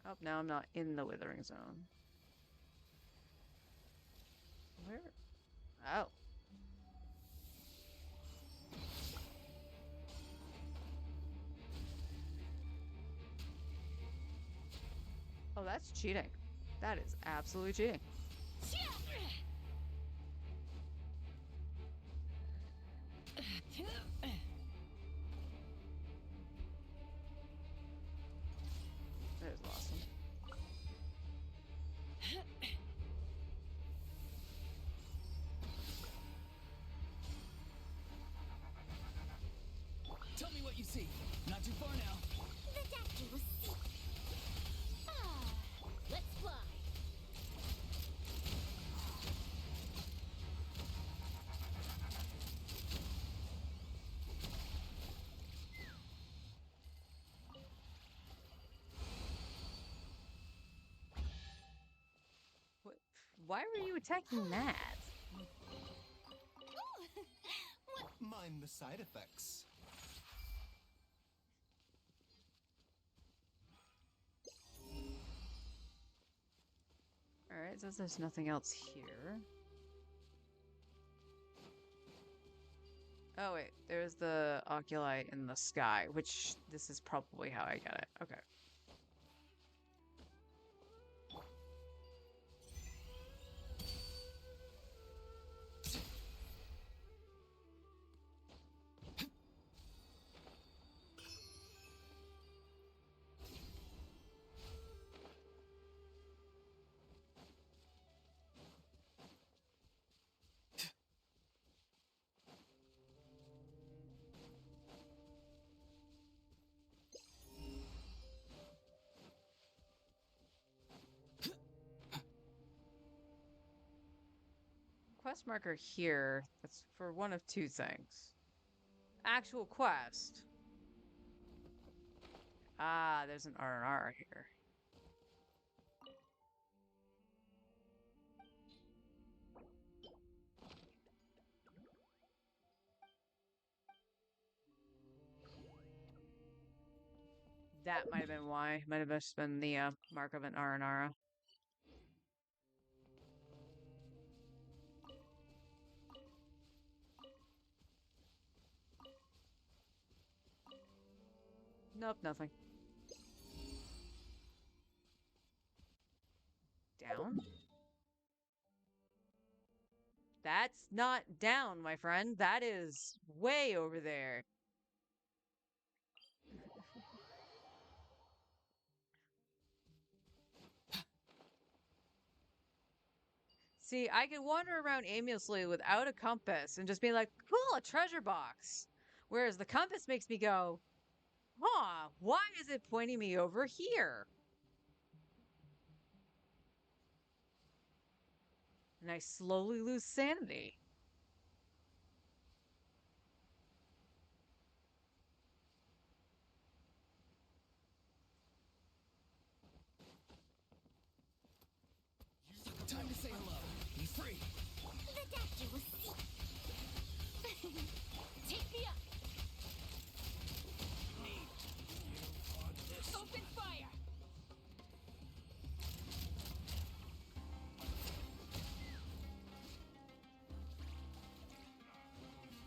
A: Oh, now I'm not in the withering zone. Where? Oh. Oh, that's cheating. That is absolutely cheating. That is awesome.
B: Tell me what you see. Not too far now.
H: The doctor was sick.
D: Let's fly!
A: What? Why were you attacking that?
L: Mind the side effects.
A: Alright, so there's nothing else here. Oh wait, there's the oculi in the sky, which this is probably how I got it. Okay. quest marker here. That's for one of two things. Actual quest. Ah, there's an R&R here. That might have been why. Might have just been the mark of an R&R. Nope, nothing. Down? That's not down, my friend. That is way over there. See, I could wander around aimlessly without a compass and just be like, cool, a treasure box. Whereas the compass makes me go, huh, why is it pointing me over here? And I slowly lose sanity.
B: Time to say hello. Be free.
H: The doctor will see.
D: Take me up. Open fire.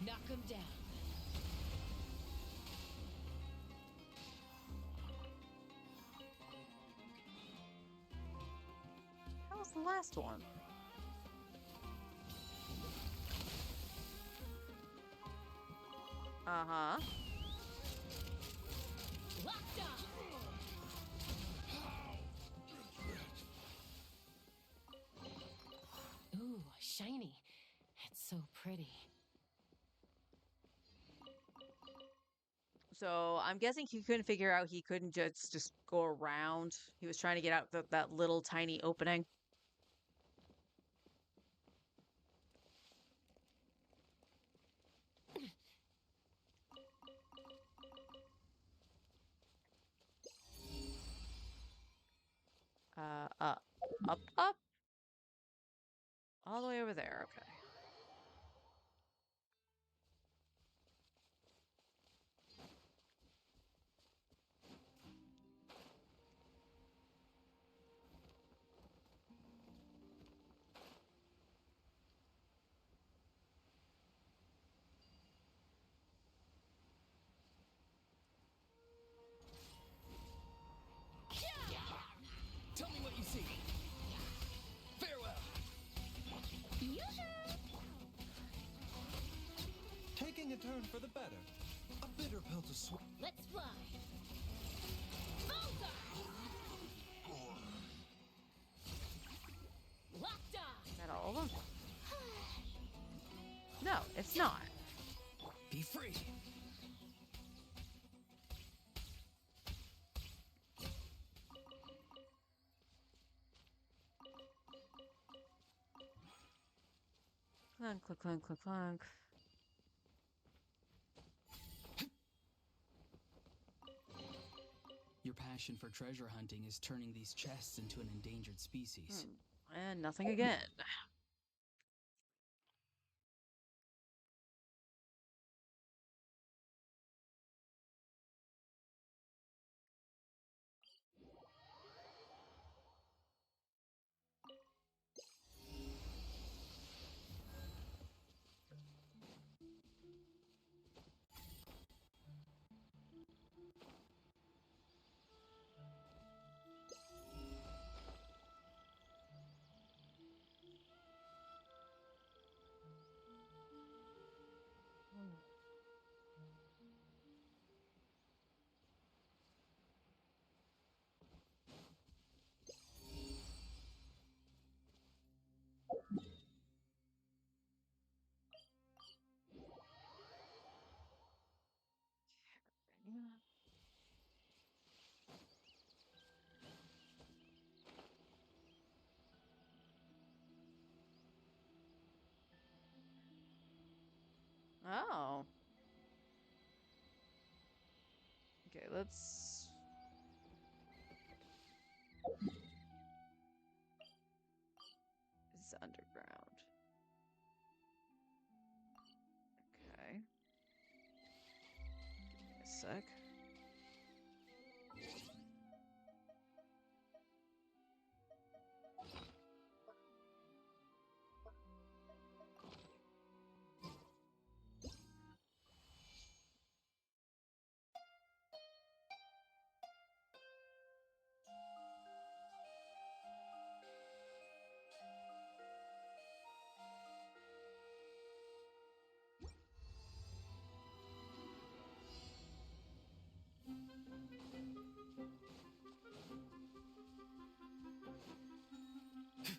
K: Knock him down.
A: How was the last one? Uh-huh.
D: Locked on.
K: Ooh, shiny. It's so pretty.
A: So I'm guessing he couldn't figure out he couldn't just go around. He was trying to get out that little tiny opening. Up. All the way over there, okay.
B: Tell me what you see. Farewell.
L: Taking a turn for the better. A bitter pill to swallow.
D: Let's fly. Bullseye. Locked on.
A: Is that all of them? No, it's not.
B: Be free.
A: Clunk, clunk, clunk, clunk, clunk.
B: Your passion for treasure hunting is turning these chests into an endangered species.
A: And nothing again. Okay, let's... It's underground. Okay. Give me a sec.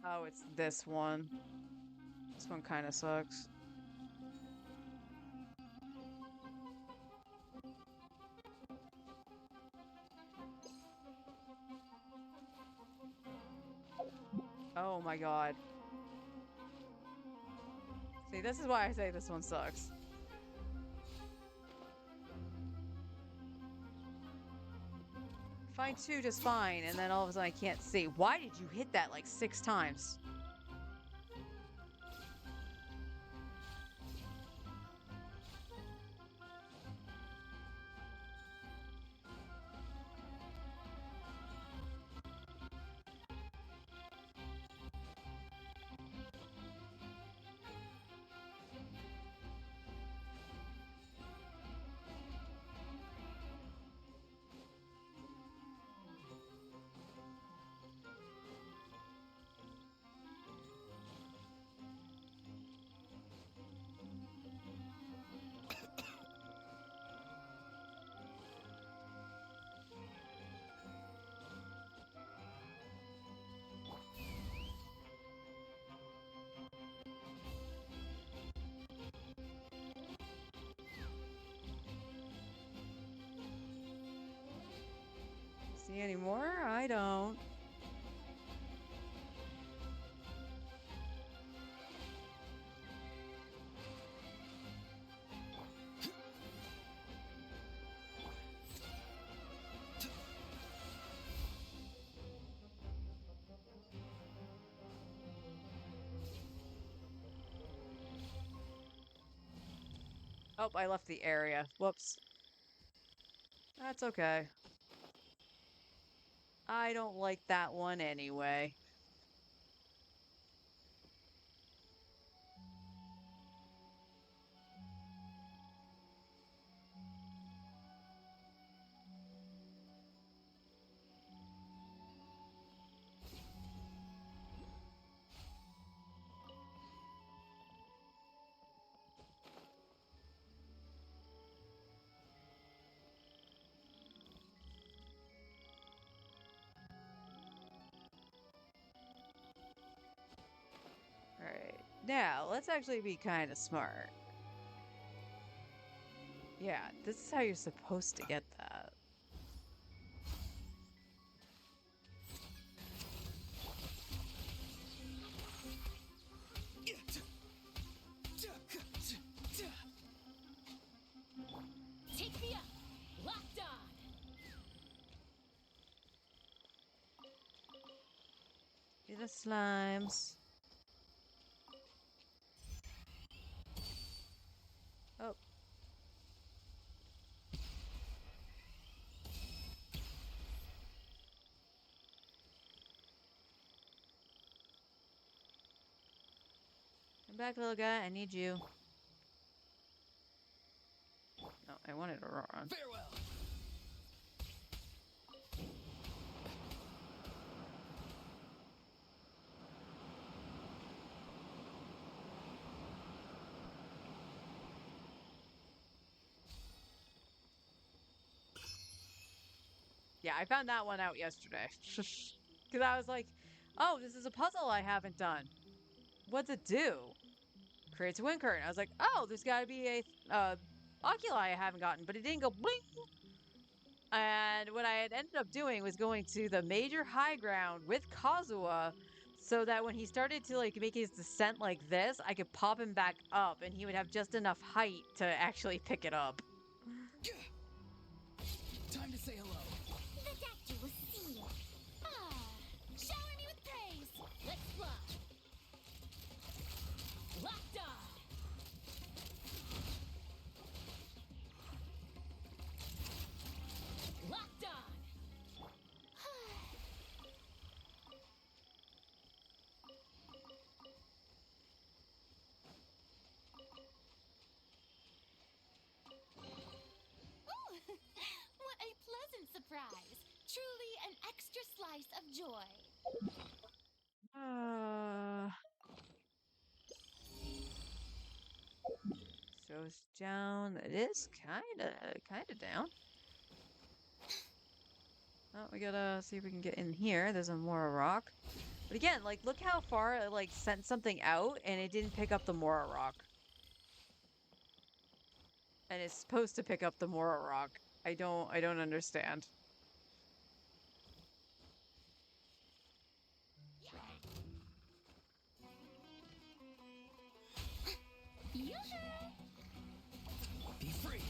A: Oh, it's this one. This one kind of sucks. Oh my god. See, this is why I say this one sucks. Fine-tuned is fine, and then all of a sudden I can't see. Why did you hit that like 6 times? See any more? I don't. Oh, I left the area. Whoops. That's okay. I don't like that one anyway. Alright. Now, let's actually be kind of smart. Yeah, this is how you're supposed to get that.
D: Take me up! Locked on!
A: Be the slimes. Oh. Come back, little guy. I need you. No, I wanted to run.
B: Farewell.
A: Yeah, I found that one out yesterday. Because I was like, oh, this is a puzzle I haven't done. What's it do? Creates a wind current. I was like, oh, there's got to be a oculi I haven't gotten, but it didn't go bling. And what I had ended up doing was going to the major high ground with Kazuha so that when he started to like make his descent like this, I could pop him back up and he would have just enough height to actually pick it up.
B: Time
C: extra slice of joy.
A: So it's down. It is kinda down. Oh, we gotta see if we can get in here. There's a Mora rock. But again, like, look how far it, like, sent something out and it didn't pick up the Mora rock. And it's supposed to pick up the Mora rock. I don't understand.
B: Be free.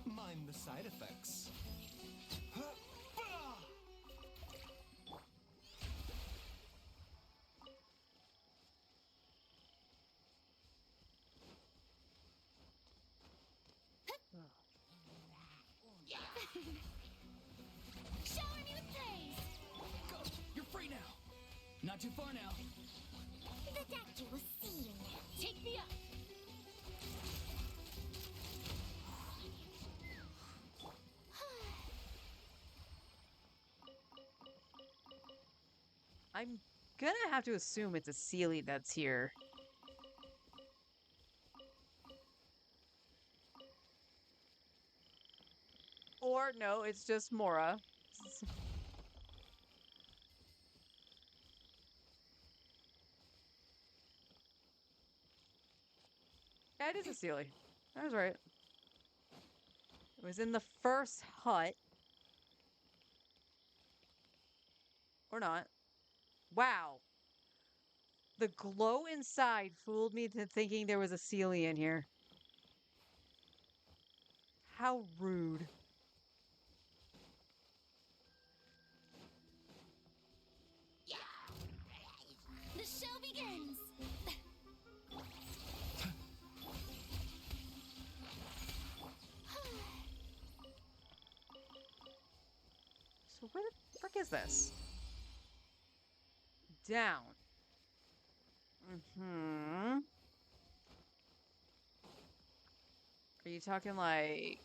L: Mind the side effects.
C: Shower me with praise.
B: Go. You're free now. Not too far now.
H: The doctor will see you now.
D: Take me up.
A: I'm gonna have to assume it's a Sealy that's here. Or no, it's just Mora. Yeah, it is a Sealy. I was right. It was in the first hut. Or not. Wow. The glow inside fooled me to thinking there was a Sealy in here. How rude.
C: The show begins.
A: So where the frick is this? Down. Mm-hmm. Are you talking like...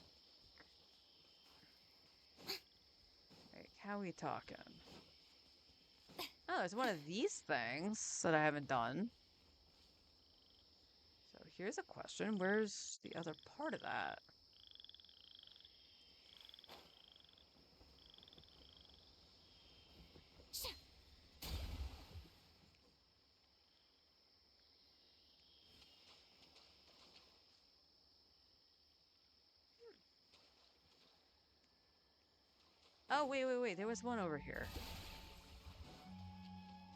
A: how are we talking? Oh, there's one of these things that I haven't done. So here's a question. Where's the other part of that? Oh, wait. There was one over here.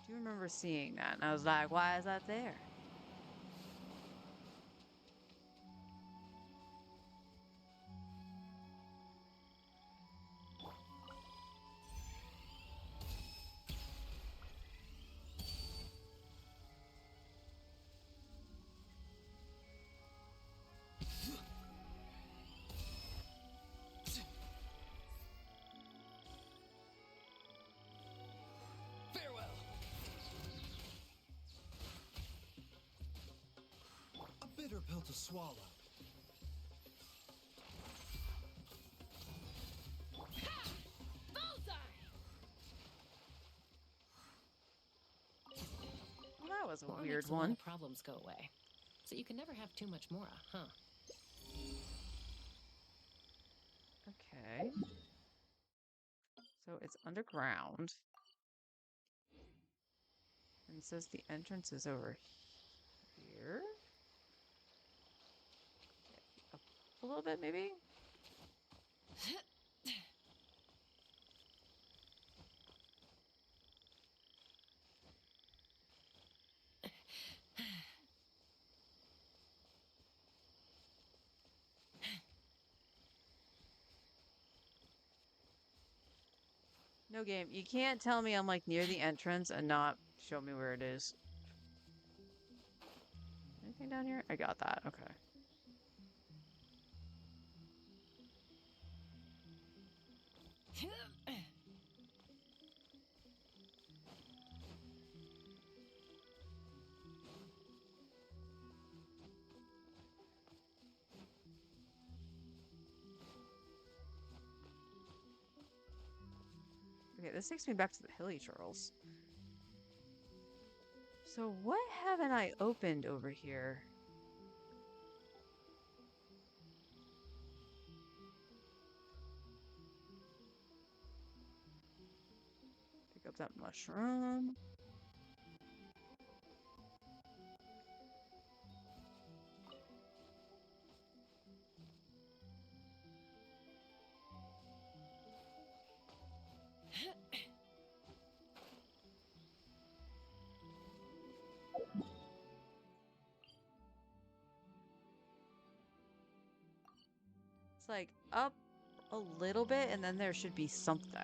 A: Do you remember seeing that? And I was like, why is that there?
B: Farewell.
L: A bitter pill to swallow.
A: Well, that was a
K: Mora
A: weird
K: makes a lot
A: one.
K: of problems go away. So you can never have too much Mora, huh?
A: Okay. So it's underground. And it says the entrance is over here. Up a little bit, maybe? No game. You can't tell me I'm like near the entrance and not show me where it is. Anything down here? I got that. Okay. Okay, this takes me back to the hilly churls. So what haven't I opened over here? Pick up that mushroom. It's like up a little bit and then there should be something.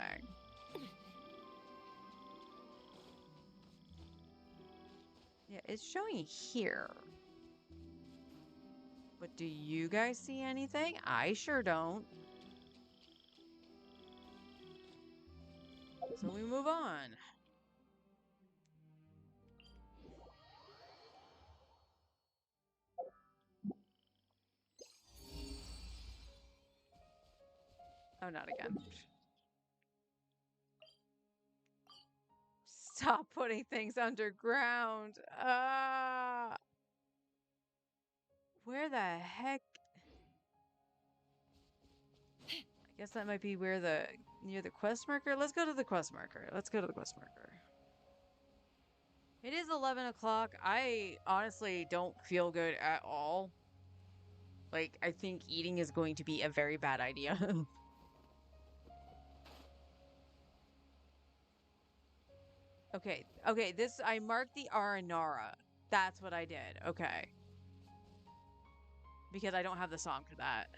A: Yeah, it's showing here. But do you guys see anything? I sure don't. So we move on. Oh, not again. Stop putting things underground. Ah. Where the heck? I guess that might be where near the quest marker. Let's go to the quest marker. Let's go to the quest marker. It is 11 o'clock. I honestly don't feel good at all. Like, I think eating is going to be a very bad idea. Okay, I marked the Aranara. That's what I did. Okay. Because I don't have the song for that.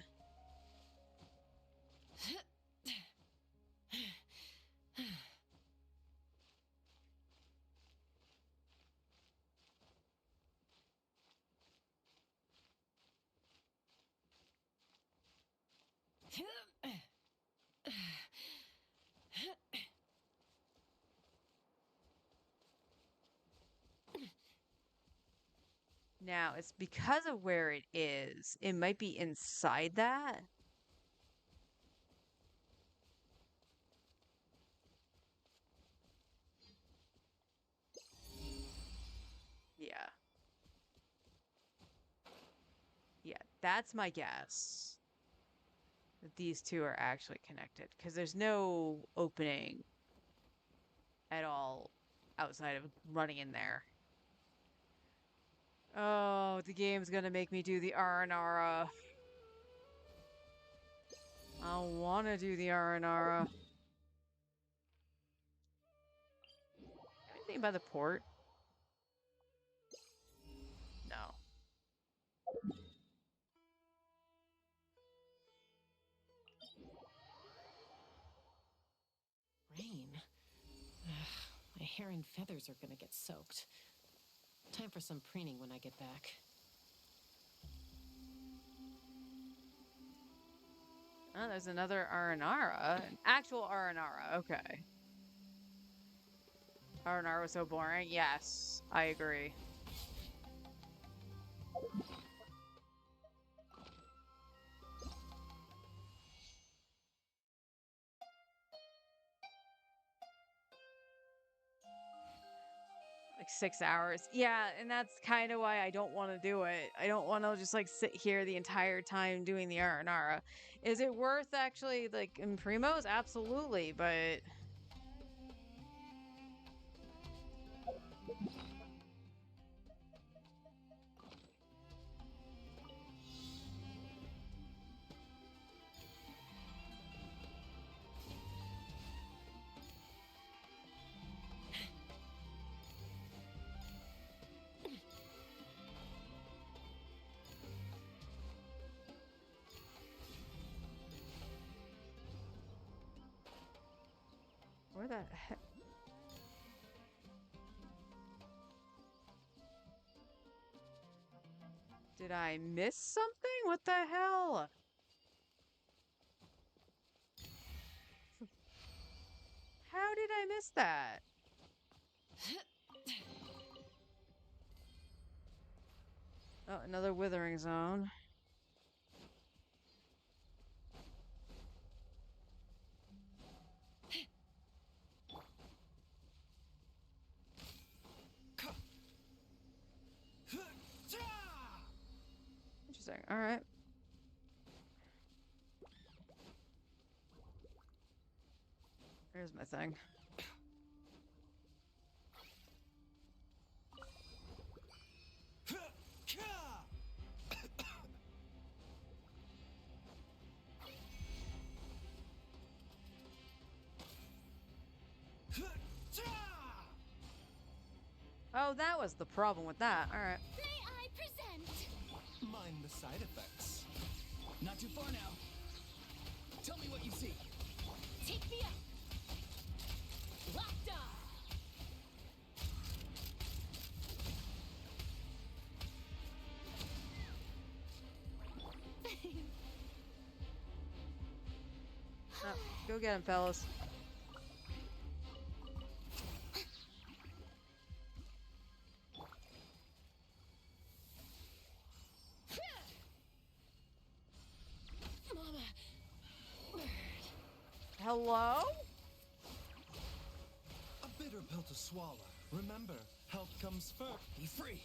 A: Now, it's because of where it is. It might be inside that. Yeah. Yeah, that's my guess. That these two are actually connected. Because there's no opening at all outside of running in there. Oh, the game's gonna make me do the Aranara. I wanna do the Aranara. Anything by the port? No.
K: Rain? Ugh, my hair and feathers are gonna get soaked. Time for some preening when I get back.
A: Oh, there's another Aranara. An actual Aranara. Okay. Aranara was so boring. Yes, I agree. Like 6 hours. Yeah, and that's kind of why I don't want to do it. I don't want to just like sit here the entire time doing the Aranara. Is it worth actually like in Primos? Absolutely, but where the heck? Did I miss something? What the hell? How did I miss that? Oh, another withering zone. Interesting. All right. Here's my thing. Oh, that was the problem with that. All right.
H: May I present?
L: Mind the side effects.
B: Not too far now. Tell me what you see.
D: Take me up. Locked on.
A: Oh, go get him, fellas. Hello?
L: A bitter pill to swallow. Remember, health comes first.
B: Be free.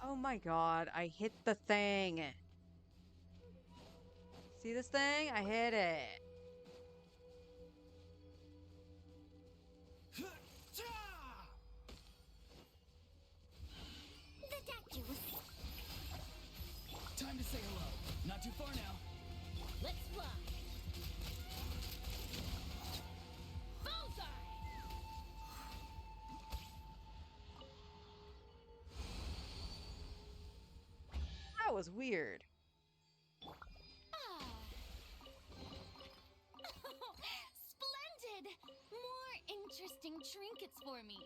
A: Oh my god, I hit the thing. See this thing? I hit it.
B: Time to say hello. Not too far now.
D: Let's fly. Bullseye.
A: That was weird.
C: Splendid! More interesting trinkets for me.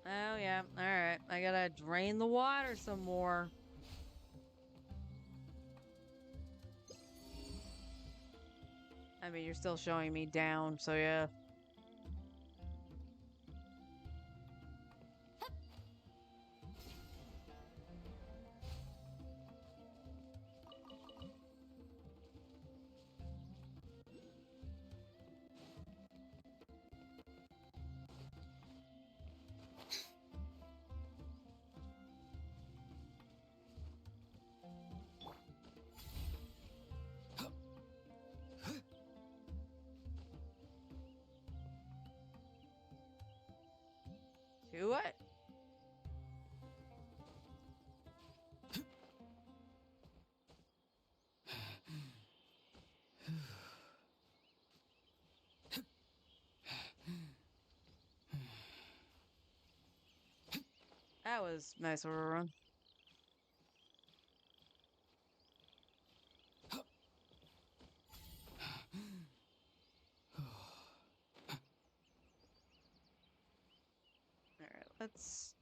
A: Oh, yeah. Alright. I gotta drain the water some more. I mean, you're still showing me down, so yeah. Do what? That was nice of a run. Alright, let's...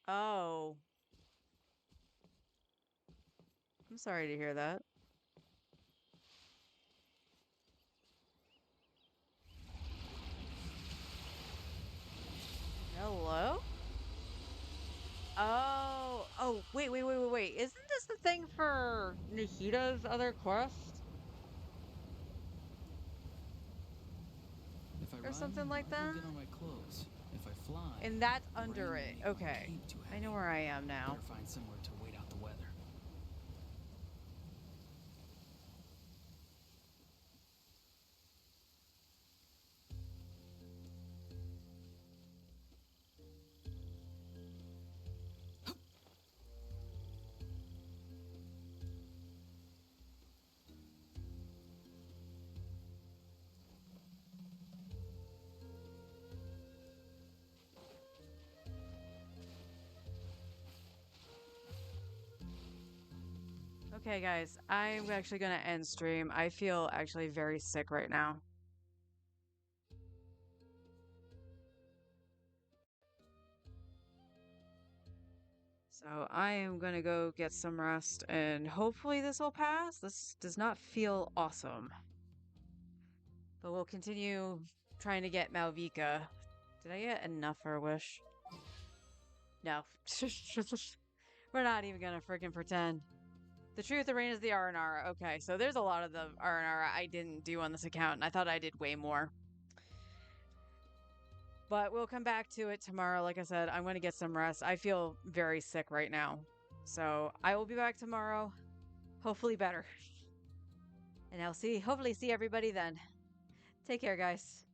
A: Oh. I'm sorry to hear that. Hello? Oh, wait. Isn't this the thing for Nahita's other quest? or something like
B: I'll
A: that.
B: go get on my clothes. If I fly,
A: And that's
B: the
A: under
B: rain
A: it.
B: will make my
A: Okay.
B: cape too
A: I
B: heavy.
A: know where I am now.
B: Better find somewhere to wait out the weather.
A: Okay, guys, I'm actually going to end stream. I feel actually very sick right now. So I am going to go get some rest and hopefully this will pass. This does not feel awesome. But we'll continue trying to get Mauvika. Did I get enough for a wish? No. We're not even going to freaking pretend. The truth, the rain is the R&R. Okay, so there's a lot of the R&R I didn't do on this account, and I thought I did way more. But we'll come back to it tomorrow. Like I said, I'm going to get some rest. I feel very sick right now. So I will be back tomorrow. Hopefully better. And I'll hopefully see everybody then. Take care, guys.